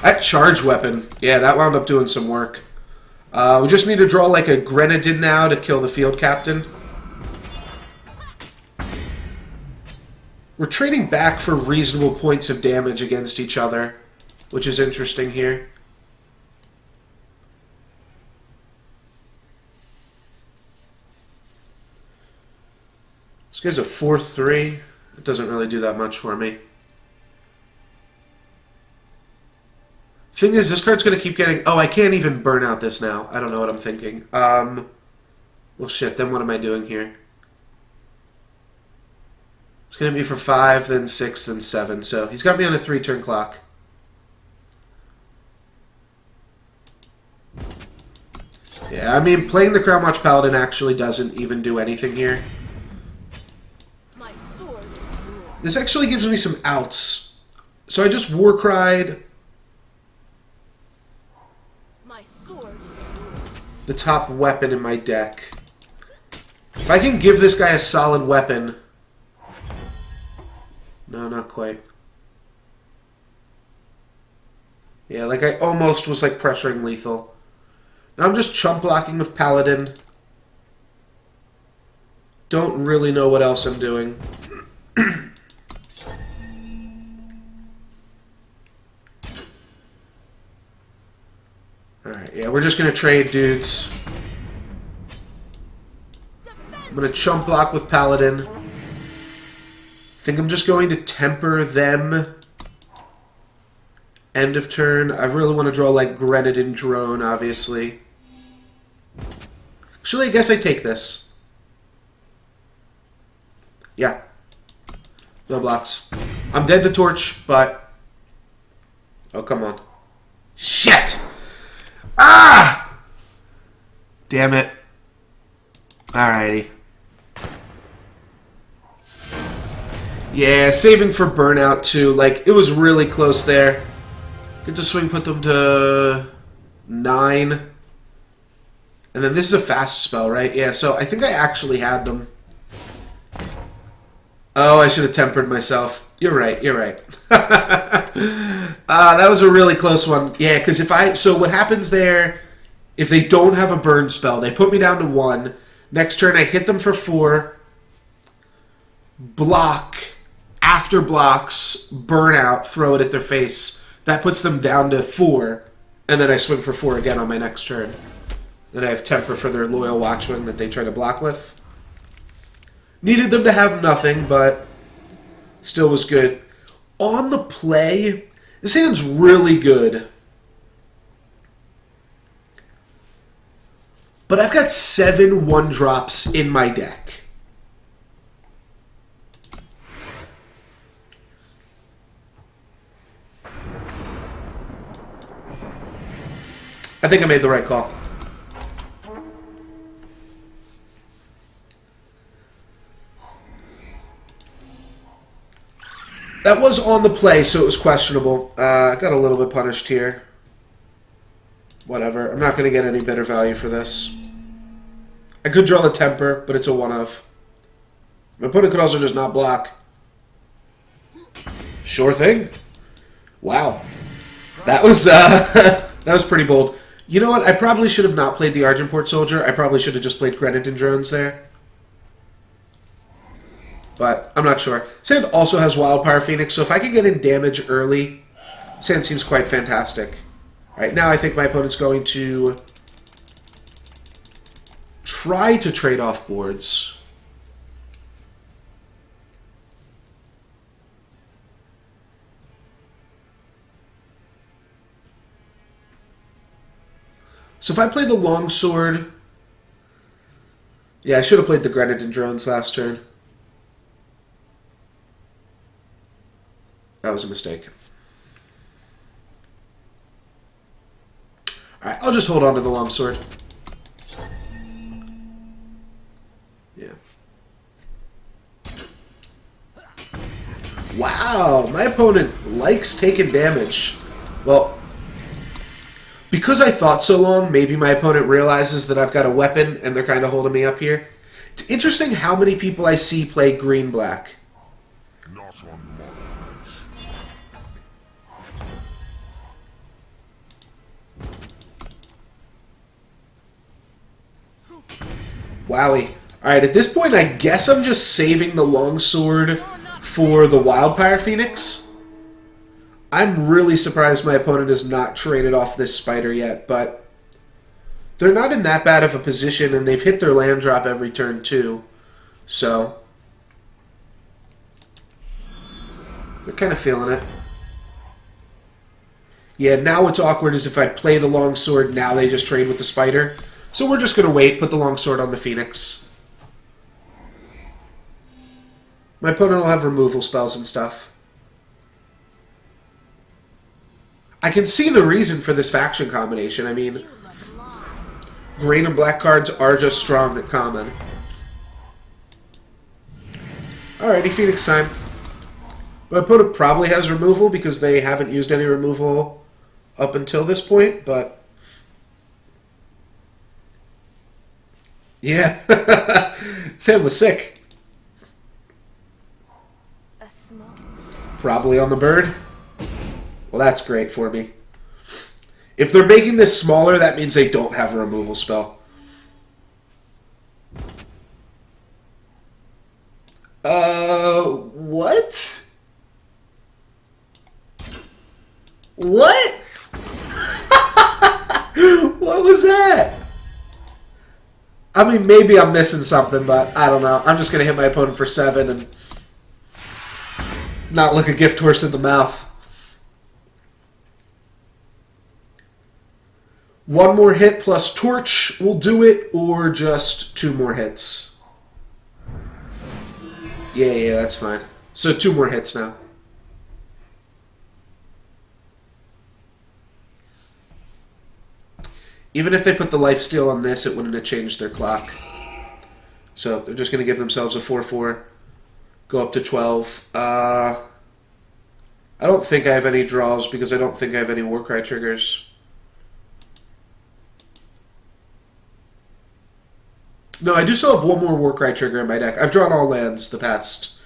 That charge weapon, yeah, that wound up doing some work. We just need to draw like a Grenadin now to kill the Field Captain. We're trading back for reasonable points of damage against each other, which is interesting here. This guy's a 4/3. It doesn't really do that much for me. Thing is, this card's going to keep getting... Oh, I can't even burn out this now. I don't know what I'm thinking. Well, shit, then what am I doing here? It's going to be for 5, then 6, then 7. So he's got me on a 3-turn clock. Yeah, I mean, playing the Crown Watch Paladin actually doesn't even do anything here. My sword is yours. This actually gives me some outs. So I just Warcried My sword is yours. the top weapon in my deck. If I can give this guy a solid weapon... No, not quite. Yeah, like I almost was like pressuring lethal. Now I'm just chump blocking with Paladin. Don't really know what else I'm doing. Alright, yeah, we're just gonna trade dudes. I'm gonna chump block with Paladin. Think I'm just going to temper them. End of turn. I really want to draw like Grenadin Drone, obviously. Actually, I guess I take this. Yeah. No blocks. I'm dead to Torch, but... Oh, come on. Shit! Ah! Damn it. Alrighty. Yeah, saving for burnout, too. Like, it was really close there. Good to swing, put them to 9. And then this is a fast spell, right? Yeah, so I think I actually had them. Oh, I should have tempered myself. You're right, you're right. That was a really close one. Yeah, because if I... So what happens there, if they don't have a burn spell, they put me down to 1. Next turn, I hit them for 4. Block. After blocks, burn out, throw it at their face. That puts them down to 4. And then I swing for 4 again on my next turn. Then I have temper for their loyal Watchwing that they try to block with. Needed them to have nothing, but still was good. On the play, this hand's really good. But I've got 7 1-drops in my deck. I think I made the right call. That was on the play, so it was questionable. I got a little bit punished here. Whatever. I'm not going to get any better value for this. I could draw the temper, but it's a one-of. My opponent could also just not block. Sure thing. Wow. That was that was pretty bold. You know what? I probably should have not played the Argenport Soldier. I probably should have just played Grenadin Drones there. But I'm not sure. Sand also has Wildfire Phoenix, so if I can get in damage early, Sand seems quite fantastic. Alright, now I think my opponent's going to try to trade off boards. So if I play the Longsword... Yeah, I should have played the Grenadin Drones last turn. That was a mistake. Alright, I'll just hold on to the Longsword. Yeah. Wow, my opponent likes taking damage. Well, because I thought so long, maybe my opponent realizes that I've got a weapon and they're kind of holding me up here. It's interesting how many people I see play green-black. Not on Wowie. Alright, at this point, I guess I'm just saving the Longsword for the Wildfire Phoenix. I'm really surprised my opponent has not traded off this Spider yet, but they're not in that bad of a position, and they've hit their land drop every turn, too. So, they're kind of feeling it. Yeah, now what's awkward is if I play the Longsword, now they just trade with the Spider. So we're just going to wait, put the Longsword on the Phoenix. My opponent will have removal spells and stuff. I can see the reason for this faction combination. I mean, green and black cards are just strong at common. Alrighty, Phoenix time. My opponent probably has removal because they haven't used any removal up until this point, but... Yeah. Sam was sick. A small. Probably on the bird. Well, that's great for me. If they're making this smaller, that means they don't have a removal spell. What? What? What was that? I mean, maybe I'm missing something, but I don't know. I'm just going to hit my opponent for 7 and not look a gift horse in the mouth. One more hit plus torch will do it, or just 2 more hits? Yeah, that's fine. So 2 more hits now. Even if they put the lifesteal on this, it wouldn't have changed their clock. So they're just going to give themselves a 4/4, go up to 12. I don't think I have any draws because I don't think I have any Warcry triggers. No, I do still have one more Warcry trigger in my deck. I've drawn all lands the past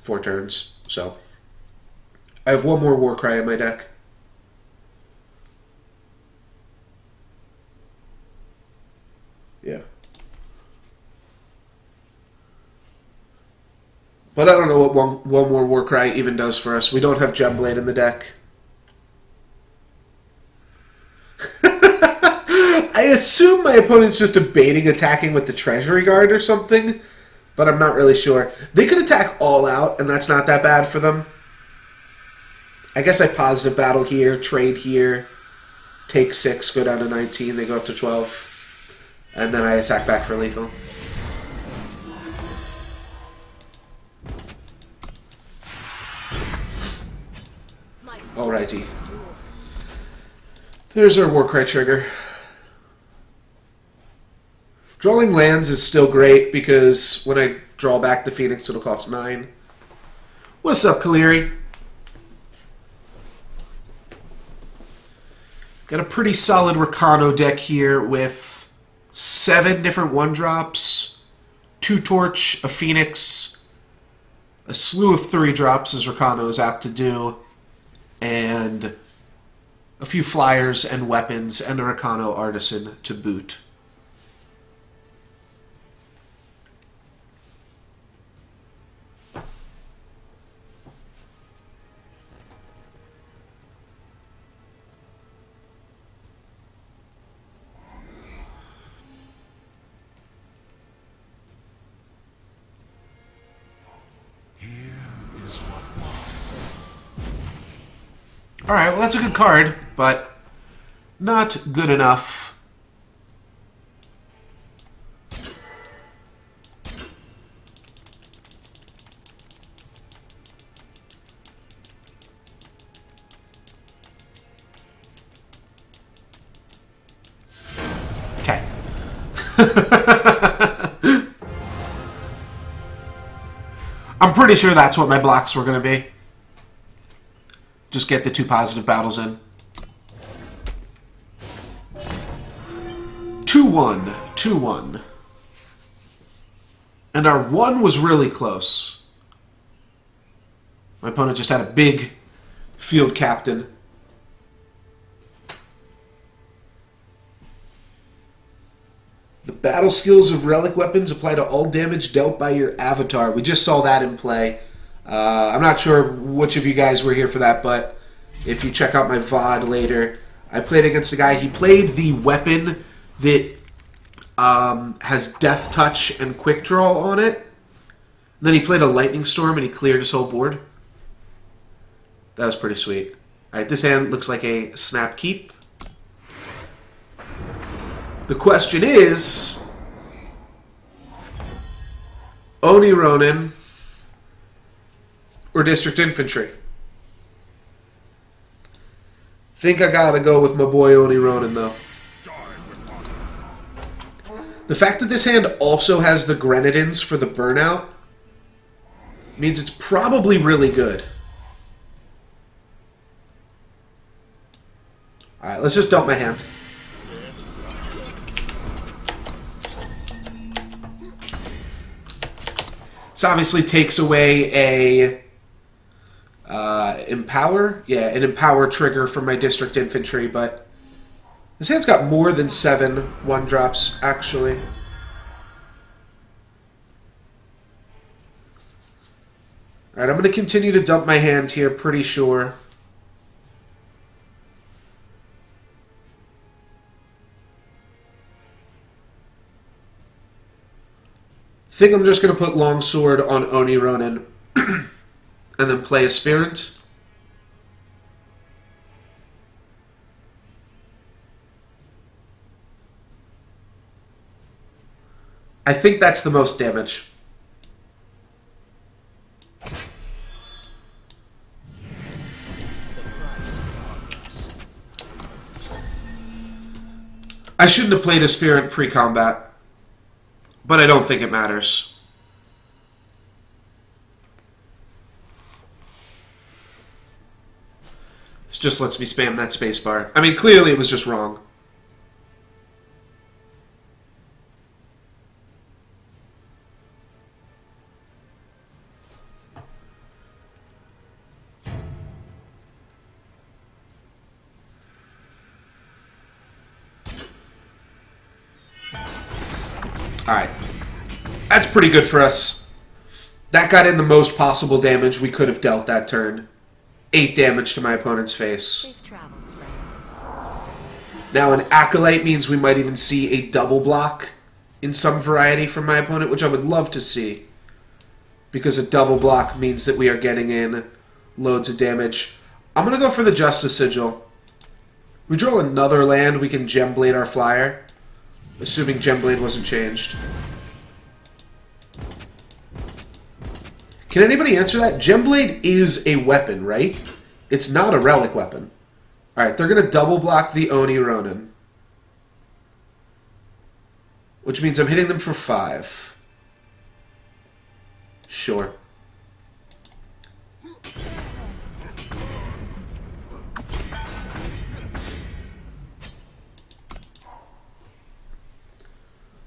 4 turns, so I have one more Warcry in my deck. Yeah. But I don't know what one more Warcry even does for us. We don't have Gemblade in the deck. I assume my opponent's just debating attacking with the Treasury Guard or something, but I'm not really sure. They could attack all out, and that's not that bad for them. I guess I positive battle here, trade here, take 6, go down to 19, they go up to 12. And then I attack back for lethal. Alrighty. There's our Warcry trigger. Drawing lands is still great because when I draw back the Phoenix, it'll cost 9. What's up, Kaleri? Got a pretty solid Rakano deck here with 7 different 1-drops, 2 Torch, a Phoenix, a slew of 3-drops, as Rakano is apt to do, and a few flyers and weapons, and a Rakano Artisan to boot. Alright, well that's a good card, but not good enough. Okay. I'm pretty sure that's what my blocks were going to be. Just get the 2 positive battles in. 2-1. 2-1. And our 1 was really close. My opponent just had a big field captain. The battle skills of relic weapons apply to all damage dealt by your avatar. We just saw that in play. I'm not sure which of you guys were here for that, but if you check out my VOD later, I played against a guy. He played the weapon that has Death Touch and Quick Draw on it. And then he played a Lightning Storm and he cleared his whole board. That was pretty sweet. Alright, this hand looks like a Snap Keep. The question is, Oni Ronin or District Infantry? Think I gotta go with my boy Oni Ronin, though. Die with The fact that this hand also has the Grenadins for the burnout means it's probably really good. Alright, let's just dump my hand. This obviously takes away a empower. Yeah, an empower trigger from my district infantry, but this hand's got more than 7 1-drops, actually. Alright, I'm going to continue to dump my hand here, pretty sure. Think I'm just going to put Longsword on Oni Ronin and then play Aspirant. I think that's the most damage. I shouldn't have played Aspirant pre-combat, but I don't think it matters. This just lets me spam that spacebar. I mean, clearly it was just wrong. Alright. That's pretty good for us. That got in the most possible damage we could have dealt that turn. 8 damage to my opponent's face. Safe travels, friend. Now an Acolyte means we might even see a double block in some variety from my opponent, which I would love to see. Because a double block means that we are getting in loads of damage. I'm going to go for the Justice Sigil. We draw another land, we can Gemblade our flyer. Assuming Gemblade wasn't changed. Can anybody answer that? Gemblade is a weapon, right? It's not a relic weapon. Alright, they're going to double block the Oni Ronin. Which means I'm hitting them for 5. Sure.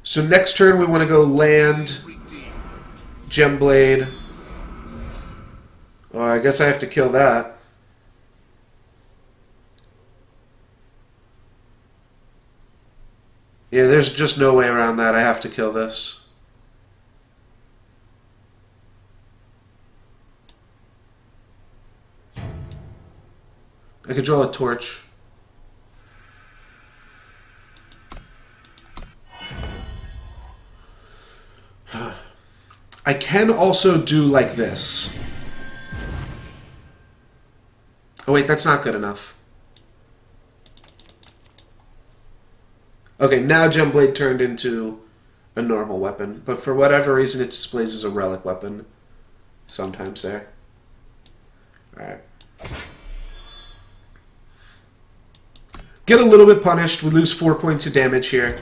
So next turn we want to go land, Gemblade. Oh, I guess I have to kill that. Yeah, there's just no way around that. I have to kill this. I could draw a torch. I can also do like this. Oh wait, that's not good enough. Okay, now Gemblade turned into a normal weapon, but for whatever reason it displays as a relic weapon sometimes there. Alright. Get a little bit punished. We lose 4 points of damage here.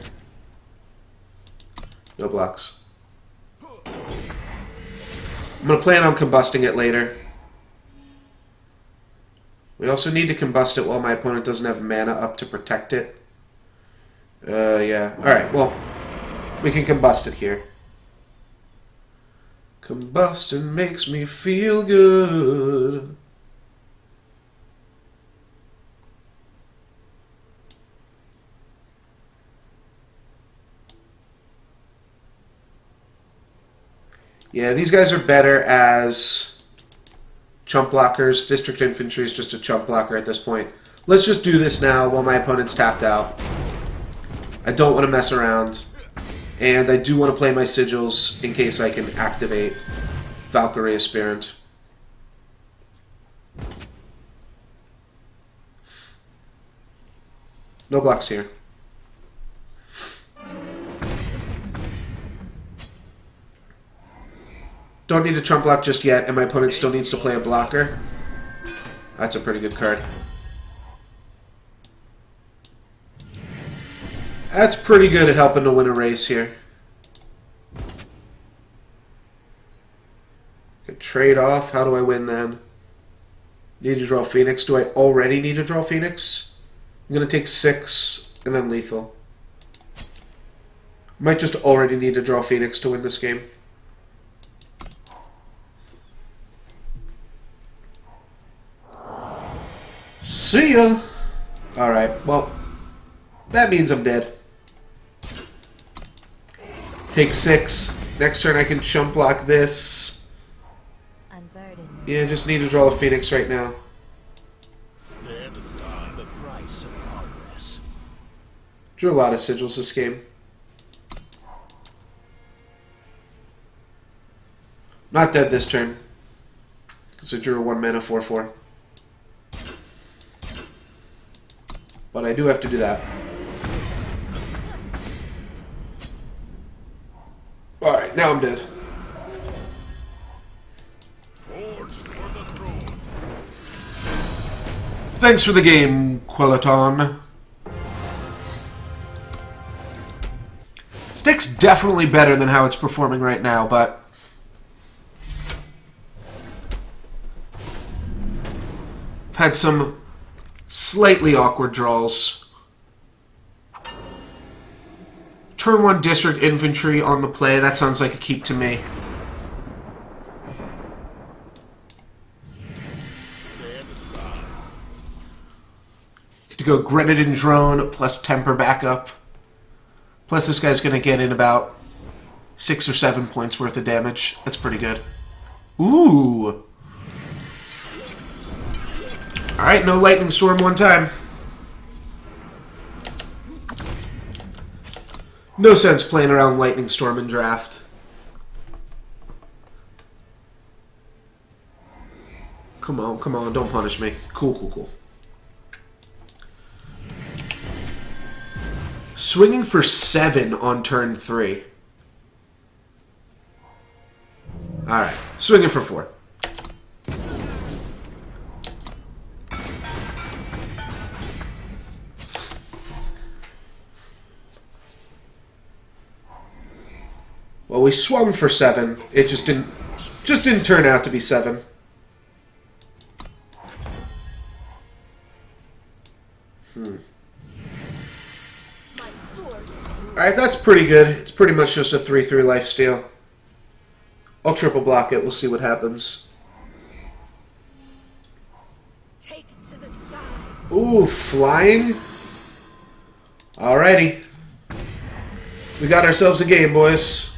No blocks. I'm going to plan on combusting it later. We also need to combust it while my opponent doesn't have mana up to protect it. Yeah. Alright, well, we can combust it here. Combusting makes me feel good. Yeah, these guys are better as chump blockers. District Infantry is just a chump blocker at this point. Let's just do this now while my opponent's tapped out. I don't want to mess around. And I do want to play my sigils in case I can activate Valkyrie Aspirant. No blocks here. Don't need a chump block just yet, and my opponent still needs to play a blocker. That's a pretty good card. That's pretty good at helping to win a race here. Good trade off. How do I win then? Need to draw Phoenix. Do I already need to draw Phoenix? I'm going to take 6 and then lethal. Might just already need to draw Phoenix to win this game. See ya! Alright, well, that means I'm dead. Take 6. Next turn I can chump block this. Unburden. Yeah, just need to draw a Phoenix right now. Stand aside. The price of progress. Drew a lot of sigils this game. Not dead this turn. Because I drew a 1 mana 4/4. But I do have to do that. Alright, now I'm dead. Forge for the throne. Thanks for the game, Quellaton. This deck's definitely better than how it's performing right now, but I've had some slightly awkward draws. Turn 1 District Infantry on the play. That sounds like a keep to me. Stand aside. Get to go Grenadin Drone plus Temper backup. Plus this guy's going to get in about 6 or 7 points worth of damage. That's pretty good. Ooh. Alright, no Lightning Storm one time. No sense playing around Lightning Storm in draft. Come on, don't punish me. Cool. Swinging for 7 on turn 3. Alright, swinging for 4. Well, we swung for 7. It just didn't turn out to be 7. Alright, that's pretty good. It's pretty much just a 3/3 lifesteal. I'll triple block it. We'll see what happens. Take it to the skies. Ooh, flying? Alrighty. We got ourselves a game, boys.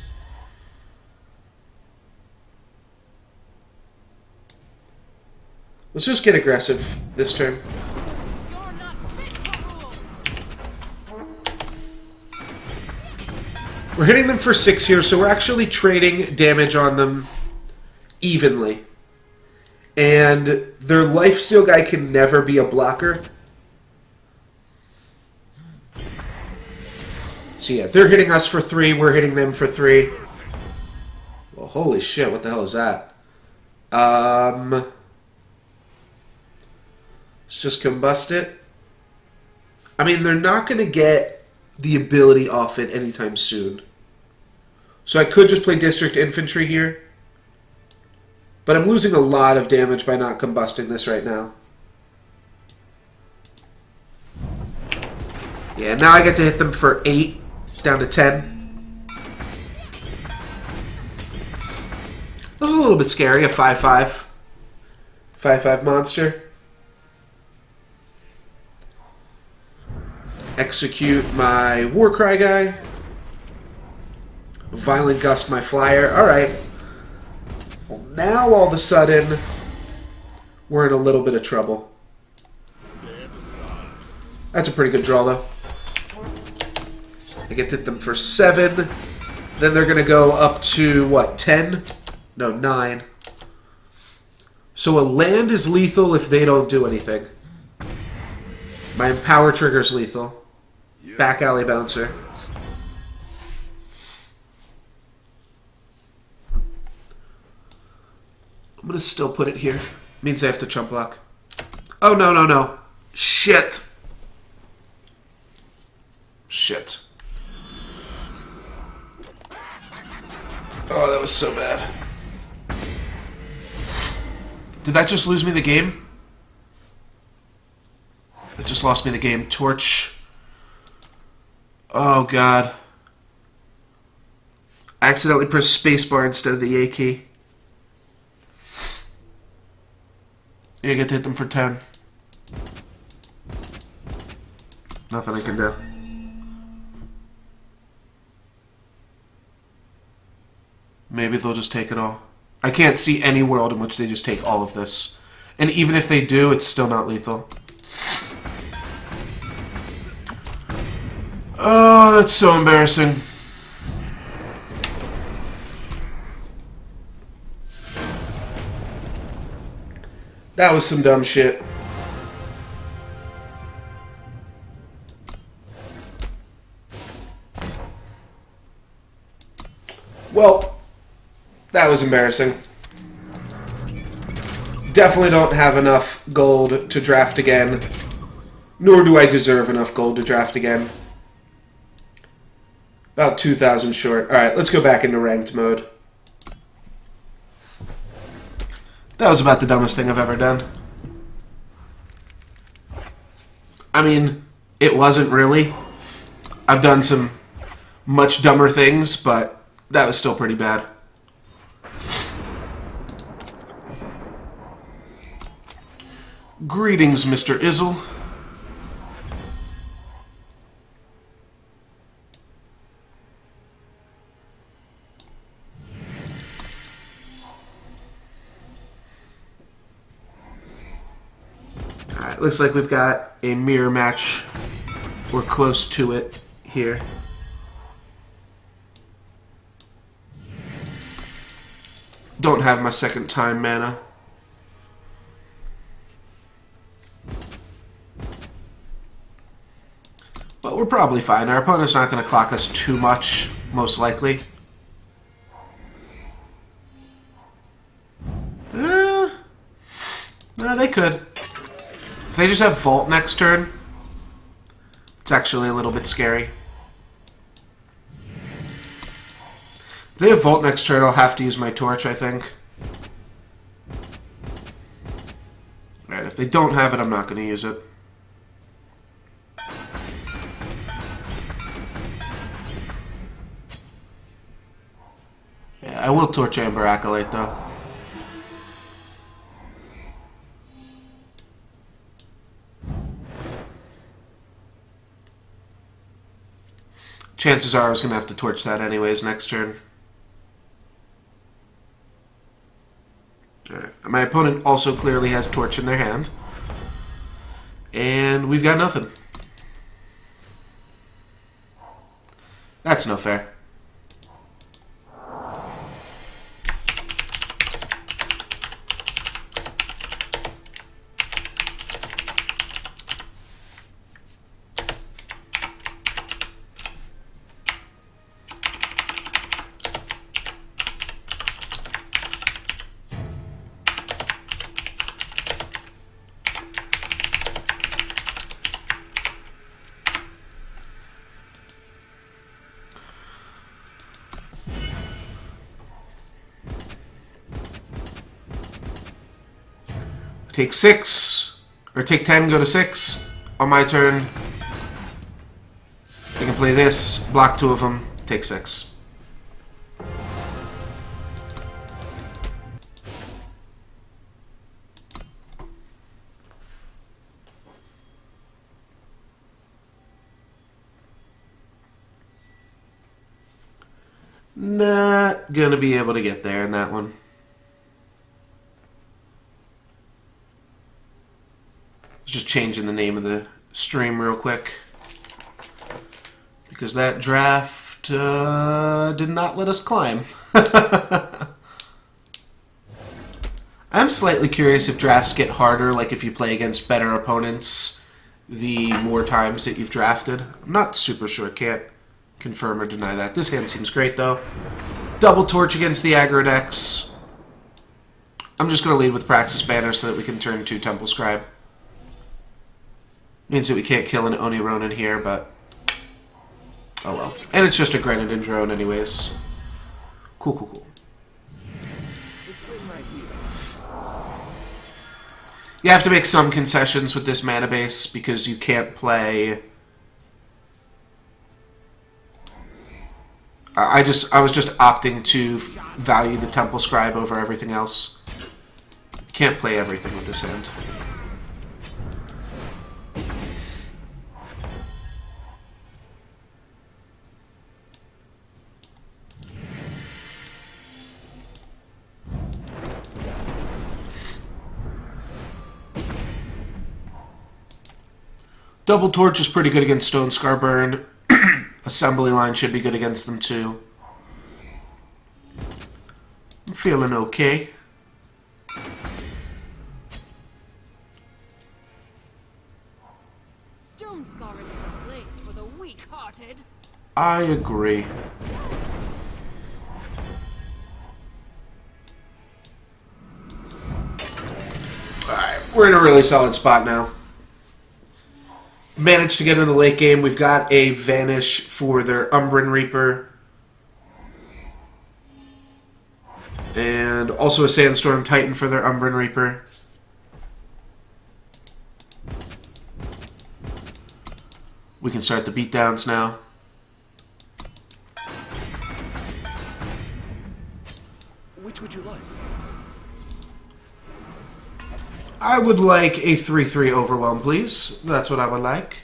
Let's just get aggressive this turn. You're not fit to rule. We're hitting them for 6 here, so we're actually trading damage on them evenly. And their lifesteal guy can never be a blocker. So yeah, they're hitting us for 3, we're hitting them for 3. Well, holy shit, what the hell is that? Let's just combust it. I mean, they're not going to get the ability off it anytime soon. So I could just play District Infantry here. But I'm losing a lot of damage by not combusting this right now. Yeah, now I get to hit them for 8, down to 10. That was a little bit scary, a 5/5. 5/5 monster. Execute my Warcry guy. Violent Gust my flyer. Alright. Well, now all of a sudden, we're in a little bit of trouble. Stand aside. That's a pretty good draw, though. I get to hit them for 7. Then they're going to go up to, what, 10? No, 9. So a land is lethal if they don't do anything. My Empower trigger's lethal. Back alley bouncer. I'm going to still put it here. Means I have to chump block. Oh, no. Shit. Oh, that was so bad. Did that just lose me the game? That just lost me the game. Torch. Oh, God. I accidentally pressed spacebar instead of the A key. You get to hit them for 10. Nothing I can do. Maybe they'll just take it all. I can't see any world in which they just take all of this. And even if they do, it's still not lethal. Oh, that's so embarrassing. That was some dumb shit. Well, that was embarrassing. Definitely don't have enough gold to draft again. Nor do I deserve enough gold to draft again. About 2,000 short. Alright, let's go back into ranked mode. That was about the dumbest thing I've ever done. I mean, it wasn't really. I've done some much dumber things, but that was still pretty bad. Greetings, Mr. Izzle. Alright, looks like we've got a mirror match. We're close to it here. Don't have my second time mana. But we're probably fine. Our opponent's not going to clock us too much, most likely. No, they could. If they just have Vault next turn, it's actually a little bit scary. If they have Vault next turn, I'll have to use my Torch, I think. Alright, if they don't have it, I'm not going to use it. Yeah, I will Torch Amber Acolyte, though. Chances are I was going to have to torch that anyways next turn. Alright. My opponent also clearly has Torch in their hand. And we've got nothing. That's no fair. Take 6, or take 10, go to 6. On my turn, I can play this, block 2 of them, take 6. Not gonna be able to get there in that one. Just changing the name of the stream real quick, because that draft did not let us climb. I'm slightly curious if drafts get harder, like if you play against better opponents the more times that you've drafted. I'm not super sure, can't confirm or deny that. This hand seems great though. Double Torch against the aggro decks. I'm just going to lead with Praxis Banner so that we can turn 2 Temple Scribe. Means that we can't kill an Oni Ronin here, but oh well. And it's just a Grenadin drone anyways. Cool, cool, cool. You have to make some concessions with this mana base because you can't play... I was just opting to value the Temple Scribe over everything else. Can't play everything with this hand. Double Torch is pretty good against Stone Scar Burn. Assembly Line should be good against them too. I'm feeling okay. Stone Scar isn't a place for the weak-hearted. I agree. Alright, we're in a really solid spot now. Managed to get in the late game. We've got a Vanish for their Umbran Reaper. And also a Sandstorm Titan for their Umbran Reaper. We can start the beatdowns now. Which would you like? I would like a 3/3 Overwhelm, please. That's what I would like.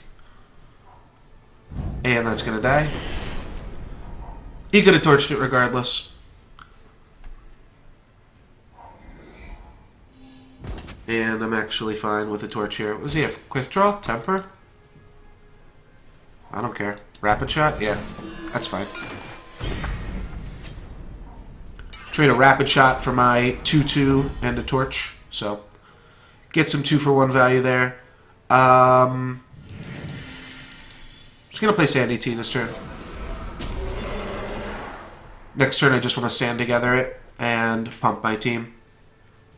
And that's going to die. He could have torched it regardless. And I'm actually fine with a torch here. Was he a quick draw? Temper? I don't care. Rapid shot? Yeah, that's fine. Trade a rapid shot for my 2/2 and a torch. So, get some 2-for-1 value there. Just going to play Sandy T this turn. Next turn I just want to stand together it and pump my team.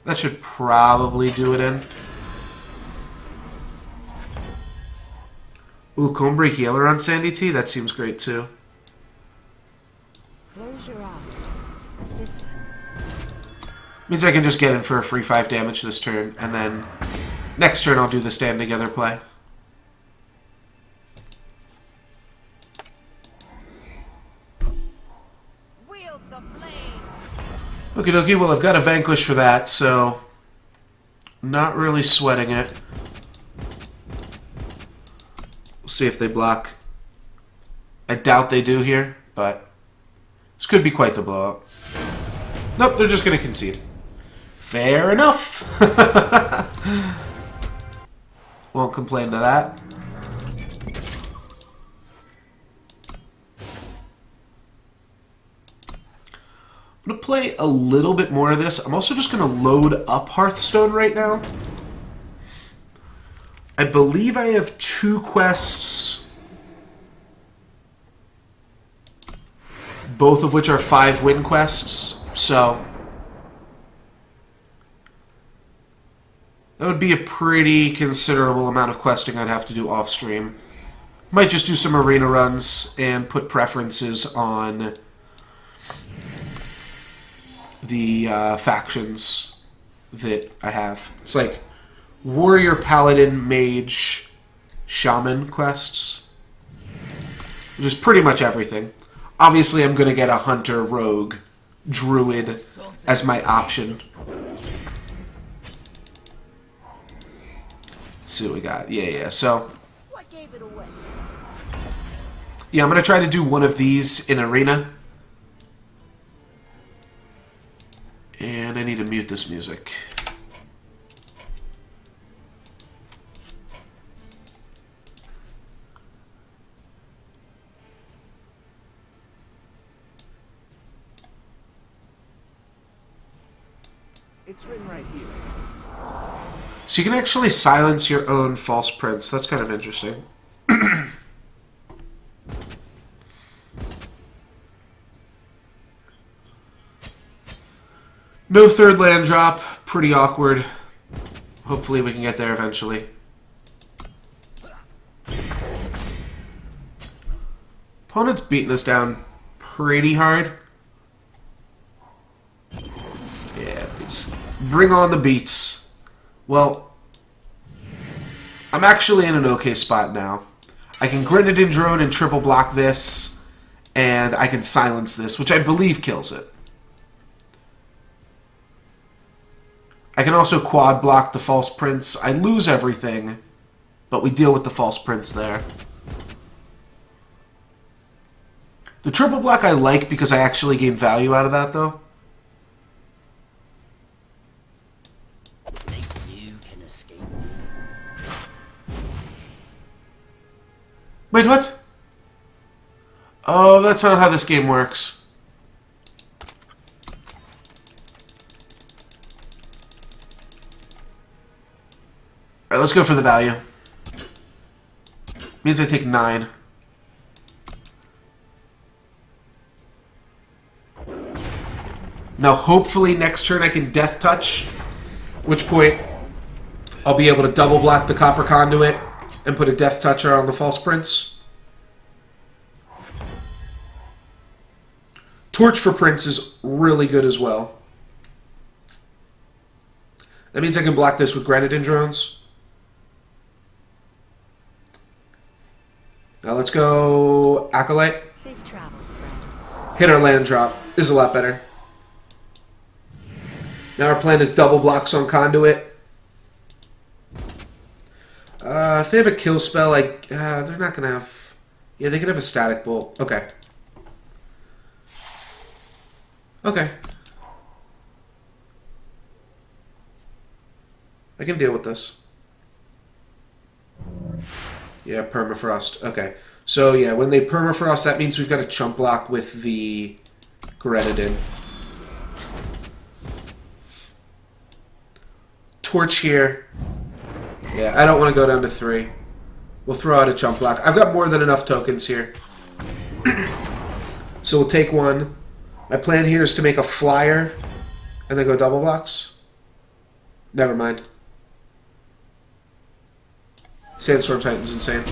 That should probably do it in. Ooh, Combray Healer on Sandy T? That seems great too. Close your eyes. Listen. Means I can just get in for a free 5 damage this turn, and then next turn I'll do the stand together play. Wield the blade. Okie dokie, well I've got a Vanquish for that, so not really sweating it. We'll see if they block. I doubt they do here, but this could be quite the blowout. Nope, they're just going to concede. Fair enough. Won't complain to that. I'm going to play a little bit more of this. I'm also just going to load up Hearthstone right now. I believe I have 2 quests, both of which are 5-win quests, so that would be a pretty considerable amount of questing I'd have to do off-stream. Might just do some arena runs and put preferences on the factions that I have. It's like Warrior, Paladin, Mage, Shaman quests, which is pretty much everything. Obviously, I'm going to get a Hunter, Rogue, Druid as my option. Let's see what we got. Yeah. So, What gave it away? yeah, I'm going to try to do one of these in Arena. And I need to mute this music. It's written right here. So you can actually silence your own false prints. That's kind of interesting. No third land drop. Pretty awkward. Hopefully we can get there eventually. Opponent's beating us down pretty hard. Yeah, please. Bring on the beats. Well, I'm actually in an okay spot now. I can Grenadine Drone and triple block this, and I can silence this, which I believe kills it. I can also quad block the False Prince. I lose everything, but we deal with the False Prince there. The triple block I like because I actually gain value out of that, though. Think you can escape me? Wait, what? Oh, that's not how this game works. Alright, let's go for the value. Means I take 9. Now, hopefully next turn I can Death Touch, at which point I'll be able to double block the Copper Conduit and put a Death Toucher on the False Prince. Torch for Prince is really good as well. That means I can block this with Grenadine Drones. Now let's go Acolyte. Safe travels, friend. Hit our land drop. This is a lot better. Now our plan is double blocks on Conduit. If they have a kill spell, they're not going to have... Yeah, they could have a Static Bolt. Okay. Okay. I can deal with this. Yeah, Permafrost. Okay. So, yeah, when they Permafrost, that means we've got a chump block with the Grenadine. Torch here. Yeah, I don't want to go down to 3. We'll throw out a chump block. I've got more than enough tokens here. So we'll take 1. My plan here is to make a flyer and then go double blocks. Never mind. Sandstorm Titan's insane.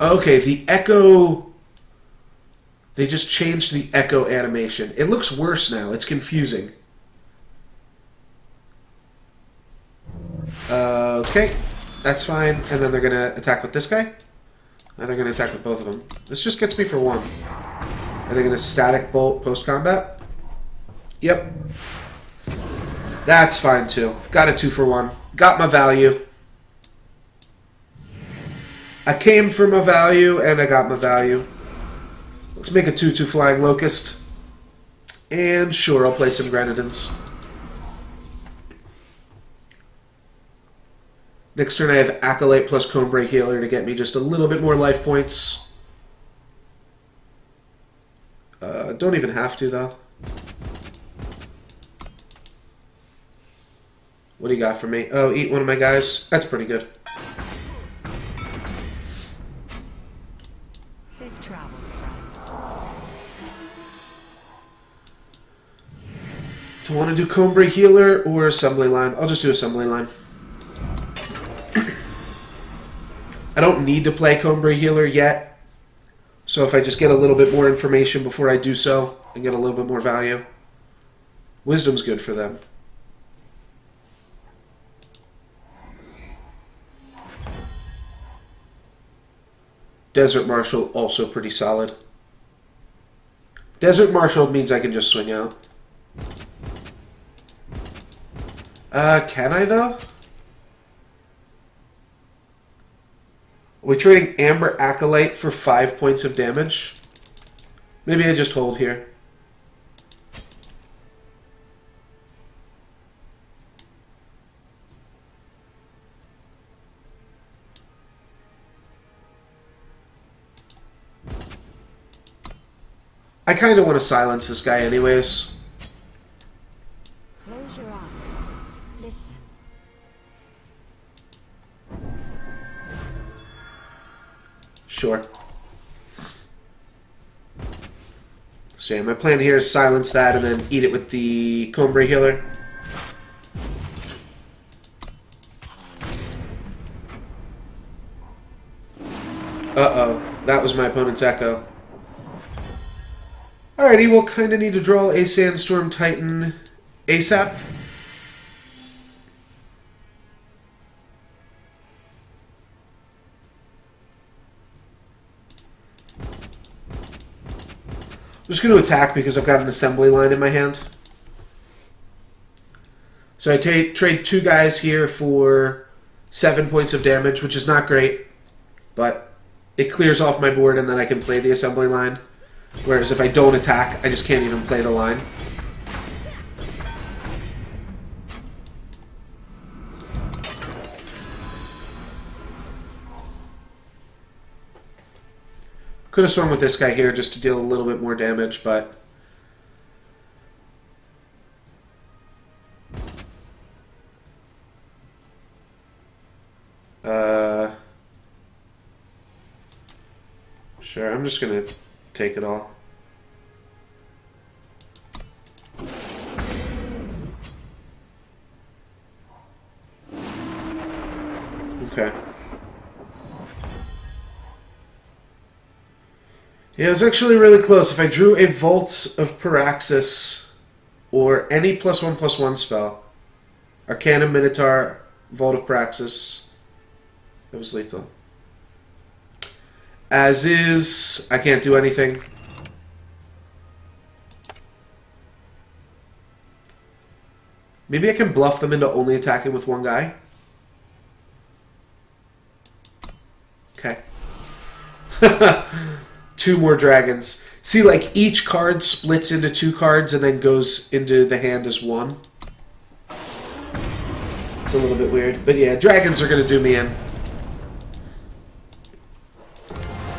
Okay, the Echo... They just changed the Echo animation. It looks worse now. It's confusing. Okay, that's fine. And then they're going to attack with this guy. And they're going to attack with both of them. This just gets me for 1. Are they going to Static Bolt post-combat? Yep. That's fine, too. Got a 2 for 1. Got my value. I came for my value, and I got my value. Let's make a 2/2 Flying Locust. And sure, I'll play some Grenadines. Next turn I have Acolyte plus Combray Healer to get me just a little bit more life points. Don't even have to, though. What do you got for me? Oh, eat one of my guys. That's pretty good. Safe travels, friend. Do I want to do Combray Healer or Assembly Line? I'll just do Assembly Line. I don't need to play Combray Healer yet, so if I just get a little bit more information before I do so, and get a little bit more value. Wisdom's good for them. Desert Marshal, also pretty solid. Desert Marshal means I can just swing out. Can I, though? Are we trading Amber Acolyte for 5 points of damage? Maybe I just hold here. I kind of want to silence this guy anyways. Close your eyes. Listen. Sure. So yeah, my plan here is silence that and then eat it with the Combray Healer. Uh-oh. That was my opponent's Echo. Alrighty, we'll kind of need to draw a Sandstorm Titan ASAP. just going to attack because I've got an assembly line in my hand. So I trade 2 guys here for 7 points of damage, which is not great, but it clears off my board and then I can play the assembly line. Whereas if I don't attack, I just can't even play the line. Could have swung with this guy here just to deal a little bit more damage, but... Sure, I'm just going to take it all. Okay. Yeah, it was actually really close. If I drew a Vault of Paraxis or any +1/+1 spell, Arcana Minotaur, Vault of Paraxis, it was lethal. As is, I can't do anything. Maybe I can bluff them into only attacking with one guy. Okay. 2 more dragons. See, like, each card splits into 2 cards and then goes into the hand as 1. It's a little bit weird. But yeah, dragons are going to do me in.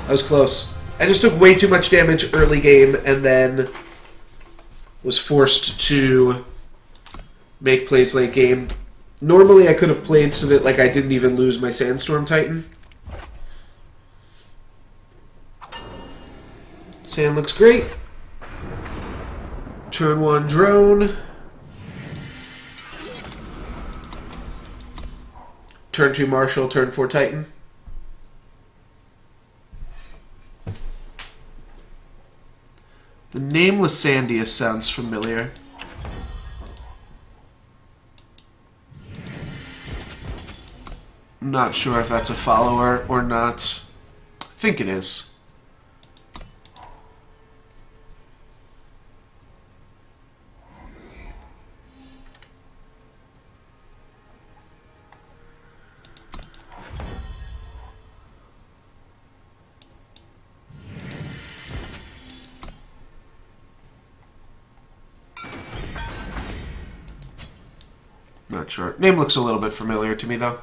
That was close. I just took way too much damage early game and then was forced to make plays late game. Normally I could have played so that like I didn't even lose my Sandstorm Titan. Sand looks great. Turn 1 drone. Turn 2 Marshall, turn 4 Titan. The Nameless Sandius sounds familiar. I'm not sure if that's a follower or not. I think it is. Not sure. Name looks a little bit familiar to me, though.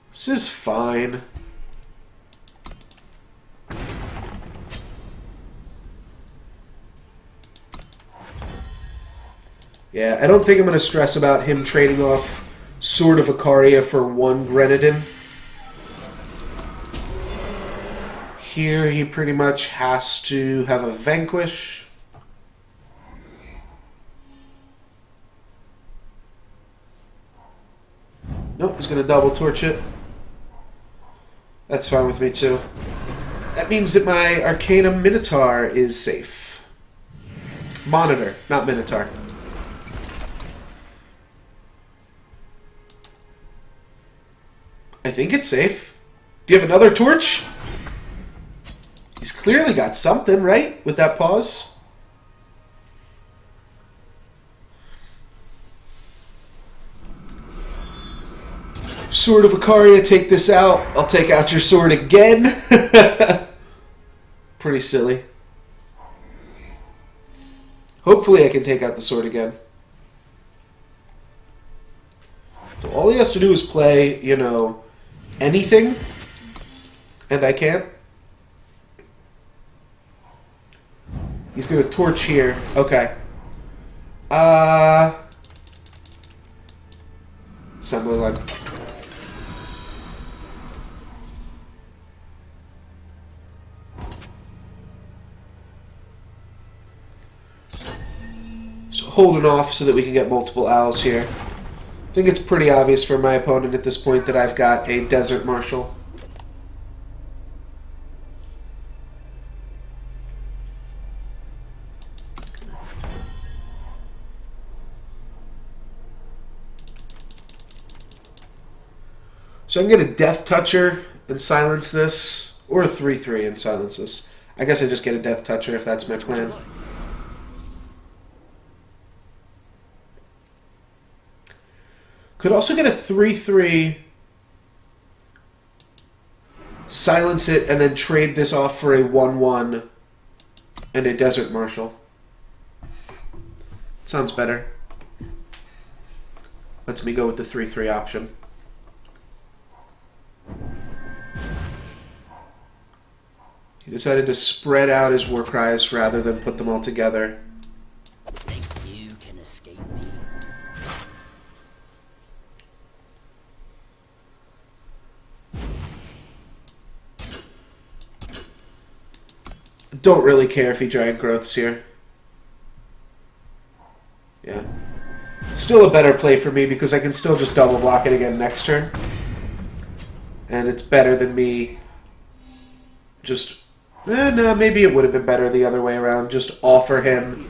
This is fine. Yeah, I don't think I'm going to stress about him trading off Sword of Icaria for 1 Grenadin. Here he pretty much has to have a Vanquish. Nope, he's going to double torch it. That's fine with me too. That means that my Arcana Minotaur is safe. Monitor, not Minotaur. I think it's safe. Do you have another torch? He's clearly got something, right? With that pause. Sword of Icaria, take this out. I'll take out your sword again. Pretty silly. Hopefully I can take out the sword again. So all he has to do is play, you know, anything, and I can't. He's going to torch here. Okay. Assembly line. So holding off so that we can get multiple owls here. I think it's pretty obvious for my opponent at this point that I've got a Desert Marshal. So I can get a Death Toucher and silence this, or a 3/3 and silence this. I guess I just get a Death Toucher if that's my Which would you plan. like? Could also get a 3/3, silence it, and then trade this off for a 1/1 and a Desert Marshal. Sounds better. Lets me go with the 3/3 option. He decided to spread out his war cries rather than put them all together. Think you can escape me? Don't really care if he Giant Growths here. Yeah. Still a better play for me because I can still just double block it again next turn. And it's better than me just... no, maybe it would have been better the other way around. Just offer him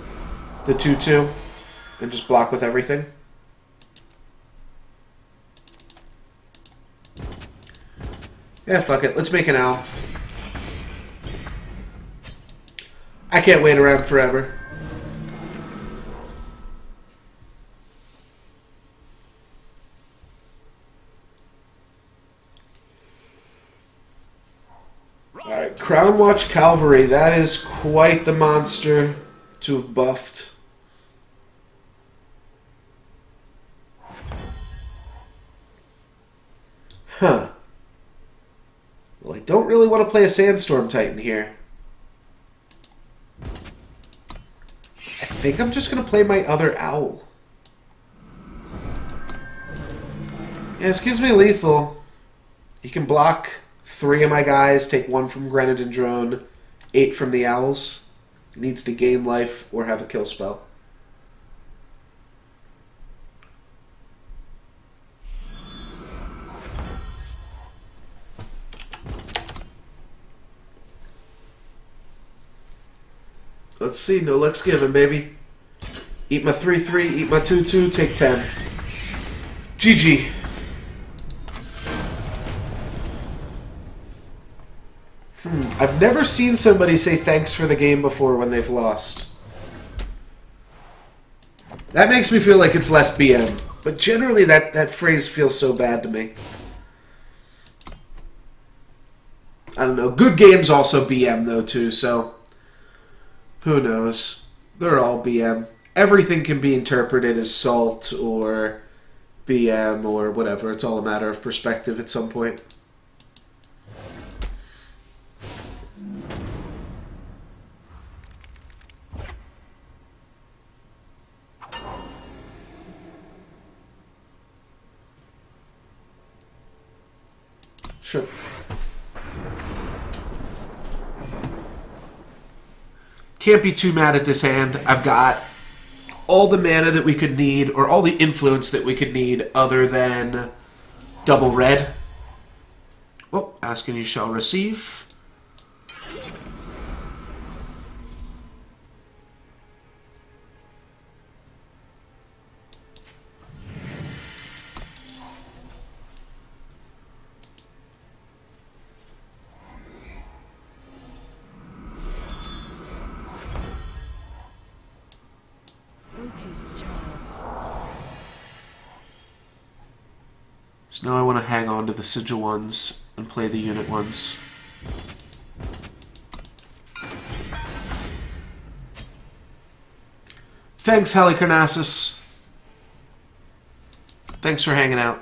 the 2/2 and just block with everything. Yeah, fuck it. Let's make an owl. I can't wait around forever. Alright, Crown Watch Cavalry. That is quite the monster to have buffed. Huh. Well, I don't really want to play a Sandstorm Titan here. I think I'm just going to play my other owl. Yeah, this gives me lethal. He can block 3 of my guys, take 1 from Grenade and Drone, 8 from the owls. He needs to gain life or have a kill spell. Let's see, no luck's given, baby. Eat my 3/3, eat my 2/2, take 10. GG. I've never seen somebody say thanks for the game before when they've lost. That makes me feel like it's less BM. But generally that phrase feels so bad to me. I don't know. Good games also BM though too, so... who knows? They're all BM. Everything can be interpreted as salt or BM or whatever. It's all a matter of perspective at some point. Sure. Can't be too mad at this hand. I've got all the mana that we could need, or all the influence that we could need, other than double red. Oh, ask and you shall receive. Focus, child. So now I want to hang on to the sigil ones and play the unit ones. Thanks, Halicarnassus. Thanks for hanging out.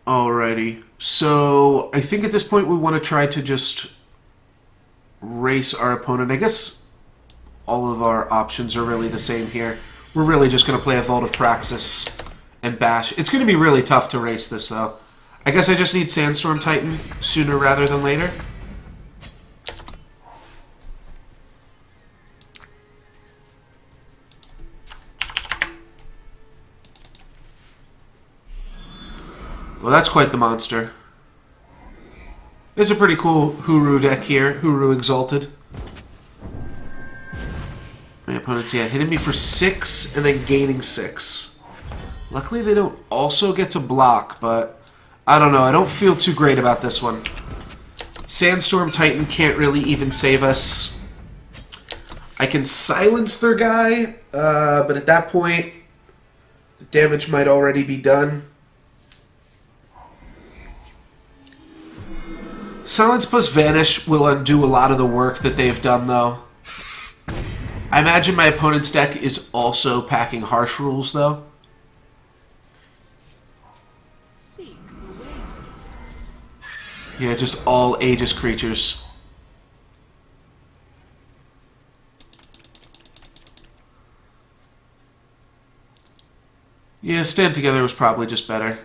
Alrighty, so I think at this point we want to try to just race our opponent. I guess all of our options are really the same here. We're really just going to play a Vault of Praxis and bash. It's going to be really tough to race this, though. I guess I just need Sandstorm Titan sooner rather than later. Well, that's quite the monster. It's a pretty cool Huru deck here. Huru Exalted. My opponent's, yeah, hitting me for 6 and then gaining 6. Luckily, they don't also get to block, but I don't know. I don't feel too great about this one. Sandstorm Titan can't really even save us. I can silence their guy, but at that point, the damage might already be done. Silence plus Vanish will undo a lot of the work that they've done, though. I imagine my opponent's deck is also packing Harsh Rules, though. Seek the ways. Yeah, just all Aegis creatures. Yeah, Stand Together was probably just better.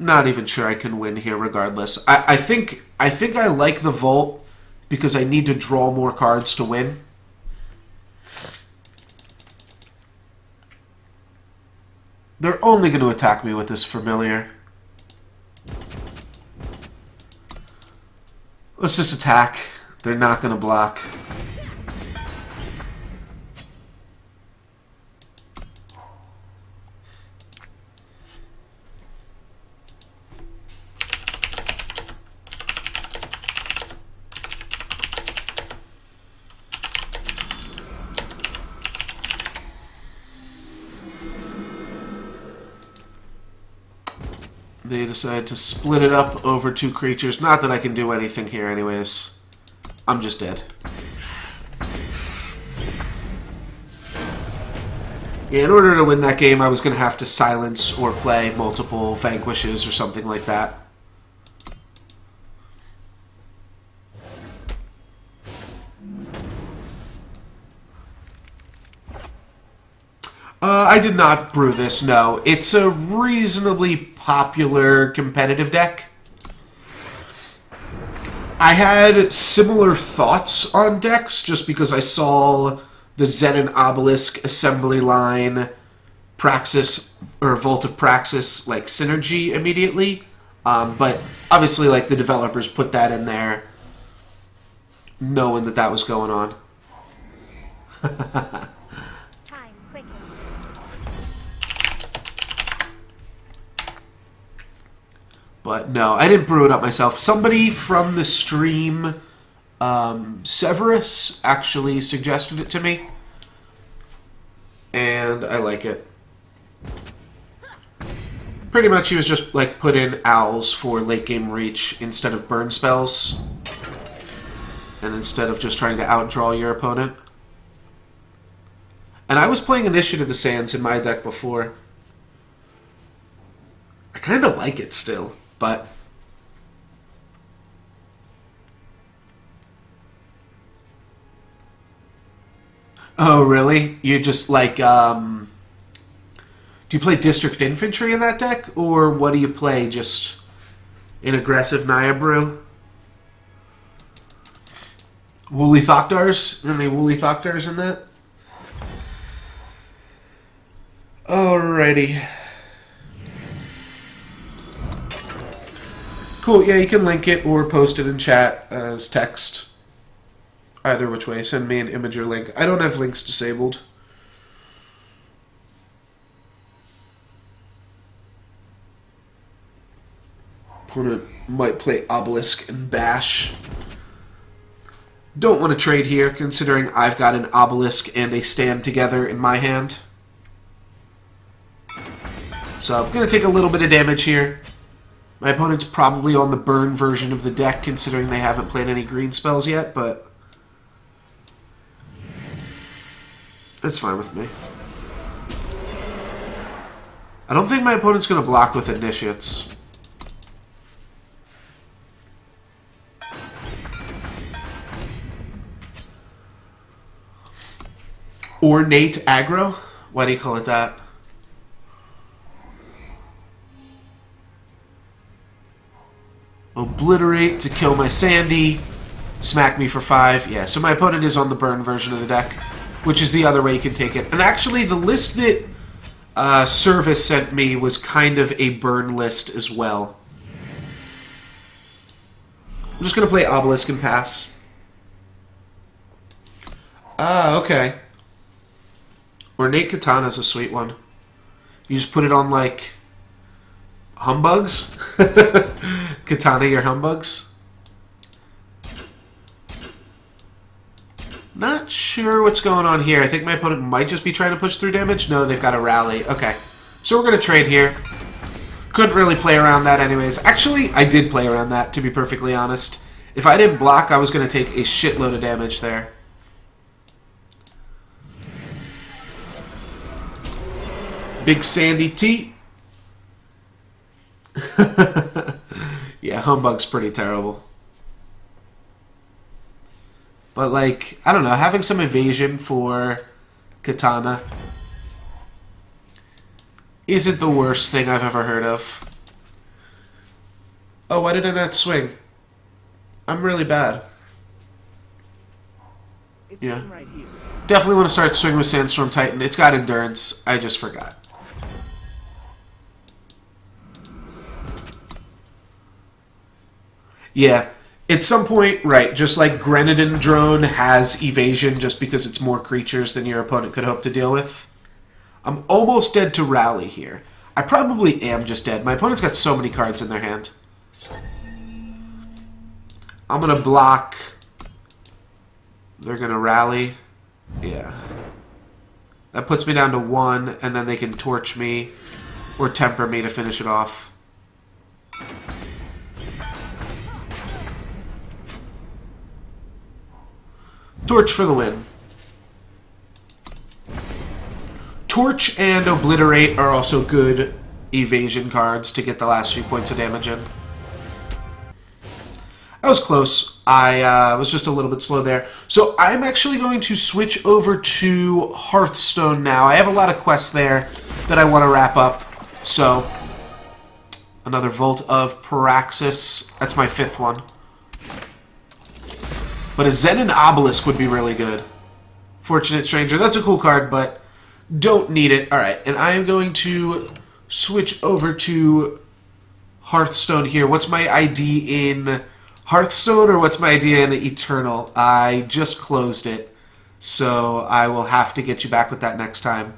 Not even sure I can win here regardless. I think I like the Volt because I need to draw more cards to win. They're only going to attack me with this Familiar. Let's just attack. They're not going to block. They decide to split it up over 2 creatures. Not that I can do anything here anyways. I'm just dead. Yeah, in order to win that game, I was going to have to silence or play multiple Vanquishes or something like that. I did not brew this, no. It's a reasonably popular competitive deck. I had similar thoughts on decks just because I saw the Zen and Obelisk assembly line Praxis or Vault of Praxis like synergy immediately. But obviously like the developers put that in there knowing that that was going on. Time quickens. But no, I didn't brew it up myself. Somebody from the stream, Severus, actually suggested it to me. And I like it. Pretty much he was just like put in owls for late game reach instead of burn spells. And instead of just trying to outdraw your opponent. And I was playing Initiative of the Sands in my deck before. I kind of like it still. But oh, really? You just like do you play District Infantry in that deck, or what do you play? Just an aggressive Nyabrew? Woolly Thoctars? Any Woolly Thoctars in that? Alrighty. Cool, yeah, you can link it or post it in chat as text. Either which way, send me an image or link. I don't have links disabled. Opponent might play Obelisk and Bash. Don't want to trade here, considering I've got an Obelisk and a Stand Together in my hand. So I'm going to take a little bit of damage here. My opponent's probably on the burn version of the deck, considering they haven't played any green spells yet, but that's fine with me. I don't think my opponent's going to block with Initiates. Ornate Aggro? Why do you call it that? Obliterate to kill my Sandy. Smack me for 5. Yeah, so my opponent is on the burn version of the deck. which is the other way you can take it. And actually, the list that Service sent me was kind of a burn list as well. I'm just going to play Obelisk and pass. Okay. Ornate Katana's a sweet one. You just put it on, like, humbugs? Katana your humbugs? Not sure what's going on here. I think my opponent might just be trying to push through damage. No, they've got a rally. Okay. So we're going to trade here. Couldn't really play around that anyways. Actually, I did play around that, to be perfectly honest. If I didn't block, I was going to take a shitload of damage there. Big Sandy T. Yeah, Humbug's pretty terrible. But, like, I don't know, having some evasion for Katana isn't the worst thing I've ever heard of. Oh, why did I not swing? I'm really bad. It's Yeah. written right here. Definitely want to start swinging with Sandstorm Titan. It's got endurance. I just forgot. Yeah. At some point, right, just like Grenadin Drone has evasion just because it's more creatures than your opponent could hope to deal with. I'm almost dead to rally here. I probably am just dead. My opponent's got so many cards in their hand. I'm going to block. They're going to rally. Yeah. That puts me down to 1, and then they can torch me or temper me to finish it off. Torch for the win. Torch and Obliterate are also good evasion cards to get the last few points of damage in. That was close. I was just a little bit slow there. So I'm actually going to switch over to Hearthstone now. I have a lot of quests there that I want to wrap up. So, another Vault of Paraxis. That's my 5th one. But a Zenin Obelisk would be really good. Fortunate Stranger. That's a cool card, but don't need it. Alright, and I am going to switch over to Hearthstone here. What's my ID in Hearthstone, or what's my ID in Eternal? I just closed it, so I will have to get you back with that next time.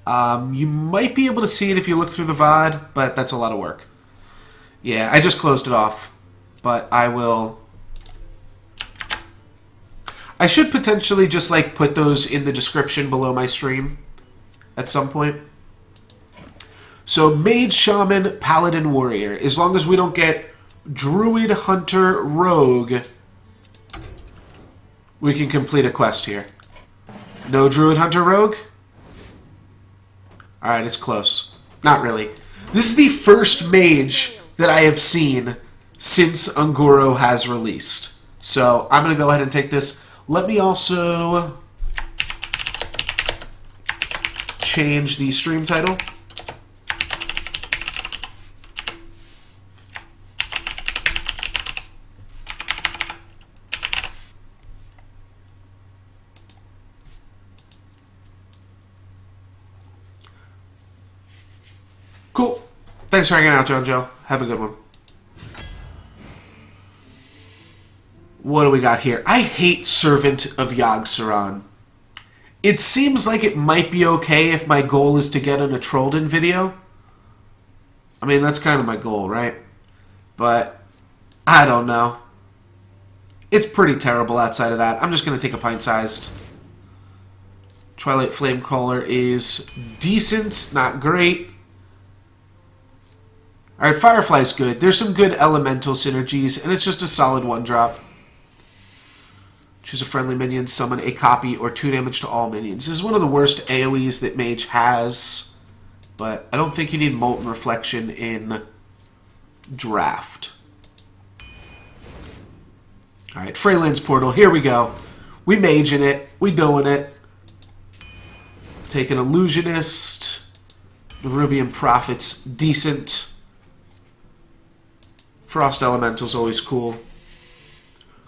You might be able to see it if you look through the VOD, but that's a lot of work. Yeah, I just closed it off, but I will... I should potentially just, like, put those in the description below my stream at some point. So, Mage, Shaman, Paladin, Warrior. As long as we don't get Druid, Hunter, Rogue, we can complete a quest here. No Druid, Hunter, Rogue? Alright, it's close. Not really. This is the first Mage that I have seen since Ungoro has released. So, I'm going to go ahead and take this. Let me also change the stream title. Cool. Thanks for hanging out, John Joe. Have a good one. What do we got here? I hate Servant of Yogg-Saron. It seems like it might be okay if my goal is to get an Atroldin video. I mean, that's kind of my goal, right? But, I don't know. It's pretty terrible outside of that. I'm just going to take a pint-sized. Twilight Flamecrawler is decent, not great. Alright, Firefly's good. There's some good elemental synergies, and it's just a solid 1-drop. Choose a friendly minion, summon a copy, or 2 damage to all minions. This is one of the worst AoEs that Mage has, but I don't think you need Molten Reflection in Draft. Alright, Freyland's Portal, here we go. We Maging it, we doing it. Take an Illusionist. Nerubian Prophet's decent. Frost Elemental's always cool.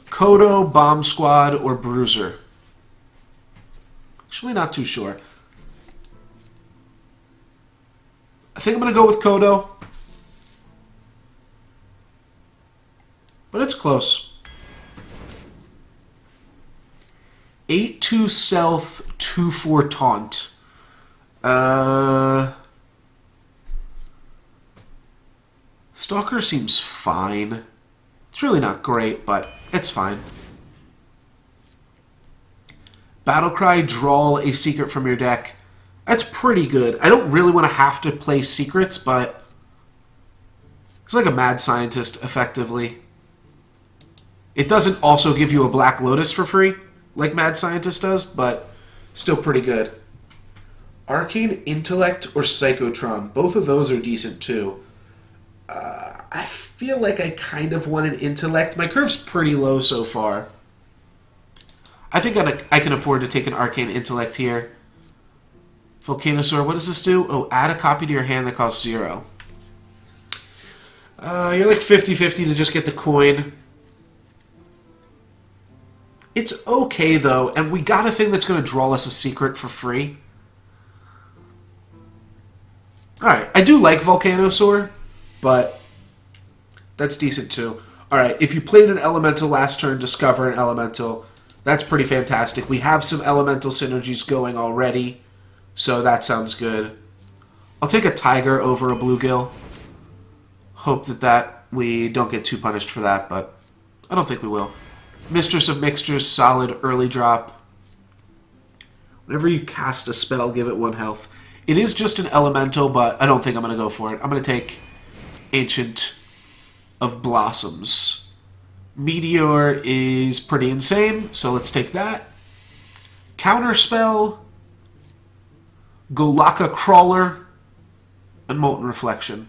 Kodo, Bomb Squad, or Bruiser. Actually, not too sure. I think I'm going to go with Kodo. But it's close. 8-2 stealth, 2-4 taunt. Stalker seems fine. It's really not great, but it's fine. Battlecry, draw a secret from your deck. That's pretty good. I don't really want to have to play secrets, but it's like a mad scientist, effectively. It doesn't also give you a Black Lotus for free, like Mad Scientist does, but still pretty good. Arcane Intellect or Psychotron. Both of those are decent, too. I feel like I kind of want an Intellect. My curve's pretty low so far. I think I can afford to take an Arcane Intellect here. Volcanosaur, what does this do? Oh, add a copy to your hand that costs 0. You're like 50-50 to just get the coin. It's okay, though, and we got a thing that's going to draw us a secret for free. Alright, I do like Volcanosaur, but that's decent, too. Alright, if you played an Elemental last turn, discover an Elemental. That's pretty fantastic. We have some Elemental synergies going already, so that sounds good. I'll take a Tiger over a Bluegill. Hope that we don't get too punished for that, but I don't think we will. Mistress of Mixtures, solid early drop. Whenever you cast a spell, give it 1 health. It is just an elemental, but I don't think I'm going to go for it. I'm going to take Ancient of Blossoms. Meteor is pretty insane, so let's take that. Counterspell, Golaka Crawler, and Molten Reflection.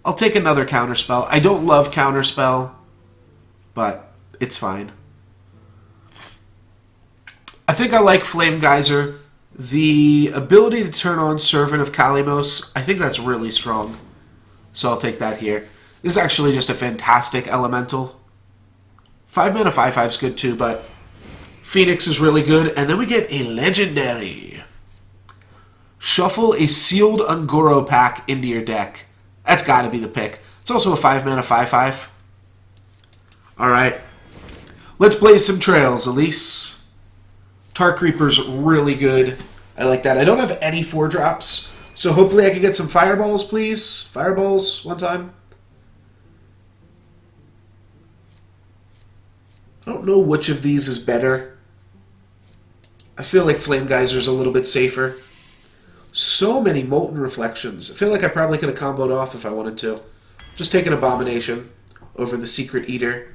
I'll take another Counterspell. I don't love Counterspell, but it's fine. I think I like Flame Geyser. The ability to turn on Servant of Kalimos, I think that's really strong. So I'll take that here. This is actually just a fantastic elemental. 5 mana 5/5 is good too, but Phoenix is really good. And then we get a legendary. Shuffle a Sealed Ungoro pack into your deck. That's got to be the pick. It's also a 5 mana 5/5. Alright. Let's blaze some trails, Elise. Tar Creeper's really good. I like that. I don't have any 4-drops, so hopefully I can get some fireballs, please. Fireballs, one time. I don't know which of these is better. I feel like Flame Geyser's a little bit safer. So many Molten Reflections. I feel like I probably could have comboed off if I wanted to. Just take an Abomination over the Secret Eater.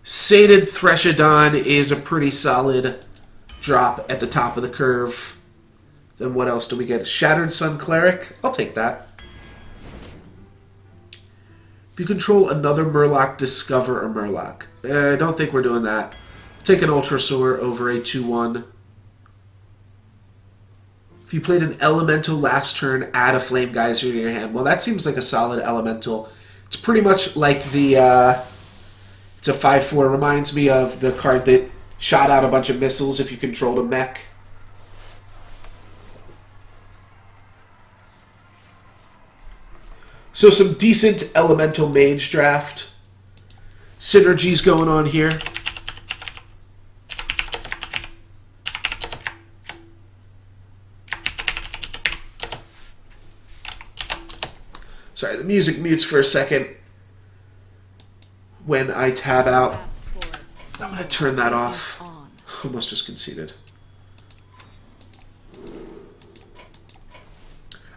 Sated Threshodon is a pretty solid drop at the top of the curve. Then what else do we get? Shattered Sun Cleric. I'll take that. If you control another Murloc, discover a Murloc. I don't think we're doing that. Take an Ultrasaur over a 2/1. If you played an Elemental last turn, add a Flame Geyser to your hand. Well, that seems like a solid Elemental. It's pretty much like the... it's a 5/4. Reminds me of the card that shot out a bunch of missiles if you controlled a mech. So some decent Elemental Mage draft. Synergies going on here. Sorry, the music mutes for a second when I tab out. I'm going to turn that off. Almost just conceded.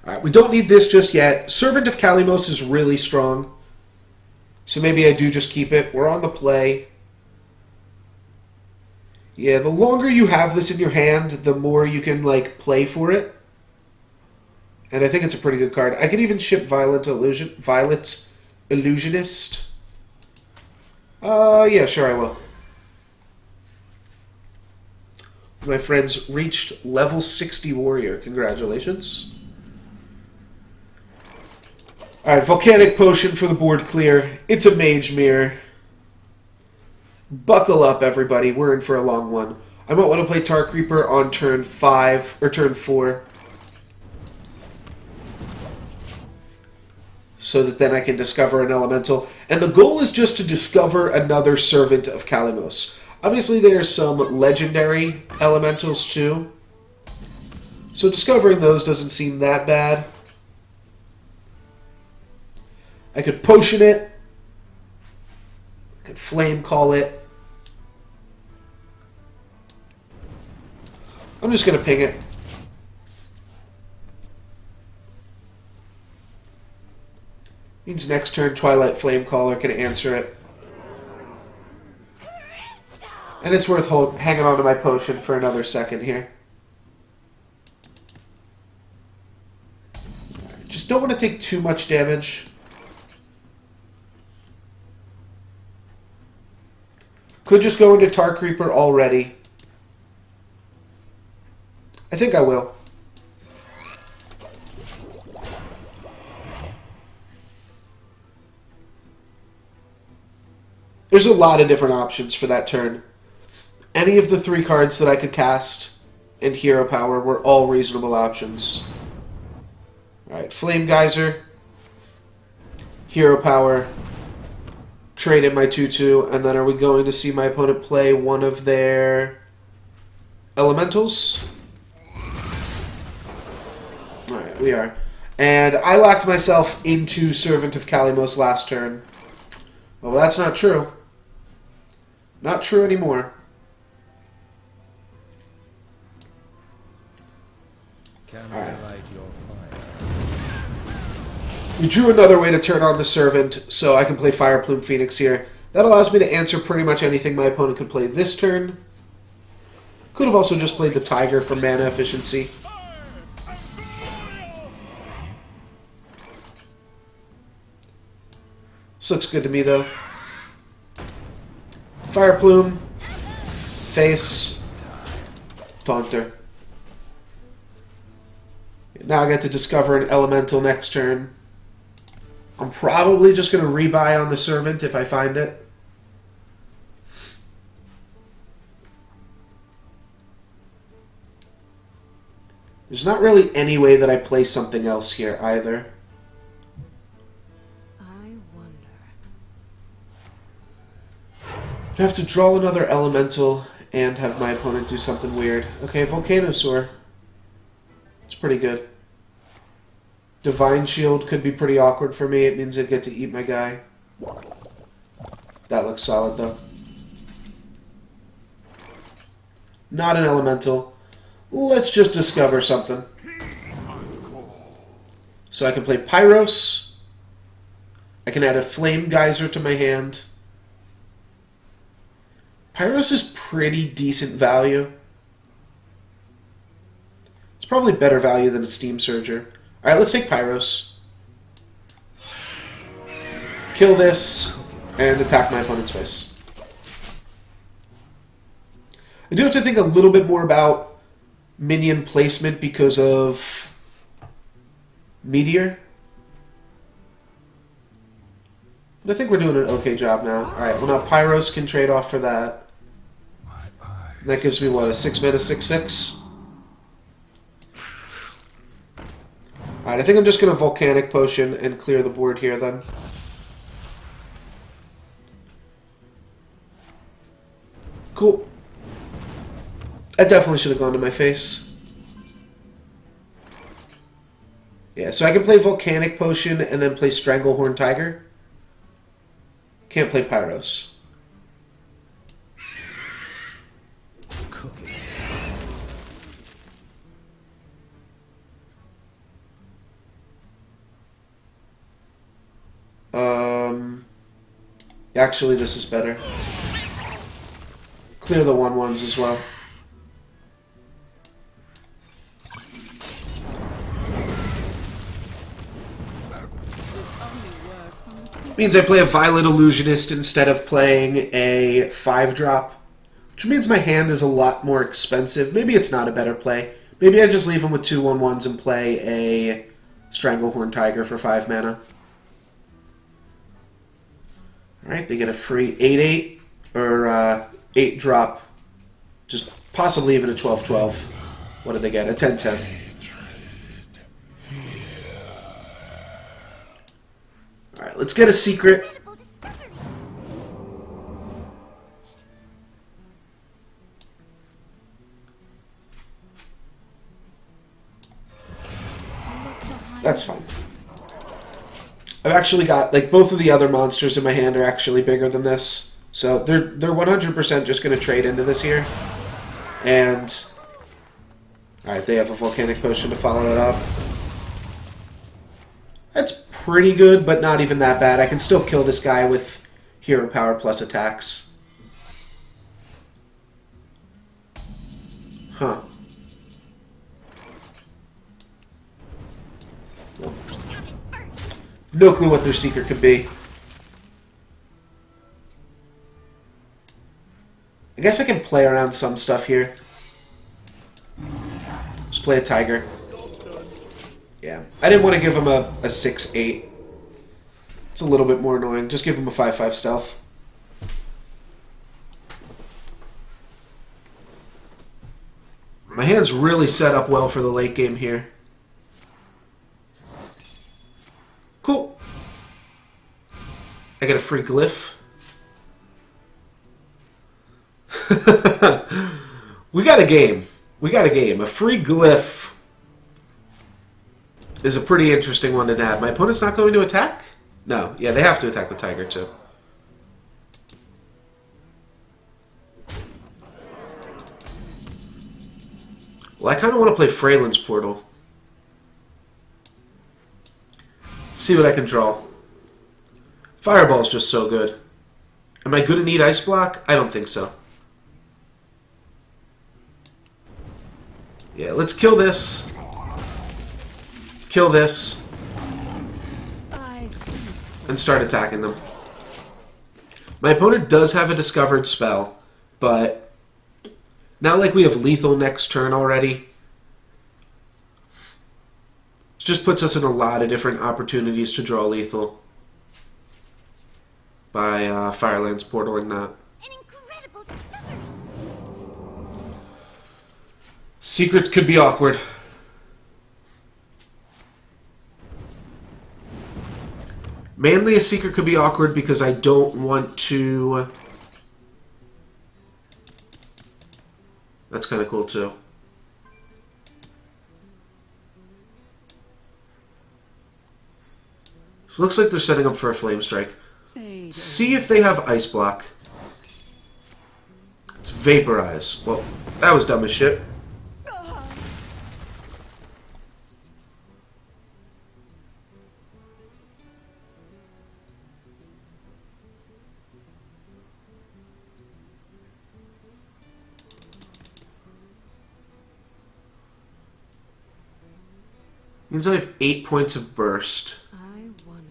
Alright, we don't need this just yet. Servant of Kalimos is really strong. So maybe I do just keep it. We're on the play. Yeah, the longer you have this in your hand, the more you can, like, play for it. And I think it's a pretty good card. I could even ship Violet Illusionist. Yeah, sure I will. My friends reached level 60 warrior. Congratulations. Alright, Volcanic Potion for the board clear. It's a Mage Mirror. Buckle up, everybody. We're in for a long one. I might want to play Tar Creeper on turn 5 or turn 4. So that then I can discover an elemental. And the goal is just to discover another Servant of Kalimos. Obviously there are some legendary elementals too. So discovering those doesn't seem that bad. I could potion it. I could flame call it. I'm just going to ping it. Means next turn Twilight Flamecaller can answer it. And it's worth hanging on to my potion for another second here. Just don't want to take too much damage. Could just go into Tar Creeper already. I think I will. There's a lot of different options for that turn. Any of the 3 cards that I could cast in Hero Power were all reasonable options. Alright, Flame Geyser, Hero Power, trade in my 2/2, and then are we going to see my opponent play one of their elementals? Alright, we are. And I locked myself into Servant of Kalimos last turn. Well, that's not true. Not true anymore. We drew another way to turn on the Servant, so I can play Fire Plume Phoenix here. That allows me to answer pretty much anything my opponent could play this turn. Could have also just played the Tiger for mana efficiency. This looks good to me, though. Fire Plume, face, Taunter. Now I get to discover an elemental next turn. I'm probably just going to rebuy on the Servant if I find it. There's not really any way that I play something else here either. I wonder. I have to draw another elemental and have my opponent do something weird. Okay, Volcanosaur. It's pretty good. Divine Shield could be pretty awkward for me. It means I get to eat my guy. That looks solid, though. Not an elemental. Let's just discover something. So I can play Pyros. I can add a Flame Geyser to my hand. Pyros is pretty decent value. It's probably better value than a Steam Surger. Alright, let's take Pyros. Kill this, and attack my opponent's face. I do have to think a little bit more about minion placement because of Meteor. But I think we're doing an okay job now. Alright, well now Pyros can trade off for that. And that gives me, what, a 6-mana 6/6? Alright, I think I'm just going to Volcanic Potion and clear the board here then. Cool. I definitely should have gone to my face. Yeah, so I can play Volcanic Potion and then play Stranglehorn Tiger. Can't play Pyros. Cooking. Actually, this is better. Clear the 1/1s as well. Means I play a Violet Illusionist instead of playing a 5-drop. Which means my hand is a lot more expensive. Maybe it's not a better play. Maybe I just leave him with 2 1/1s and play a Stranglehorn Tiger for 5 mana. Alright, they get a free 8/8 or 8-drop. Just possibly even a 12-12. What did they get? A 10-10. Alright, let's get a secret. Incredible discovery. That's fine. I've actually got, like, both of the other monsters in my hand are actually bigger than this. So they're 100% just going to trade into this here. And, alright, they have a volcanic potion to follow it up. That's pretty good, but not even that bad. I can still kill this guy with hero power plus attacks. Huh. Well, no clue what their secret could be. I guess I can play around some stuff here. Just play a tiger. Yeah. I didn't want to give him a 6-8. It's a little bit more annoying. Just give him a 5-5 stealth. My hand's really set up well for the late game here. Cool. I get a free glyph. We got a game. We got a game. A free glyph is a pretty interesting one to nab. My opponent's not going to attack? No. Yeah, they have to attack with Tiger, too. Well, I kind of want to play Freyland's Portal. See what I can draw. Fireball's just so good. Am I good at need Ice Block? I don't think so. Yeah, let's kill this. Kill this. And start attacking them. My opponent does have a discovered spell, but not like we have lethal next turn already. It just puts us in a lot of different opportunities to draw lethal by Firelands portaling that. An incredible discovery. Secret could be awkward. Mainly a secret could be awkward because I don't want to... That's kind of cool too. So it looks like they're setting up for a Flame Strike. See if they have Ice Block. It's Vaporize. Well, that was dumb as shit. Means I have 8 points of burst. I wonder.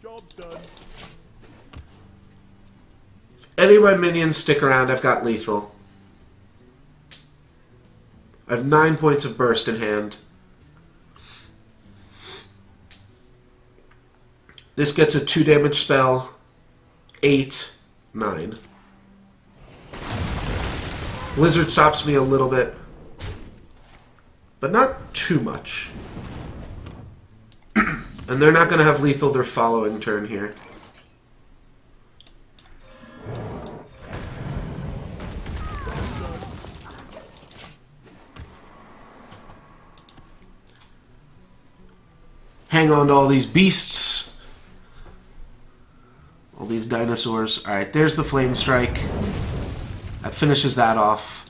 Job's done. If any of my minions stick around, I've got lethal. I have 9 points of burst in hand. This gets a 2 damage spell. 8, 9. Blizzard stops me a little bit, but not too much. And they're not going to have lethal their following turn here. Hang on to all these beasts. All these dinosaurs. Alright, there's the Flame Strike. That finishes that off.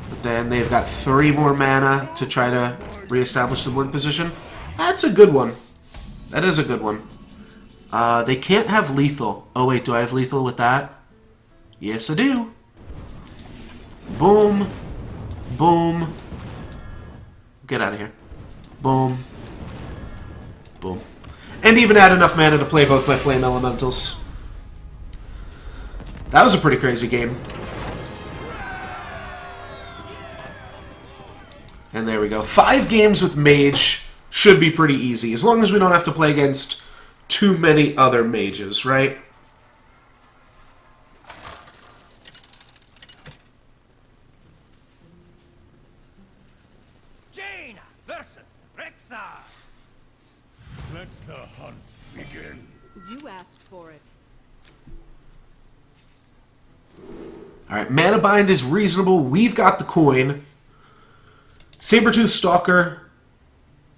But then they've got 3 more mana to try to reestablish the win position. That's a good one. That is a good one. They can't have lethal. Oh wait, do I have lethal with that? Yes, I do. Boom. Boom. Get out of here. Boom. Boom. And even add enough mana to play both my Flame Elementals. That was a pretty crazy game. And there we go. 5 games with Mage. should be pretty easy, as long as we don't have to play against too many other mages, right? Jaina versus Rexa. Let the hunt begin. You asked for it. Alright, Mana Bind is reasonable. We've got the coin. Sabertooth Stalker,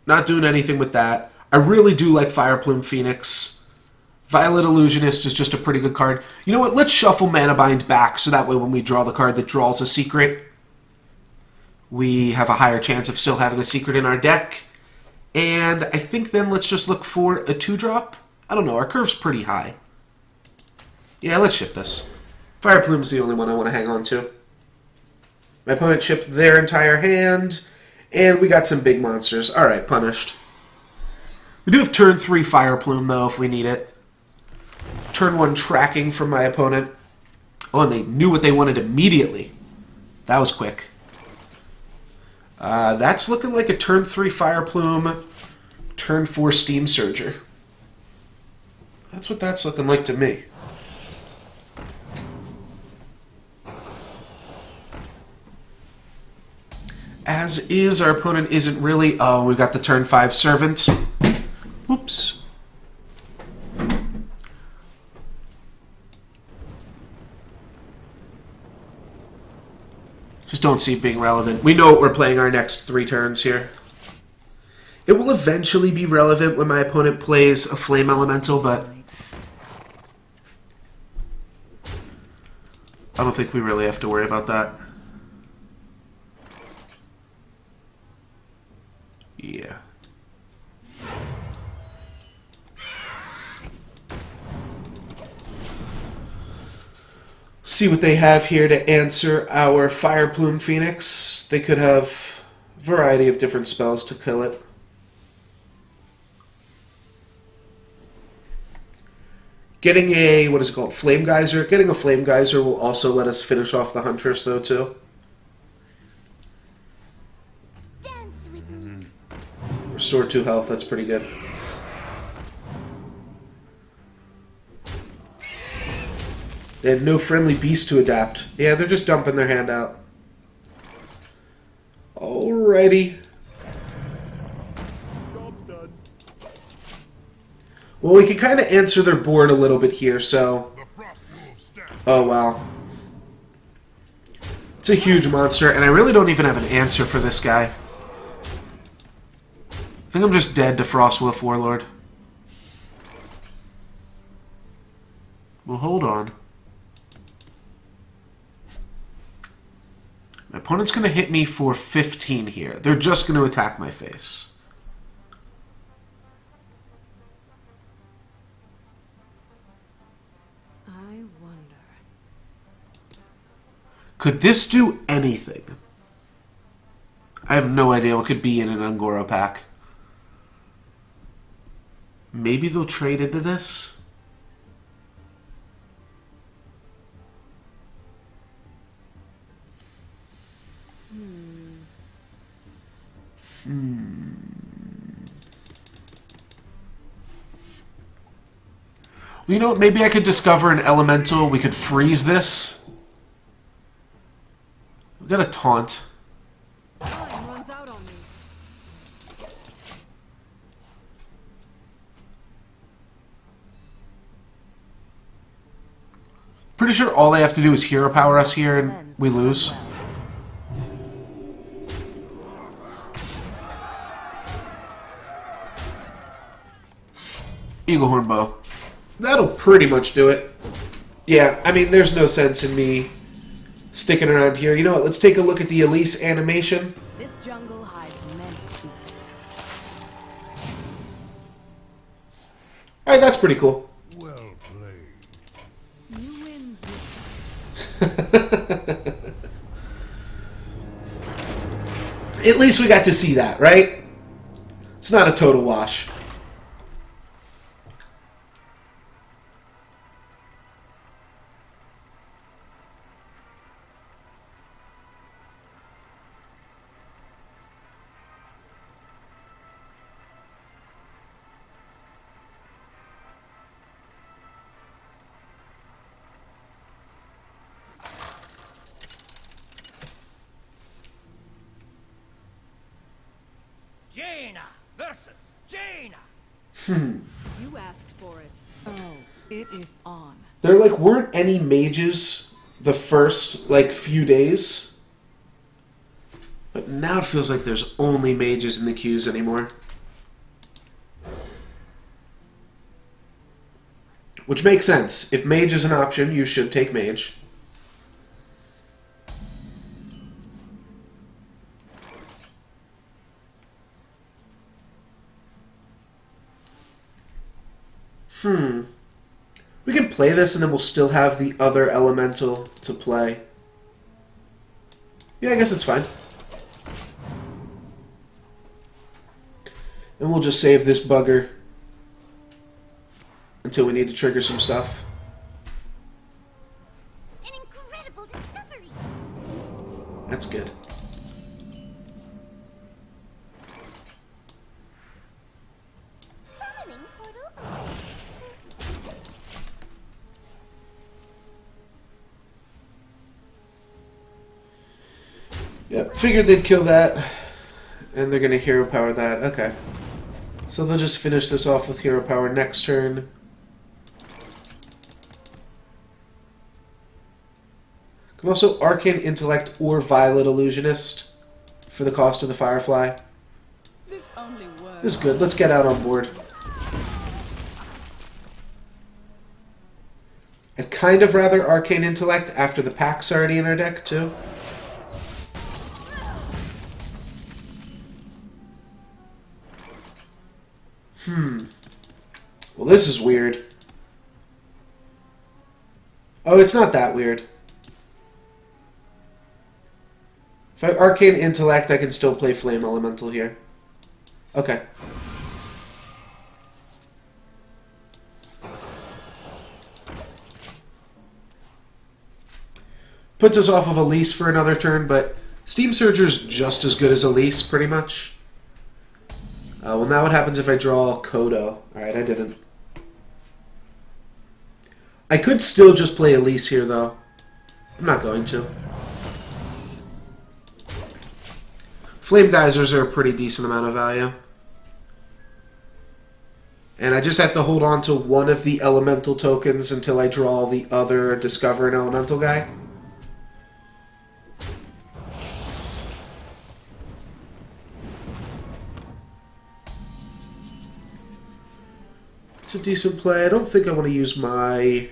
not doing anything with that. I really do like Fireplume Phoenix. Violet Illusionist is just a pretty good card. You know what? Let's shuffle Mana Bind back so that way when we draw the card that draws a secret, we have a higher chance of still having a secret in our deck. And I think then let's just look for a 2-drop. I don't know, our curve's pretty high. Yeah, let's ship this. Fireplume's the only one I want to hang on to. My opponent shipped their entire hand, and we got some big monsters. Alright, punished. We do have turn 3 Fireplume, though, if we need it. Turn 1 tracking from my opponent. Oh, and they knew what they wanted immediately. That was quick. That's looking like a turn 3 Fireplume, turn 4 Steam Surger. That's what that's looking like to me. As is, our opponent isn't really... Oh, we got the turn 5 Servant. Whoops. Just don't see it being relevant. We know what we're playing our next 3 turns here. It will eventually be relevant when my opponent plays a Flame Elemental, but... I don't think we really have to worry about that. Yeah. See what they have here to answer our Fireplume Phoenix. They could have a variety of different spells to kill it. Getting a, what is it called, Flame Geyser? Getting a Flame Geyser will also let us finish off the Huntress, though, too. Dance with me. Restore 2 health, that's pretty good. They had no friendly beast to adapt. Yeah, they're just dumping their hand out. Alrighty. Job's done. Well, we can kind of answer their board a little bit here, so... The frost wolves stand. Oh, wow. It's a huge monster, and I really don't even have an answer for this guy. I think I'm just dead to Frostwolf Warlord. Well, hold on. My opponent's going to hit me for 15 here. They're just going to attack my face. I wonder. Could this do anything? I have no idea what could be in an Ungoro pack. Maybe they'll trade into this? Well, you know what? Maybe I could discover an elemental. We could freeze this. We got a taunt. Time runs out on me. Pretty sure all they have to do is hero power us here and we lose. Eaglehorn Bow. That'll pretty much do it. Yeah, I mean, there's no sense in me sticking around here. You know what? Let's take a look at the Elise animation. This jungle hides many secrets. Alright, that's pretty cool. Well played. You win. At least we got to see that, right? It's not a total wash. You asked for it. Oh, it is on. There like weren't any mages the first like few days, but now it feels like there's only mages in the queues anymore. Which makes sense. If mage is an option, you should take mage. We can play this and then we'll still have the other elemental to play. Yeah, I guess it's fine. And we'll just save this bugger until we need to trigger some stuff. An incredible discovery. That's good. Summoning portal. Yep, figured they'd kill that. And they're going to hero power that. Okay. So they'll just finish this off with hero power next turn. Can also Arcane Intellect or Violet Illusionist for the cost of the Firefly. This only works. This is good. Let's get out on board. I'd kind of rather Arcane Intellect after the pack's already in our deck, too. Well, this is weird. Oh, it's not that weird. If I Arcane Intellect, I can still play Flame Elemental here. Okay. Puts us off of Elise for another turn, but Steam Surger's just as good as Elise, pretty much. Well, now what happens if I draw Kodo? Alright, I didn't. I could still just play Elise here, though. I'm not going to. Flame Geysers are a pretty decent amount of value. And I just have to hold on to one of the elemental tokens until I draw the other Discover an Elemental guy. It's a decent play. I don't think I want to use my...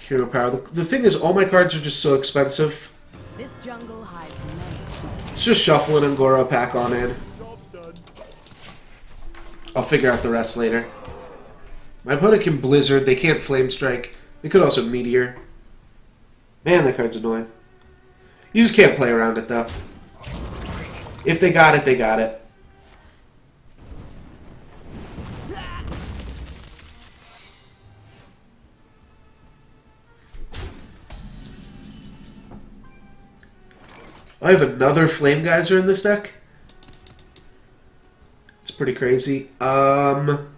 hero power. The thing is, all my cards are just so expensive. This jungle hides many secrets. Let's just shuffle an Angora pack on in. I'll figure out the rest later. My opponent can Blizzard. They can't Flame Strike. They could also Meteor. Man, that card's annoying. You just can't play around it, though. If they got it, they got it. I have another Flame Geyser in this deck. It's pretty crazy. It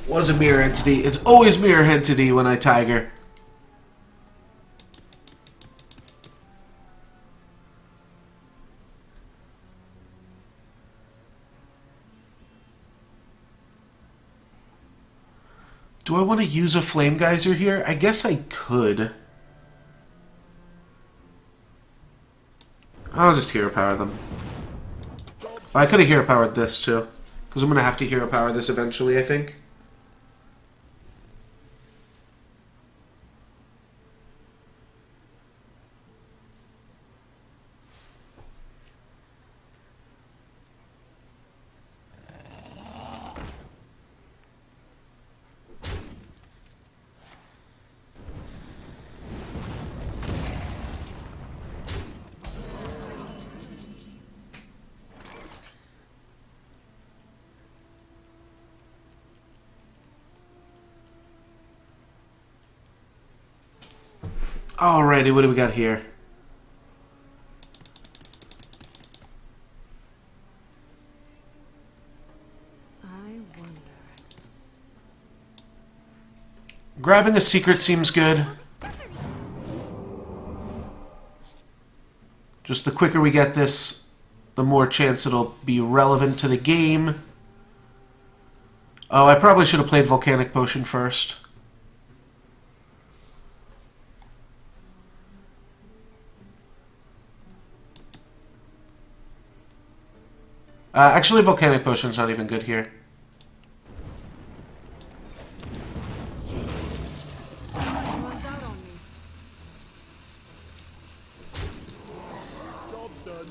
was a Mirror Entity. It's always Mirror Entity when I Tiger. Do I want to use a Flame Geyser here? I guess I could. I'll just Hero Power them. I could have Hero Powered this too. Because I'm going to have to Hero Power this eventually, I think. Alrighty, what do we got here? Grabbing a secret seems good. Discovery. Just the quicker we get this, the more chance it'll be relevant to the game. Oh, I probably should have played Volcanic Potion first. Actually, Volcanic Potion's not even good here. Runs out on me. Job done.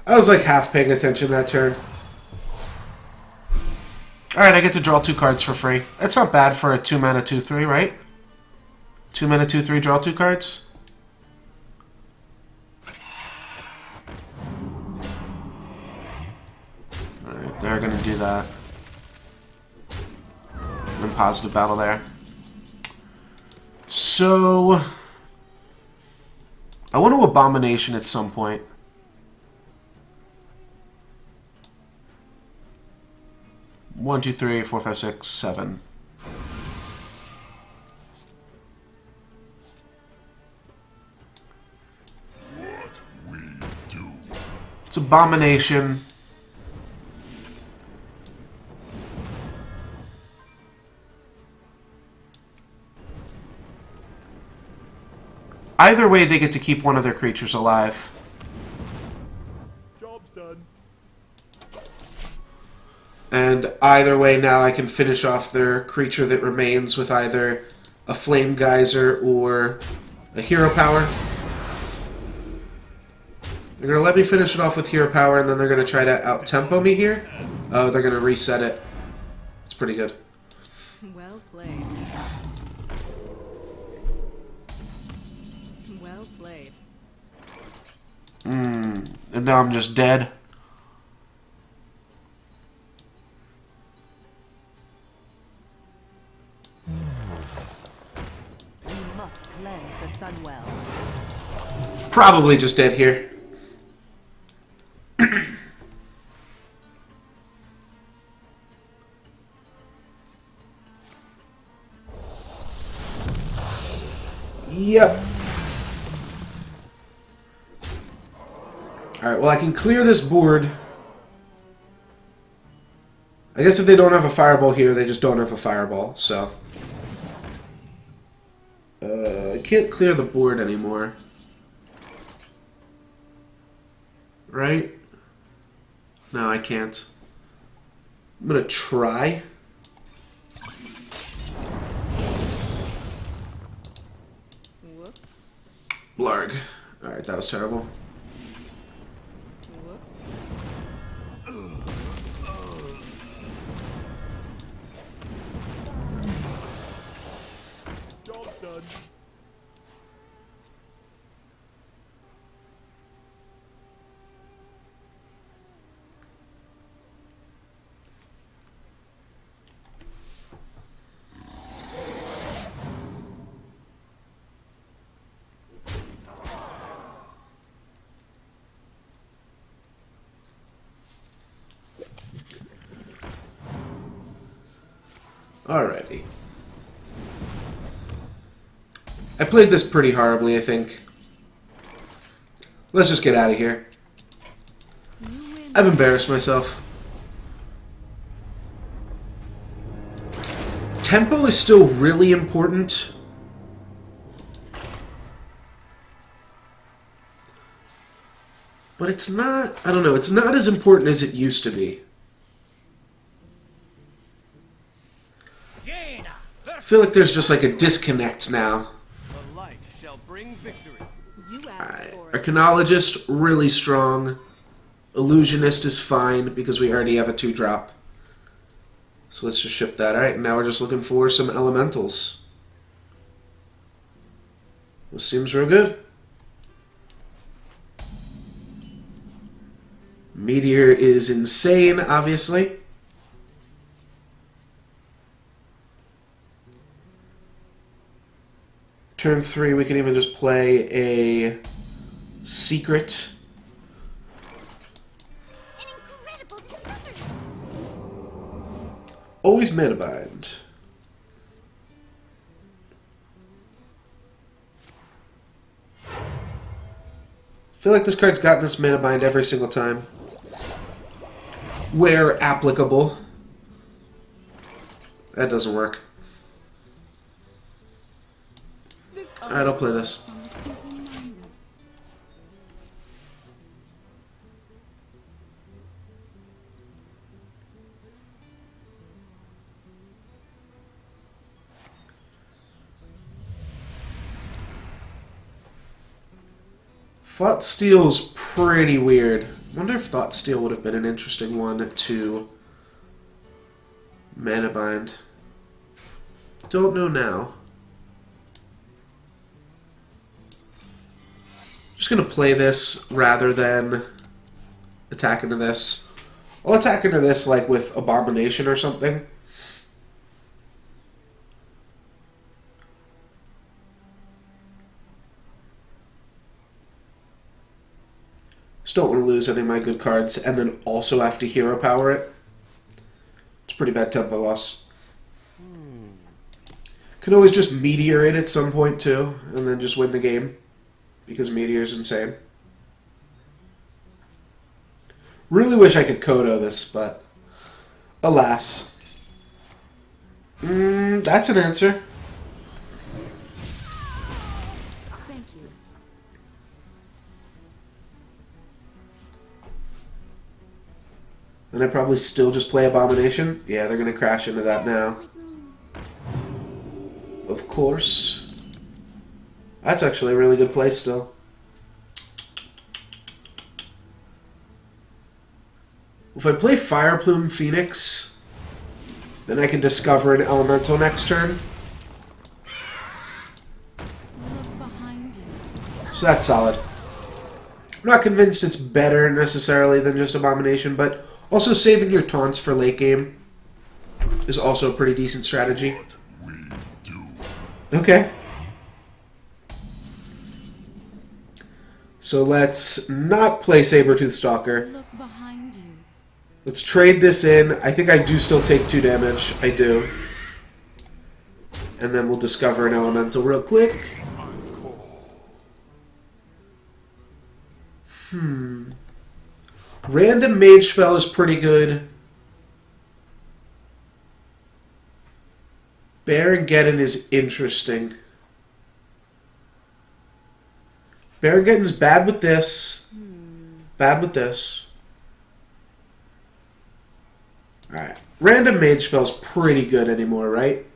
I was like half paying attention that turn. Alright, I get to draw 2 cards for free. That's not bad for a 2 mana 2/3, right? 2 mana 2/3, draw 2 cards. Alright, they're gonna do that. And positive battle there. So I want to Abomination at some point. One, two, three, four, five, six, 7. It's Abomination. Either way, they get to keep one of their creatures alive. Job's done. And either way, now I can finish off their creature that remains with either a Flame Geyser or a Hero Power. They're going to let me finish it off with Hero Power, and then they're going to try to out-tempo me here. Oh, they're going to reset it. It's pretty good. Well played. Well played. And now I'm just dead. We must cleanse the Sunwell. Probably just dead here. Yep. Alright, well I can clear this board. I guess if they don't have a fireball here, they just don't have a fireball, so. I can't clear the board anymore. Right? No, I can't. I'm gonna try. Whoops. Blarg. Alright, that was terrible. Whoops. Job's done. Alrighty. I played this pretty horribly, I think. Let's just get out of here. I've embarrassed myself. Tempo is still really important. But it's not, I don't know, it's not as important as it used to be. Jaina, I feel like there's just like a disconnect now. the light shall bring victory. You asked for it. Arcanologist, really strong. Illusionist is fine because we already have a 2-drop. So let's just ship that. Alright, now we're just looking for some elementals. This seems real good. Meteor is insane, obviously. Turn 3, we can even just play a secret. An incredible discovery. Always mana bind. I feel like this card's gotten us mana bind every single time. Where applicable. That doesn't work. Alright, I'll play this. Thought Steel's pretty weird. Wonder if Thought Steel would have been an interesting one to mana bind. Don't know now. Just gonna play this rather than attack into this. I'll attack into this like with Abomination or something. Just don't want to lose any of my good cards and then also have to hero power it. It's a pretty bad tempo loss. Can always just Meteor it at some point too, and then just win the game. Because Meteor's insane. Really wish I could Kodo this, but alas. That's an answer. Thank you. And I probably still just play Abomination. Yeah, they're going to crash into that now. Of course. That's actually a really good play still. If I play Fire Plume Phoenix, then I can discover an Elemental next turn. Look behind you. So that's solid. I'm not convinced it's better necessarily than just Abomination, but also saving your taunts for late game is also a pretty decent strategy. Okay. So let's not play Sabertooth Stalker. Look behind you. Let's trade this in. I think I do still take 2 damage. I do. And then we'll discover an Elemental real quick. Random Mage spell is pretty good. Baron-Geddon is interesting. Baron-Geddon's bad with this. Bad with this. Alright. Random Mage spell's pretty good anymore, right?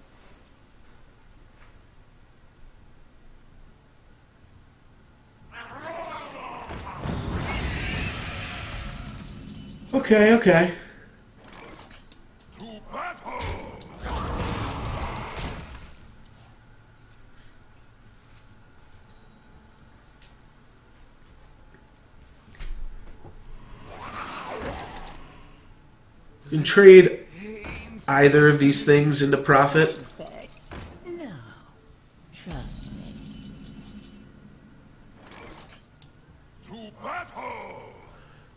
Okay, okay. You can trade either of these things into profit. Facts. No. Trust me. I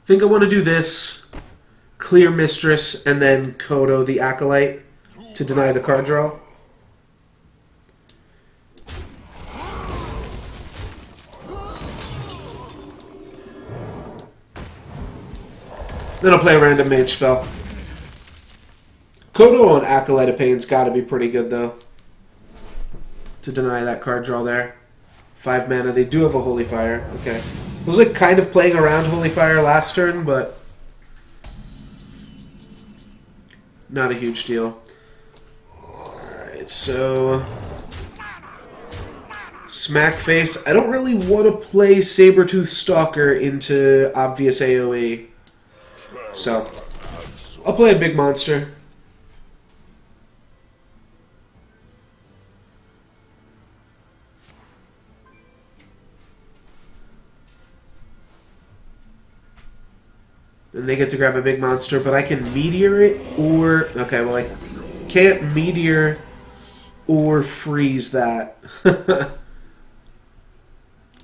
think I want to do this, clear Mistress, and then Kodo the Acolyte to deny the card draw. Then I'll play a random Mage spell. Kodo on Acolyte of Pain's got to be pretty good, though, to deny that card draw there. 5 mana. They do have a Holy Fire. Okay. I was like kind of playing around Holy Fire last turn, but not a huge deal. Alright, so Smack Face. I don't really want to play Sabertooth Stalker into obvious AoE. So I'll play a big monster. Then they get to grab a big monster, but I can Meteor it or... Okay, well I can't Meteor or freeze that.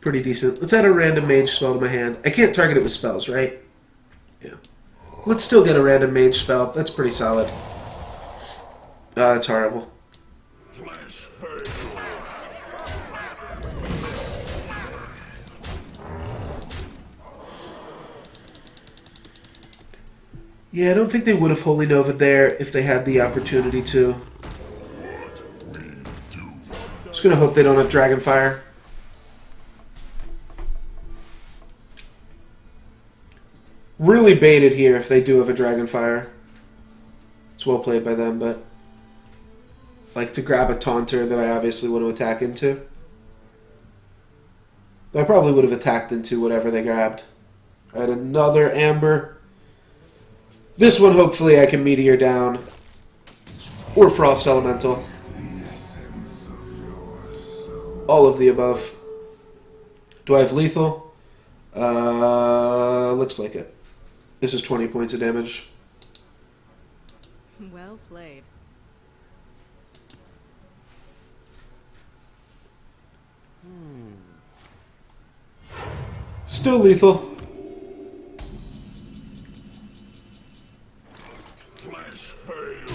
Pretty decent. Let's add a random mage spell to my hand. I can't target it with spells, right? Yeah. Let's still get a random mage spell. That's pretty solid. That's horrible. Yeah, I don't think they would have Holy Nova there if they had the opportunity to. Just gonna hope they don't have Dragonfire. Really baited here if they do have a Dragonfire. It's well played by them, but like to grab a Taunter that I obviously want to attack into. I probably would have attacked into whatever they grabbed. Alright, another Amber. This one, hopefully, I can Meteor down. Or Frost Elemental. All of the above. Do I have lethal? Looks like it. This is 20 points of damage. Well played. Still lethal. Flash fail.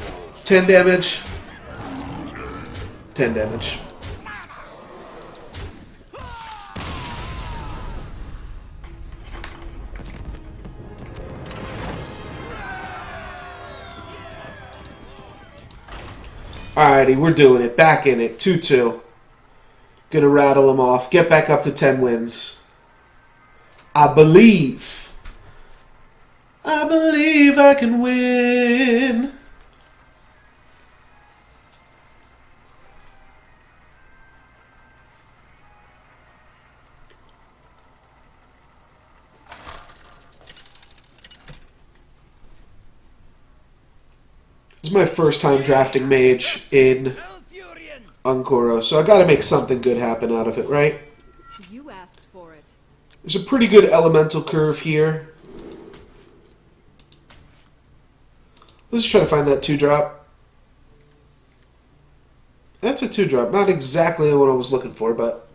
10 damage. 10 damage. Alrighty, we're doing it. Back in it. 2-2. Gonna rattle them off. Get back up to 10 wins. I believe I can win. This is my first time drafting Mage in Ankoro, so I gotta make something good happen out of it, right? You asked for it. There's a pretty good elemental curve here. Let's just try to find that 2-drop. That's a 2-drop. Not exactly what I was looking for, but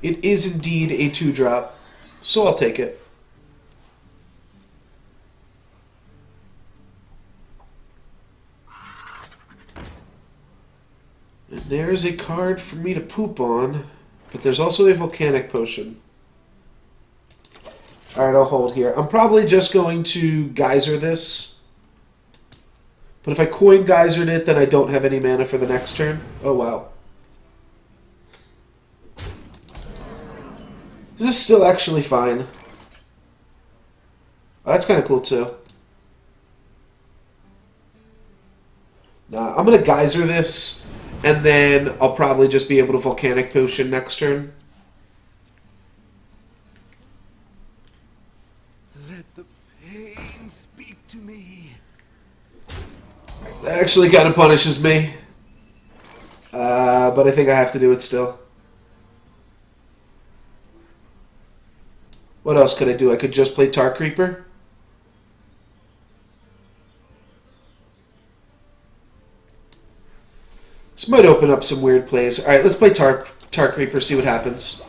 it is indeed a 2-drop. So I'll take it. And there's a card for me to poop on. But there's also a Volcanic Potion. Alright, I'll hold here. I'm probably just going to Geyser this. But if I coin Geysered it, then I don't have any mana for the next turn. Oh, wow. This is still actually fine. Oh, that's kind of cool, too. Nah, I'm going to Geyser this. And then I'll probably just be able to Volcanic Potion next turn. Let the pain speak to me. That actually kind of punishes me. But I think I have to do it still. What else could I do? I could just play Tar Creeper. This might open up some weird plays. Alright, let's play Tar Creeper, see what happens.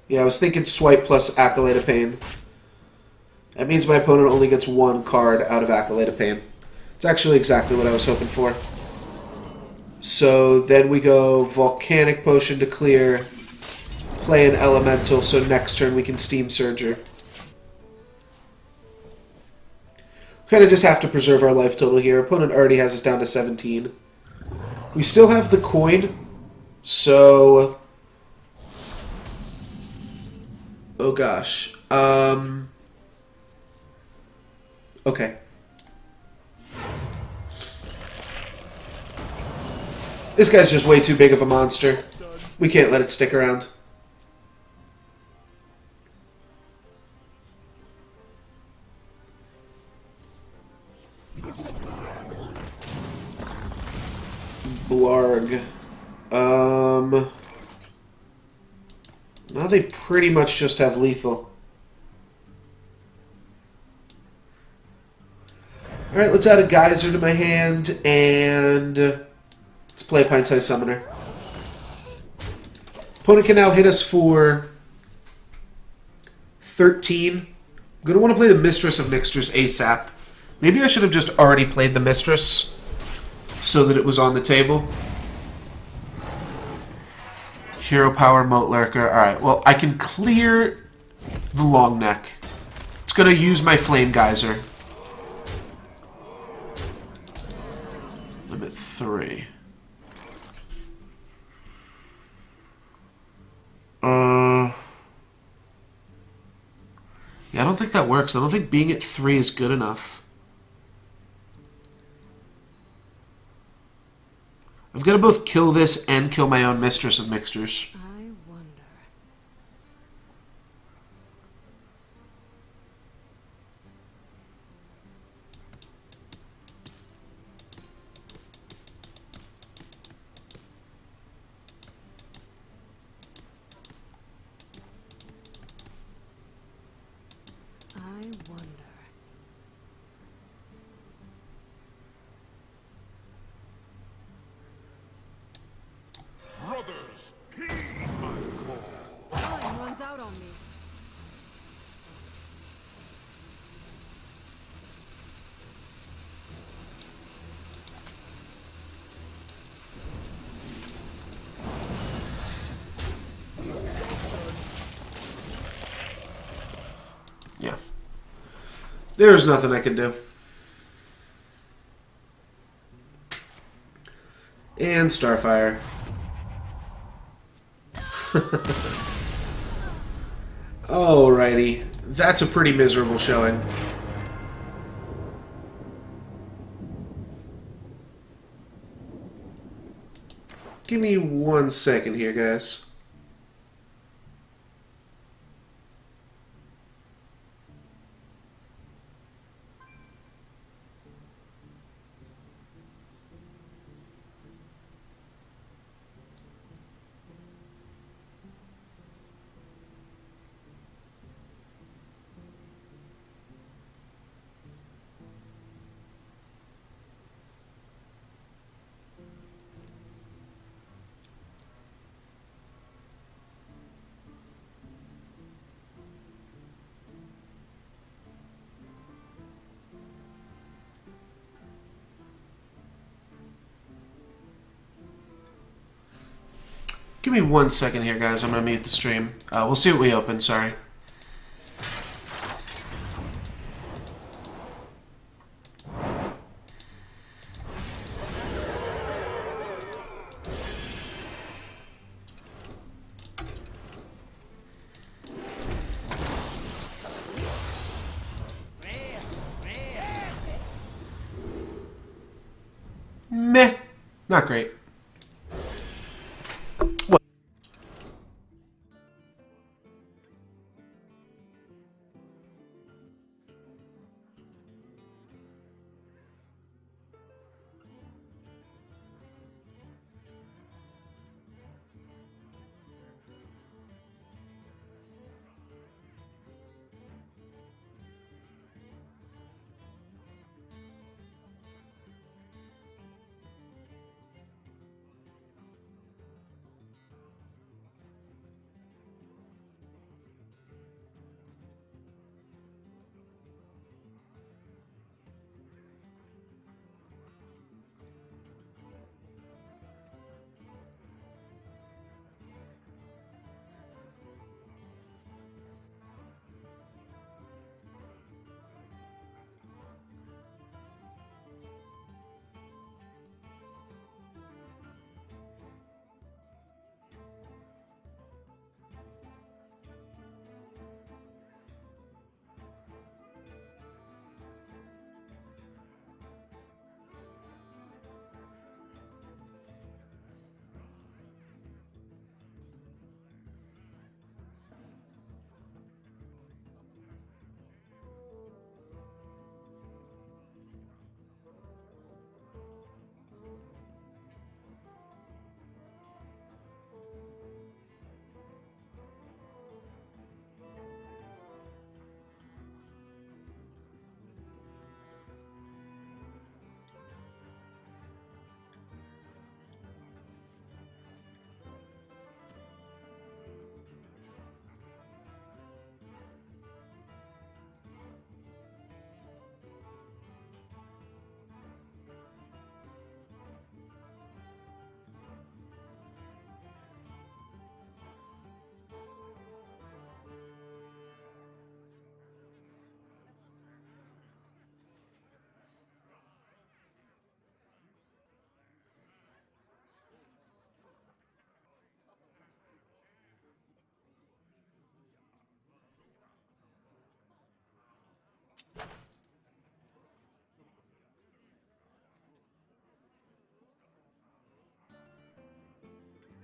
Yeah, I was thinking swipe plus Accolade of Pain. That means my opponent only gets one card out of Accolade of Pain. It's actually exactly what I was hoping for. So then we go Volcanic Potion to clear, play an Elemental, so next turn we can Steam Surger. Kind of just have to preserve our life total here. Opponent already has us down to 17. We still have the coin, so... Oh gosh. Okay. This guy's just way too big of a monster. We can't let it stick around. Blarg. Now they pretty much just have lethal. Alright, let's add a Geyser to my hand, and let's Let's play a pint-sized summoner. Opponent can now hit us for 13. I'm going to want to play the Mistress of Mixtures ASAP. Maybe I should have just already played the Mistress so that it was on the table. Hero Power, Moat Lurker. Alright, well, I can clear the Long Neck. It's going to use my Flame Geyser. Limit 3. Yeah, I don't think that works. I don't think being at 3 is good enough. I've got to both kill this and kill my own Mistress of Mixtures. I wonder. I wonder. Brothers, heed my call. Time runs out on me. Yeah. There's nothing I can do. And Starfire. Alrighty. That's a pretty miserable showing. Give me 1 second here, guys. Give me 1 second here, guys. I'm going to mute the stream. We'll see what we open. Sorry. Meh. Not great.